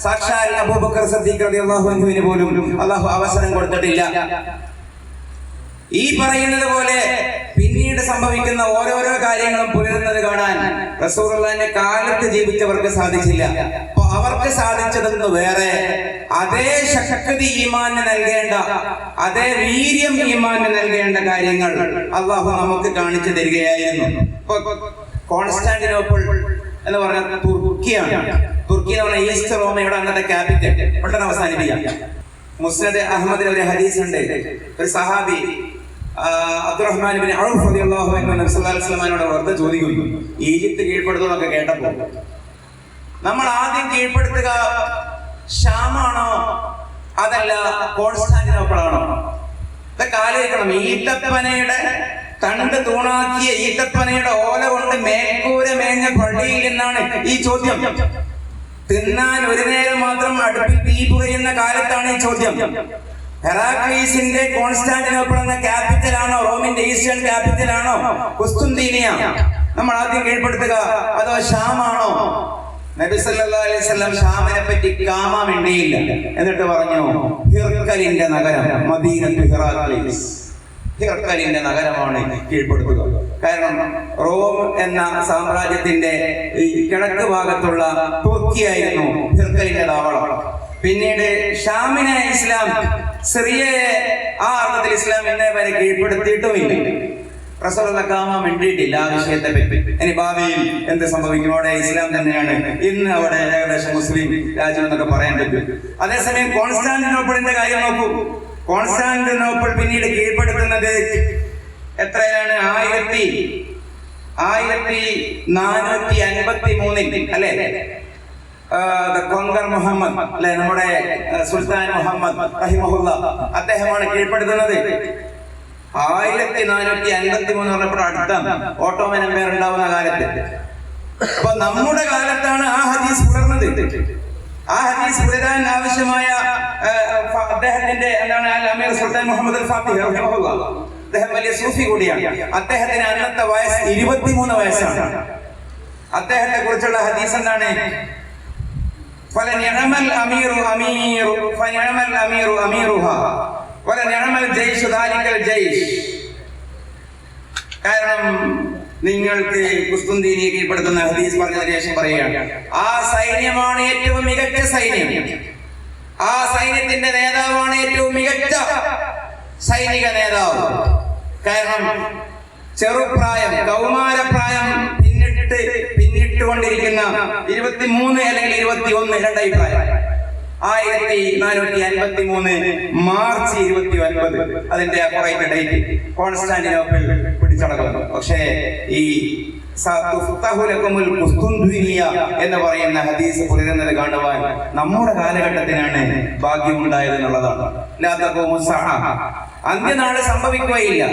സാക്ഷാൽ അബൂബക്കർ സിദ്ദീഖ് റളിയല്ലാഹു അൻഹുവിന് പോലും അള്ളാഹു അവസരം കൊടുത്തിട്ടില്ല. ഈ പറയുന്നത് പോലെ പിന്നീട് സംഭവിക്കുന്ന ഓരോരോ കാര്യങ്ങളും പുലരുന്നത് കാണാൻ റസൂലുള്ളാഹിന്റെ കാലത്ത് ജീവിച്ചവർക്ക് സാധിച്ചില്ല. അപ്പൊ അവർക്ക് സാധിച്ചതെന്ന് വേറെ, അതേ ശക്തി ഈമാന് നൽകേണ്ട, അതേ വീര്യം ഈമാന് നൽകേണ്ട കാര്യങ്ങൾ അള്ളാഹു നമുക്ക് കാണിച്ചു തരികയായിരുന്നു. കോൺസ്റ്റാന്റിനോപ്പിൾ എന്ന് പറഞ്ഞാൽ തുർക്കിയാണ്. തുർക്കി എന്ന് പറഞ്ഞാൽ ഈസ്റ്റ് റോമയുടെ അന്നത്തെ ക്യാപിറ്റൽ. പെട്ടെന്ന് അവസാനിപ്പിക്കാം. മുസ്നദ് അഹമ്മദിൽ ഒരു ഹദീസ് ഉണ്ട്. ഒരു സഹാബി അബ്ദുറഹ്മാൻ ഇബ്നു ഔഫ് റളിയല്ലാഹു അൻഹു നബി സല്ലല്ലാഹു അലൈഹി വസല്ലമയോട് വെറുതെ ചോദിക്കുന്നു, ഈജിപ്ത് കീഴ്പ്പെടുത്തുന്നൊക്കെ കേട്ടപ്പോൾ നമ്മൾ ആദ്യം കീഴ്പ്പെടുത്തുക ഷാമാണോ അതല്ല കോൺസ്റ്റാന്റിനോപ്പിൾ ആണോ? ഇതൊക്കെ ആലോചിക്കണം. ഈത്തപ്പനയുടെ തണ്ട് തൂണാക്കിയ ഈത്തപ്പനയുടെ ഓല കൊണ്ട് മേൽക്കൂര മേഞ്ഞ പള്ളിയിൽ നിന്നാണ് ഈ ചോദ്യം. തിന്നാൻ ഒരു നേരം മാത്രം അടുപ്പിൽ തീ പുകയുന്ന കാലത്താണ് ഈ ചോദ്യം. ഹെറാക്ലീസിന്റെ കോൺസ്റ്റാന്റിനോപ്പിൾ എന്ന ക്യാപിറ്റൽ ആണോ, റോമിന്റെ ഈസ്റ്റേൺ ക്യാപിറ്റൽ ആണോ കുസ്തുന്തീനിയ നമ്മൾ ആദ്യം കീഴ്പ്പെടുത്തുക, അതോ ഷാമാണോ? നബി സല്ലല്ലാഹു അലൈഹി വസല്ലം ഷാമിനെ പറ്റി കാമാ മിണ്ടിയില്ല. എന്നിട്ട് പറഞ്ഞു ഹിർക്കലിന്റെ നഗരം, മദീനത്തു ഹിറാക്ലീസ്, ഹിർക്കലിന്റെ നഗരമാണ് കീഴ്പ്പെടുത്തുക. കാരണം റോം എന്ന സാമ്രാജ്യത്തിന്റെ കിഴക്ക് ഭാഗത്തുള്ള തുർക്കിയായിരുന്നു ഹിർക്കലിന്റെ താവളം. പിന്നീട് ഷാമിനെ ഇസ്ലാം, സിറിയയെ ആ അർത്ഥത്തിൽ ഇസ്ലാം ഇന്നേ വരെ കീഴ്പ്പെടുത്തിയിട്ടുമില്ല. റസൂലുള്ളാഹി കാമ മിണ്ടിയിട്ടില്ല ആ വിഷയത്തെ പറ്റി. ഇനി ഭാവിയിൽ എന്ത് സംഭവിക്കും? അവിടെ ഇസ്ലാം തന്നെയാണ് ഇന്ന് അവിടെ ഏകദേശം മുസ്ലിം രാജ്യം എന്നൊക്കെ പറയാൻ പറ്റും. അതേസമയം കോൺസ്റ്റാന്റിനോപ്പിളിന്റെ കാര്യം നോക്കൂ. കോൺസ്റ്റാന്റിനോപ്പിൾ പിന്നീട് കീഴ്പ്പെടുത്തുന്നത് എത്രയാണ്? 1453 അല്ലെ? കൊങ്കർ മുഹമ്മദ് അല്ലെ, നമ്മുടെ സുൽത്താൻ മുഹമ്മദ് റഹിമഹുല്ലാ, അദ്ദേഹമാണ് കീഴ്പ്പെടുത്തുന്നത്. 1453 പറഞ്ഞപ്പോൾ അടുത്ത ഓട്ടോമൻ എംപയർ ഉണ്ടാവുന്ന കാലത്ത്. അപ്പൊ നമ്മുടെ കാലത്താണ് ആ ഹദീസ് പുലർന്നത്. ആ ഹദീസ് പുലരാൻ ആവശ്യമായ അദ്ദേഹത്തിന്റെ എന്താണ് അമീർ സുൽത്താൻ മുഹമ്മദ് അൽ ഫാത്തിഹ് റഹിമഹുല്ലാ, അദ്ദേഹം വലിയ സൂഫി കൂടിയാണ്. അദ്ദേഹത്തിന് അന്നത്തെ വയസ്സ് 23 വയസ്സാണ്. അദ്ദേഹത്തെ കുറിച്ചുള്ള ഹദീസ് എന്താണ്? ഫലനിഅമൽ അമീറു അമീറു ഫനിഅമൽ അമീറു അമീറുഹാ വലനിഅമൽ ജയ്ഷു ദാലികൽ ജയ്ഷ്. കാരണം നിങ്ങൾക്ക് കുസ്തുന്തീനിയെ കീഴ്പ്പെടുത്തുന്ന ഹദീസ് പറഞ്ഞതിന് ശേഷം പറയുകയാണ്, ആ സൈന്യമാണ് ഏറ്റവും മികച്ച സൈന്യം, ആ സൈന്യത്തിന്റെ നേതാവാണ് ഏറ്റവും മികച്ച സൈനിക നേതാവ്. കാരണം ചെറുപ്രായം, കൗമാരപ്രായം പിന്നിട്ടുകൊണ്ടിരിക്കുന്ന 23 അല്ലെങ്കിൽ 21 രണ്ടഭിപ്രായം. 1453 മാർച്ച് 29 അതിന്റെ അക്യുറേറ്റ് ഡേറ്റ് കോൺസ്റ്റാന്റിനോപ്പിൾ പിടിച്ചടക്കുന്നു. പക്ഷേ ഈ എന്ന് പറയുന്ന ഹദീസ് പുലരുന്നത് കാണുവാൻ നമ്മുടെ കാലഘട്ടത്തിനാണ് ഭാഗ്യമുണ്ടായത് എന്നുള്ളതാണ്. അന്ത്യനാള് സംഭവിക്കുകയില്ല.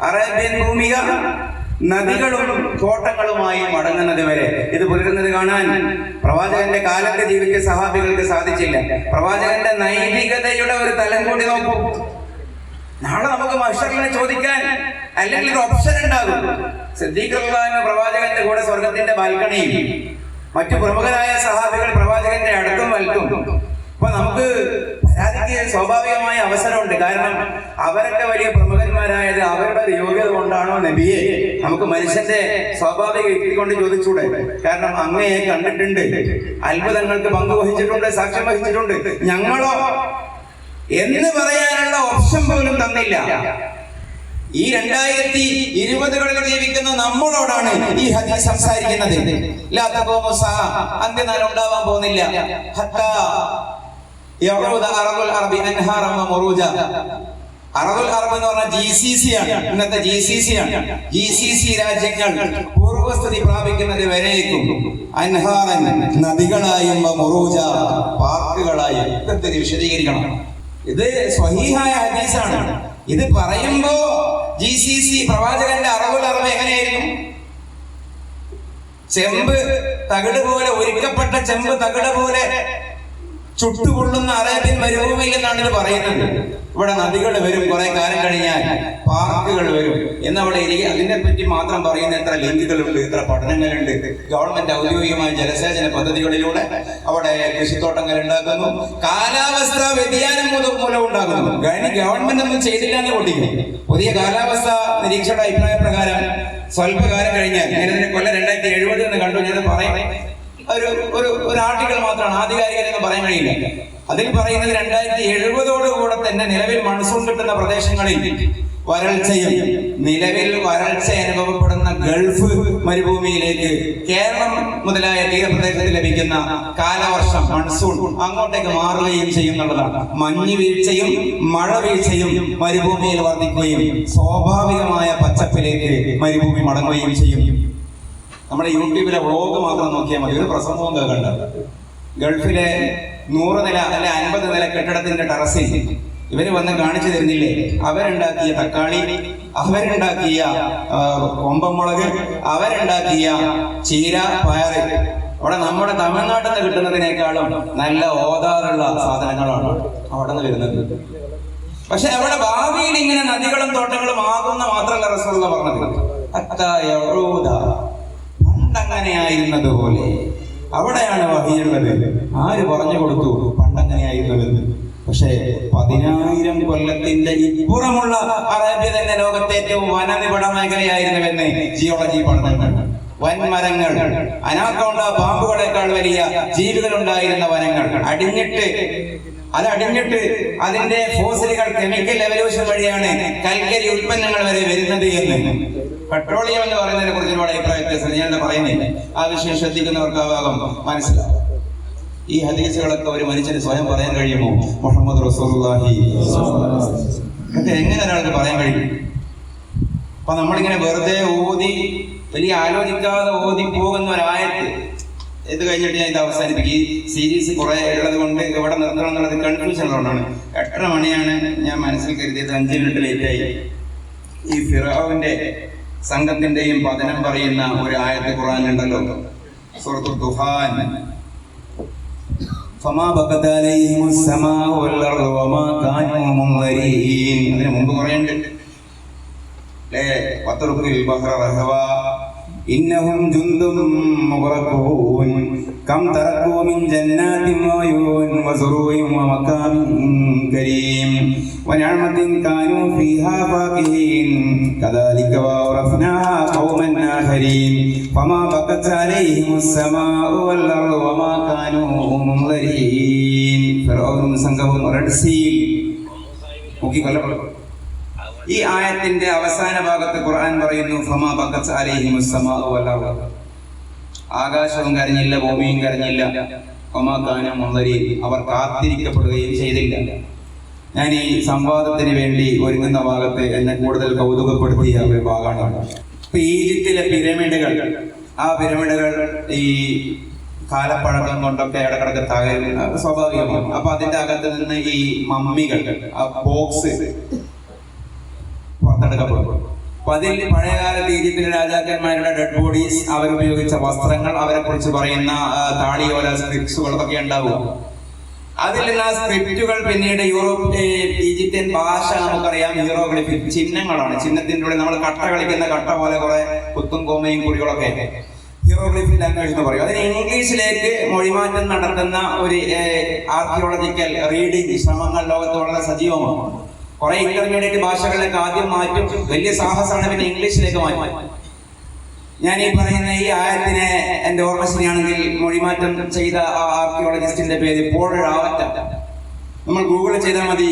അറേബ്യൻ ഭൂമിക നദികളും കോട്ടങ്ങളുമായി മടങ്ങുന്നത് വരെ ഇത് പുലരുന്നത് കാണാൻ പ്രവാചകന്റെ കാലത്ത് ജീവിച്ച സഹാബികൾക്ക് സാധിച്ചില്ല. പ്രവാചകന്റെ നൈതികതയുടെ ഒരു തലം കൂടി നോക്കൂ. നാളെ നമുക്ക് മഹ്ശറിനെ ചോദിക്കാൻ അല്ലെങ്കിൽ ഒരു ഓപ്ഷൻ ഉണ്ടാകും. സിദ്ദീഖ് റളിയല്ലാഹു പ്രവാചകന്റെ കൂടെ സ്വർഗത്തിന്റെ ബാൽക്കണിയിൽ, മറ്റു പ്രമുഖരായ സഹാബികൾ പ്രവാചകന്റെ അടുത്തും വൽക്കും. അപ്പൊ നമുക്ക് പരാതിക്ക് സ്വാഭാവികമായ അവസരമുണ്ട്. കാരണം അവരൊക്കെ വലിയ പ്രമുഖന്മാരായത് അവരുടെ യോഗ്യത കൊണ്ടാണോ നബിയെ? നമുക്ക് മനുഷ്യന്റെ സ്വാഭാവിക യുക്തി കൊണ്ട് ചോദിച്ചൂടെ? കാരണം അങ്ങയെ കണ്ടിട്ടുണ്ട്, അത്ഭുതങ്ങൾക്ക് പങ്കുവഹിച്ചിട്ടുണ്ട്, സാക്ഷ്യം വഹിച്ചിട്ടുണ്ട്. ഞങ്ങളോ എന്ന് പറയാനുള്ള ഓപ്ഷൻ പോലും തന്നില്ല. ഈ 2020 ജീവിക്കുന്ന നമ്മളോടാണ് ഈ ഹദീസ് സംസാരിക്കുന്നത്. അന്ത്യനാൾ ഉണ്ടാവാൻ പോകുന്നില്ല. അറബുൽ അറബ് എന്ന് പറഞ്ഞാൽ GCC ആണ്. ഇന്നത്തെ GCC ആണ്. GCC രാജ്യങ്ങൾ പൂർവസ്ഥിതി പ്രാപിക്കുന്നത് വരേക്കും അൻഹാറൻ നദികളായും മുറൂജ പാർക്കുകളായും ഒക്കെ വിശദീകരിക്കണം. ഇത് സ്വഹീഹായ ഹദീസാണ്. ഇത് പറയുമ്പോ GCC പ്രവാചകന്റെ അറബുൽ അറബ് എങ്ങനെയായിരുന്നു? ചെമ്പ് തകിട് പോലെ, ഒരുക്കപ്പെട്ട ചെമ്പ് തകിട് പോലെ ചുട്ടുകൊള്ളുന്ന അറേബ്യൻ മരുഭൂമിയിൽ എന്നാണ് ഇത് പറയുന്നത്. ഇവിടെ നദികൾ വരും, കുറെ കാലം കഴിഞ്ഞാൽ പാർക്കുകൾ വരും എന്നവിടെ ഇരിക്കുക. അതിനെ പറ്റി മാത്രം പറയുന്ന എത്ര ലിങ്കുകളുണ്ട്, എത്ര പഠനങ്ങളുണ്ട്. ഗവൺമെന്റ് ഔദ്യോഗികമായ ജലസേചന പദ്ധതികളിലൂടെ അവിടെ കൃഷിത്തോട്ടങ്ങൾ ഉണ്ടാക്കുന്നു. കാലാവസ്ഥാ വ്യതിയാനം മൂലം ഉണ്ടാകുന്നു. ഗവൺമെന്റ് ഒന്നും ചെയ്തില്ല എന്ന് കൊണ്ടിരിക്കും. പുതിയ കാലാവസ്ഥ നിരീക്ഷണ അഭിപ്രായ പ്രകാരം സ്വല്പകാലം കഴിഞ്ഞാൽ, ഞാനതിന്റെ കൊല്ലം 2070 എന്ന് കണ്ടു. ഞാൻ പറയും ഒരു ആർട്ടിക്കിൾ മാത്രമാണ്, ആധികാരികരെന്ന് പറയാൻ കഴിയില്ല. അതിൽ പറയുന്നത് 2070 തന്നെ നിലവിൽ മൺസൂൺ കിട്ടുന്ന പ്രദേശങ്ങളിൽ വരൾച്ചയും, നിലവിൽ വരൾച്ച അനുഭവപ്പെടുന്ന ഗൾഫ് മരുഭൂമിയിലേക്ക് കേരളം മുതലായ തീരപ്രദേശത്ത് ലഭിക്കുന്ന കാലവർഷം മൺസൂൺ അങ്ങോട്ടേക്ക് മാറുകയും ചെയ്യുന്നുള്ളതാണ്. മഞ്ഞ് വീഴ്ചയും മഴ വീഴ്ചയും മരുഭൂമിയിൽ വർദ്ധിക്കുകയും സ്വാഭാവികമായ പച്ചപ്പിലേക്ക് മരുഭൂമി മടങ്ങുകയും ചെയ്യും. നമ്മുടെ യൂട്യൂബിലെ വ്ളോഗ് മാത്രം നോക്കിയാൽ മതി, ഒരു പ്രസംഗവും കേൾക്കണ്ട. ഗൾഫിലെ 100 നില അല്ലെ 50 നില കെട്ടിടത്തിന്റെ ടെറസിൽ ഇവര് വന്ന് കാണിച്ചു തരുന്നില്ലേ? അവരുണ്ടാക്കിയ തക്കാളി, അവരുണ്ടാക്കിയ കൊമ്പമുളക്, അവരുണ്ടാക്കിയ ചീര, പയറ്. അവിടെ നമ്മുടെ തമിഴ്നാട്ടിൽ നിന്ന് കിട്ടുന്നതിനേക്കാളും നല്ല ഓതാറുള്ള സാധനങ്ങളാണ് അവിടെ നിന്ന് വരുന്നത്. പക്ഷെ അവിടെ ഭാവിയിൽ ഇങ്ങനെ നദികളും തോട്ടങ്ങളും ആകുന്ന മാത്രമല്ല റസൂലുള്ളാഹി പറഞ്ഞത്. പണ്ടങ്ങനെയായിരുന്നത് പോലെ അവിടെയാണ് വഹിയുള്ളത്. ആര് പറഞ്ഞു കൊടുത്തു പണ്ടങ്ങനെയായിരുന്നത്? പക്ഷേ 10,000 കൊല്ലത്തിന്റെ ഇപ്പുറമുള്ള അറേബ്യ തന്നെ ലോകത്തെ ഏറ്റവും വനനിബിഡ മേഖലയായിരുന്നുവെന്ന് ജിയോളജി പഠനങ്ങൾ. വൻമരങ്ങൾ, അനാക്കോണ്ട പാമ്പുകളെക്കാൾ വലിയ ജീവികളുണ്ടായിരുന്ന വനങ്ങൾ അടിഞ്ഞിട്ട് അതിന്റെ ഫോസിലുകൾ കെമിക്കൽ എവല്യൂഷൻ വഴിയാണ് കൽക്കരി ഉൽപ്പന്നങ്ങൾ വരെ വരുന്നത് എന്ന്. പെട്രോളിയം എന്ന് പറയുന്നതിനെ കുറിച്ച് ഒരുപാട് അഭിപ്രായ വ്യത്യാസം ഞാൻ പറയുന്നില്ല. ആ വിഷയം ശ്രദ്ധിക്കുന്നവർക്ക് ആ ഭാഗം മനസ്സിലാവും. ഈ ഹദീസുകളൊക്കെ ഒരു മനുഷ്യന് സ്വയം പറയാൻ കഴിയുമോ? മുഹമ്മദ് റസൂലുള്ളാഹി ഇതൊക്കെ എങ്ങനെ ഒരാൾക്ക് പറയാൻ കഴിയും? അപ്പൊ നമ്മളിങ്ങനെ വെറുതെ ഓതി, വലിയ ആലോചിക്കാതെ ഓതി പോകുന്ന ഒരായത്ത് ഇത് കഴിഞ്ഞിട്ട് ഞാൻ ഇത് അവസാനിപ്പിക്കും. ഈ സീരീസ് കുറെ ഉള്ളത് കൊണ്ട് ഇവിടെ നിർത്തണം എന്നുള്ളത് കൺഫ്യൂഷൻ ഉള്ളതാണ്. 8:30 മണിയാണ് ഞാൻ മനസ്സിൽ കരുതിയത്, 5 മിനിറ്റ് ലേറ്റായി. ഈ ഫിറഔന്റെ സംഘത്തിന്റെയും പതനം പറയുന്ന ഒരു ആയത്ത് ഖുർആനിലുണ്ടല്ലോ, സൂറത്തുൽ ദുഹാൻ. ഫമാ ബഖത അലൈഹിമുസ് സമാഉ വൽ അർദു വമാ കാനൂ മുൻദരീൻ. അതിന് മുമ്പ് കുറേയുണ്ട്. വതറുക്കിൽ ബഹ്റ റഹവാ ഇന്നഹും ജുന്ദും മുഗ്റഖൂൻ കം തറകൂ മിൻ ജന്നാതിൻ വഅയൂൻ വസുറൂഇൻ വമഖാമിൻ കരീം വനഅമതിൻ കാനൂ ഫീഹാ ഫാഖിഹീൻ കദാലിക വഅറഫ്നാഹാ ഖൗമൻ ആഖരീൻ ഫമാ ബഖത അലൈഹിമുസ് സമാഉ വൽ അർദു വമാ കാനൂ മുൻദരീൻ. ഫിറഔൻ സംഘവും റെഡ് സീൽ മുക്കി കൊല്ലപ്പെട്ടു. ഈ ആയത്തിന്റെ അവസാന ഭാഗത്ത് ഖുർആൻ പറയുന്നു, ഫമാ ബഖത് അലൈഹിമുസ് സമാഉ വൽ അർദ്. ആകാശവും കരഞ്ഞില്ല, ഭൂമിയും കരഞ്ഞില്ല. വമാ കാനൂ മുൻദരീൻ, അവർ കാത്തിരിക്കപ്പെടുകയും ചെയ്തില്ല. ഞാൻ ഈ സംവാദത്തിന് വേണ്ടി ഒരുങ്ങുന്ന ഭാഗത്ത് എന്നെ കൂടുതൽ കൗതുകപ്പെടുത്തിയ ഒരു ഭാഗമാണ്. ഇപ്പൊ ഈജിപ്തിലെ പിരമിഡുകൾ, ആ പിരമിഡുകൾ ഈ കാലപ്പഴക്കം കൊണ്ടൊക്കെ ഇടക്കിടക്ക് തകരും, സ്വാഭാവികമാണ്. അപ്പൊ അതിന്റെ അകത്ത് നിന്ന് ഈ മമ്മികൾ, ആ ബോക്സ് പുറത്തെടുക്കപ്പെടും. അപ്പൊ അതിൽ പഴയകാലത്ത് ഈജിപ്തിലെ രാജാക്കന്മാരുടെ ഡെഡ് ബോഡീസ്, അവരുപയോഗിച്ച വസ്ത്രങ്ങൾ, അവരെ കുറിച്ച് പറയുന്ന താളിയോല സ്ക്രിപ്റ്റുകൾ ഒക്കെ ഉണ്ടാവും. അതിൽ നിന്ന് ആ സ്ക്രിപ്റ്റുകൾ പിന്നീട് ഈജിപ്ഷ്യൻ ഭാഷ നമുക്കറിയാം ഹീറോഗ്ലിഫിക് ചിഹ്നങ്ങളാണ്. ചിഹ്നത്തിന്റെ ഉള്ളിൽ നമ്മൾ കട്ട കളിക്കുന്ന കട്ട പോലെ കുറെ കുത്തും കോമയും കുറികളൊക്കെ ഹീറോഗ്ലിഫിക് ലാംഗ്വേജ് എന്ന് പറയും. അതിന് ഇംഗ്ലീഷിലേക്ക് മൊഴിമാറ്റം നടത്തുന്ന ഒരു ആർക്കിയോളജിക്കൽ റീഡിംഗ് ശ്രമങ്ങൾ ലോകത്ത് വളരെ സജീവമാണ്. കുറെ ഇന്റർമീഡിയറ്റ് ഭാഷകളിലേക്ക് ആദ്യം മാറ്റും, വലിയ സാഹസമാണ്, പിന്നെ ഇംഗ്ലീഷിലേക്ക് മാറ്റും. ഞാൻ ഈ പറയുന്ന ഈ ആയത്തിനെ എന്റെ ഓർമ്മ ശരിയാണെങ്കിൽ മൊഴിമാറ്റം ചെയ്ത ആർക്കിയോളജിസ്റ്റിന്റെ പേര് പോൾ റാവറ്റ. നമ്മൾ ഗൂഗിൾ ചെയ്താൽ മതി,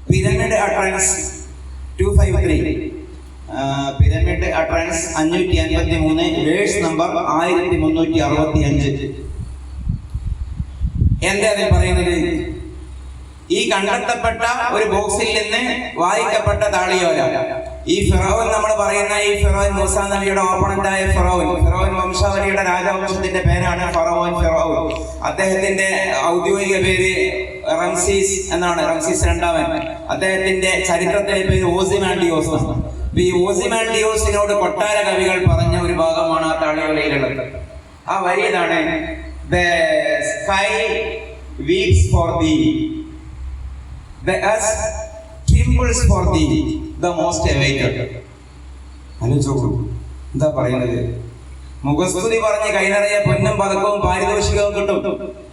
pyramid utterance 253, pyramid utterance 553, verse number 1365. എന്താ അതിൽ പറയുന്നത്? ഈ കണ്ടെത്തപ്പെട്ട ഒരു ബോക്സിൽ നിന്ന് വായിക്കപ്പെട്ട താളിയോല, ഈ ഫിറോൻ നമ്മൾ പറയുന്ന ഈ ഫിറോൻ, മൂസാ നബിയുടെ ഓപ്പണന്റായ ഫിറോൻ വംശാവലിയുടെ രാജവംശത്തിന്റെ പേരാണ് ഫിറോൻ. അദ്ദേഹത്തിന്റെ ഔദ്യോഗിക പേര് റംസീസ് എന്നാണ്, റംസീസ് രണ്ടാമൻ. അദ്ദേഹത്തിന്റെ ചരിത്രത്തിലെ പേര് ഓസിമാൻഡിയോസ്. ഈ ഓസിമാൻഡിയോസിനോട് കൊട്ടാര കവികൾ പറഞ്ഞ ഒരു ഭാഗമാണ് ആ താളിയോലയിലുള്ളത്. ആ വരി ഇതാണ്: The sky weeps for thee, the earth trembles for thee, the most awaited. അനുചോക്കു എന്താ പറയുന്നത്? മുഖസ്തുതി പറഞ്ഞ് കൈനിറയെ പൊന്നും പതക്കവും പാരിതോഷികവും കിട്ടും.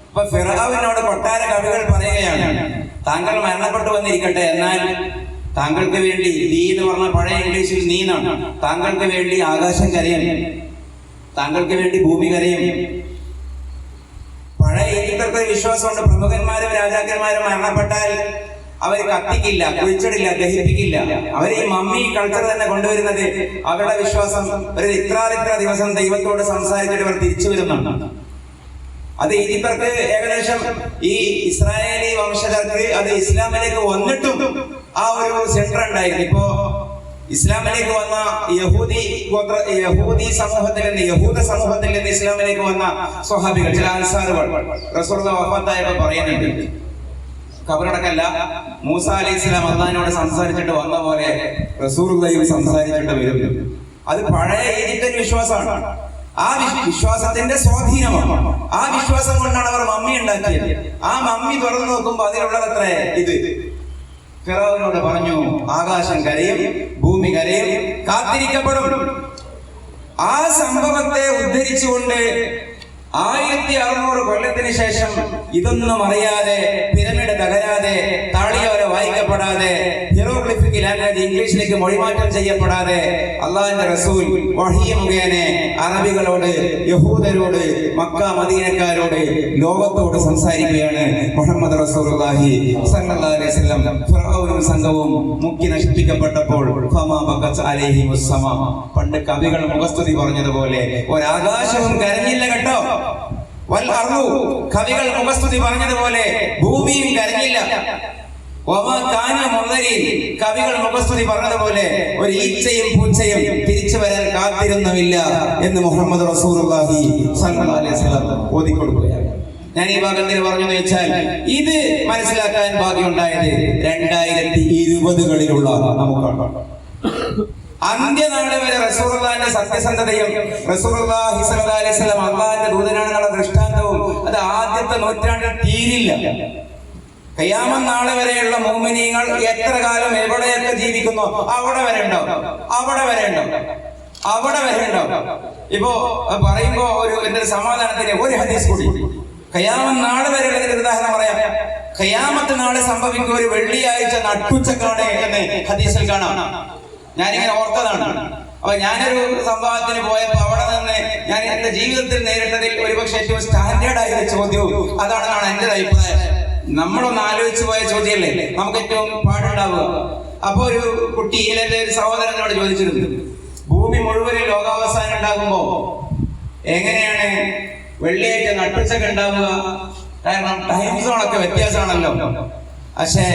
അപ്പൊ ഫിറഔനോട് കൊട്ടാര കവികൾ പറയുകയാണ്, താങ്കൾ മരണപ്പെട്ടു വന്നിരിക്കട്ടെ, എന്നാൽ താങ്കൾക്ക് വേണ്ടി, നീ എന്ന് പറഞ്ഞ പഴയ ഇംഗ്ലീഷിൽ നീനാണ്, താങ്കൾക്ക് വേണ്ടി ആകാശം കരയും, താങ്കൾക്ക് വേണ്ടി ഭൂമി കരയും. പഴയ ഈജിപ്തർക്ക് വിശ്വാസമുണ്ട്, പ്രമുഖന്മാരും രാജാക്കന്മാരും മരണപ്പെട്ടാൽ അവർ കത്തിക്കില്ല, കുഴിച്ചിടില്ല, ദഹിപ്പിക്കില്ല. അവർ ഈ മമ്മി കൾച്ചർ തന്നെ കൊണ്ടുവരുന്നത്. അവരുടെ വിശ്വാസം ഒരു ഇത്ര ദിവസം ദൈവത്തോട് സംസാരിച്ചിട്ട് അവർ തിരിച്ചു വരുന്നുണ്ട്. അത് ഈജിപ്തർക്ക് ഏകദേശം ഈ ഇസ്രായേലി വംശജർക്ക് അത് ഇസ്ലാമിലേക്ക് വന്നിട്ടും ആ ഒരു സെന്റർ ഉണ്ടായിരുന്നു. ഇപ്പോ ഇസ്ലാമിലേക്ക് വന്ന യഹൂദ സമൂഹത്തിൽ നിന്ന് ഇസ്ലാമിലേക്ക് വന്ന സ്വഹാബികൾ, ചില അൻസാറുകൾ റസൂലുള്ളാഹി വഫാത്തായപ്പോൾ പറയുന്നുണ്ട്, ഖബറടക്കല്ല, മൂസ അലൈഹിസ്സലാം അല്ലാഹുവിനോട് സംസാരിച്ചിട്ട് വന്ന പോലെ റസൂലുള്ളാഹിയും സംസാരിച്ചിട്ട് വരും. അത് പഴയ ഈജിപ്ഷ്യൻ വിശ്വാസമാണ്. ആ വിശ്വാസത്തിന്റെ സ്വാധീനമാണ്. ആ വിശ്വാസം കൊണ്ടാണ് അവർ മമ്മി ഉണ്ടാക്കിയത്. ആ മമ്മി തുറന്നു നോക്കുമ്പോൾ അതിലുള്ളതത്രേ ഇത്. ഫിറഔനോട് പറഞ്ഞു, ആകാശം കരയും, ഭൂമി കരയും, കാത്തിരിക്കപ്പെടും. ആ സംഭവത്തെ ഉദ്ധരിച്ചുകൊണ്ട് 1600 കൊല്ലത്തിന് ശേഷം ഇതൊന്നും അറിയാതെ, പിരമിഡ് തകരാതെ, താളിയോല വായിക്കപ്പെടാതെ, ഹീറോഗ്ലിഫിക് ലാംഗ്വേജ് ഇംഗ്ലീഷിലേക്ക് മൊഴിമാറ്റം ചെയ്യപ്പെടാതെ, അള്ളാഹുവിന്റെ റസൂൽ വഹീ മുഖേന അറബികളോട്, യഹൂദരോട്, മക്ക മദീനക്കാരോട്, ലോകത്തോട് സംസാരിക്കുകയാണ്. മുഹമ്മദ് റസൂലുള്ളാഹി സ്വല്ലല്ലാഹു അലൈഹി വസല്ലം ഫിറഔനും സംഘവും മുക്കി നശിപ്പിക്കപ്പെട്ടപ്പോൾ ഫമാ ബഖത് അലൈഹിമുസ് സമാ, പണ്ട് കവികൾ മുഖസ്തുതി പറഞ്ഞതുപോലെ ഒരാകാശവും കരഞ്ഞില്ല കേട്ടോ. വൽ അർളു, കവികൾ മുഖസ്തുതി പറഞ്ഞതുപോലെ ഭൂമിയും കരഞ്ഞില്ല. വമാ കാന മുൻദരീൻ, കവികൾ മുഖസ്തുതി പറഞ്ഞതുപോലെ ഒരു ഈച്ചയും പൂച്ചയും തിരിച്ചു വരാൻ കാത്തിരുന്നുമില്ല എന്ന് മുഹമ്മദ് റസൂലുള്ളാഹി സ്വല്ലല്ലാഹു അലൈഹി വസല്ലം ഓതിക്കൊടുക്കുകയാണ്. ഞാൻ ഈ ഭാഗത്തിൽ പറഞ്ഞെന്ന് വെച്ചാൽ ഇത് മനസ്സിലാക്കാൻ ഭാഗ്യമുണ്ടായത് 2020കളിലുള്ള നമുക്കാണ്. അന്ത്യനാള് വരെ റസൂലുള്ളാഹിന്റെ സത്യസന്ധതയും റസൂലുള്ളാഹി സ്വല്ലല്ലാഹു അലൈഹി വസല്ലം അല്ലാഹുവിന്റെ ദൂതനാണെന്നുള്ള ദൃഷ്ടാന്തവും അത് ആദ്യത്തെ നൂറ്റാണ്ടിൽ തീരില്ല. ഖിയാമത്ത് നാൾ വരെയുള്ള മുഅ്മിനീങ്ങൾ എത്ര കാലം എവിടെയൊക്കെ ജീവിക്കുന്നു അവിടെ വരെ ഉണ്ടാവും. ഇപ്പോ പറയുമ്പോ എന്റെ സമാധാനത്തിന് ഒരു ഹദീസ് കൂടി, ഖിയാമത്ത് നാൾ വരെയുള്ള ഒരു ഉദാഹരണം പറയാം. ഖിയാമത്ത് നാൾ സംഭവിക്കുന്ന ഒരു വെള്ളിയാഴ്ച നട്ടുച്ചക്കാണ് എന്ന് ഹദീസിൽ കാണാം. ഞാനിങ്ങനെ ഓർത്തതാണ്. അപ്പൊ ഞാനൊരു സംഭവത്തിന് പോയപ്പോ അവിടെ നിന്ന് ഞാൻ എന്റെ ജീവിതത്തിൽ നേരിട്ടതിൽ ഒരുപക്ഷെ ഏറ്റവും സ്റ്റാൻഡേർഡ് ആയ ചോദ്യവും അതാണെന്നാണ് എന്റെ അഭിപ്രായം. നമ്മളൊന്ന് ആലോചിച്ചു പോയ ചോദ്യമല്ലേ നമുക്ക് ഏറ്റവും പാടുണ്ടാവുക. അപ്പൊ ഒരു കുട്ടി, എന്റെ ഒരു സഹോദരനോട് ചോദിച്ചിരുന്നു, ഭൂമി മുഴുവനും ലോകാവസാനം ഉണ്ടാകുമ്പോ എങ്ങനെയാണ് വെള്ളിയാഴ്ച നട്ടുച്ചക്ക് ഉണ്ടാവുക? കാരണം ടൈം സോണൊക്കെ വ്യത്യാസമാണല്ലോ. പക്ഷേ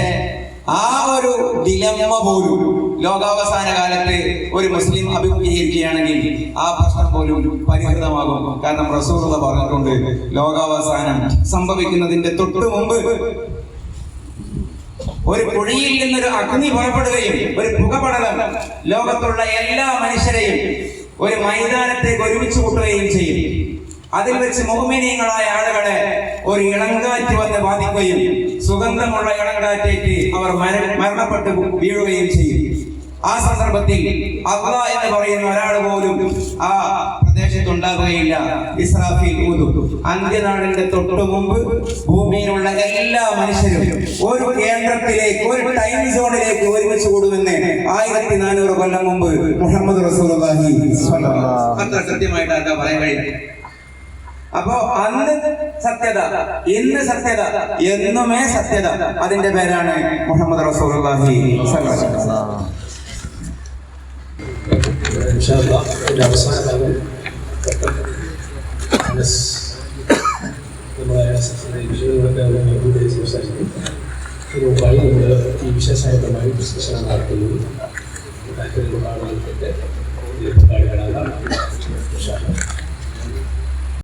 ആ ഒരു ഡിലമ്മ പോലും ലോകാവസാന കാലത്ത് ഒരു മുസ്ലിം അഭിമുഖീകരിക്കുകയാണെങ്കിൽ ആ പ്രശ്നം പോലും പരിഹൃതമാകും. കാരണം റസൂലുള്ളാഹി പറഞ്ഞിട്ടുണ്ട്, ലോകാവസാനം സംഭവിക്കുന്നതിന്റെ തൊട്ടു മുമ്പ് ഒരു കുഴിയിൽ നിന്നൊരു അഗ്നി പുറപ്പെടുകയും ഒരു പുകപടലം ലോകത്തുള്ള എല്ലാ മനുഷ്യരെയും ഒരു മൈതാനത്തേക്ക് ഒരുമിച്ച് കൂട്ടുകയും ചെയ്യും. അതിൽ വെച്ച് മുഅ്മിനീങ്ങളായ ആളുകളെ ഒരു ഇളങ്കാറ്റ് വന്ന് ബാധിക്കുകയും സുഗന്ധമുള്ള ഇളങ്കാറ്റേറ്റ് അവർ മരണപ്പെട്ട് വീഴുകയും ചെയ്യും. ആ സന്ദർഭത്തിൽ അല്ലാഹ് എന്ന് പറയുന്ന ഒരാൾ പോലും ആ പ്രദേശത്തുണ്ടാകുകയില്ല. ഇസ്രാഫീൽ ഊതും. അന്ത്യനാളിന്റെ തൊട്ടു മുമ്പ് ഭൂമിയിലുള്ള എല്ലാ മനുഷ്യരും ഒരു കേന്ദ്രത്തിലേക്ക്, ഒരു ടൈം സോണിലേക്ക് ഒരുമിച്ച് കൂടുമെന്ന് 1400 കൊല്ലം മുമ്പ് മുഹമ്മദ് റസൂലുള്ളാഹി അത്ര കൃത്യമായിട്ട് ആർക്കാ പറയാൻ കഴിയും. അപ്പോ അന്ന് സത്യത, ഇന്ന് സത്യത, എന്നുമേ സത്യത. അതിന്റെ പേരാണ് മുഹമ്മദ് റസൂലുള്ളാഹി സ്വല്ലല്ലാഹു അലൈഹി വസല്ലം. ഇതിന്റെ അവസാന ഭാഗം നമ്മുടെ വിഷയങ്ങളൊക്കെ സംസാരിക്കും. ഇതിന് മുമ്പായി നമ്മൾ ഈ വിശേഷാന്തമായി ഡിസ്കഷൻ നടത്തുന്നത്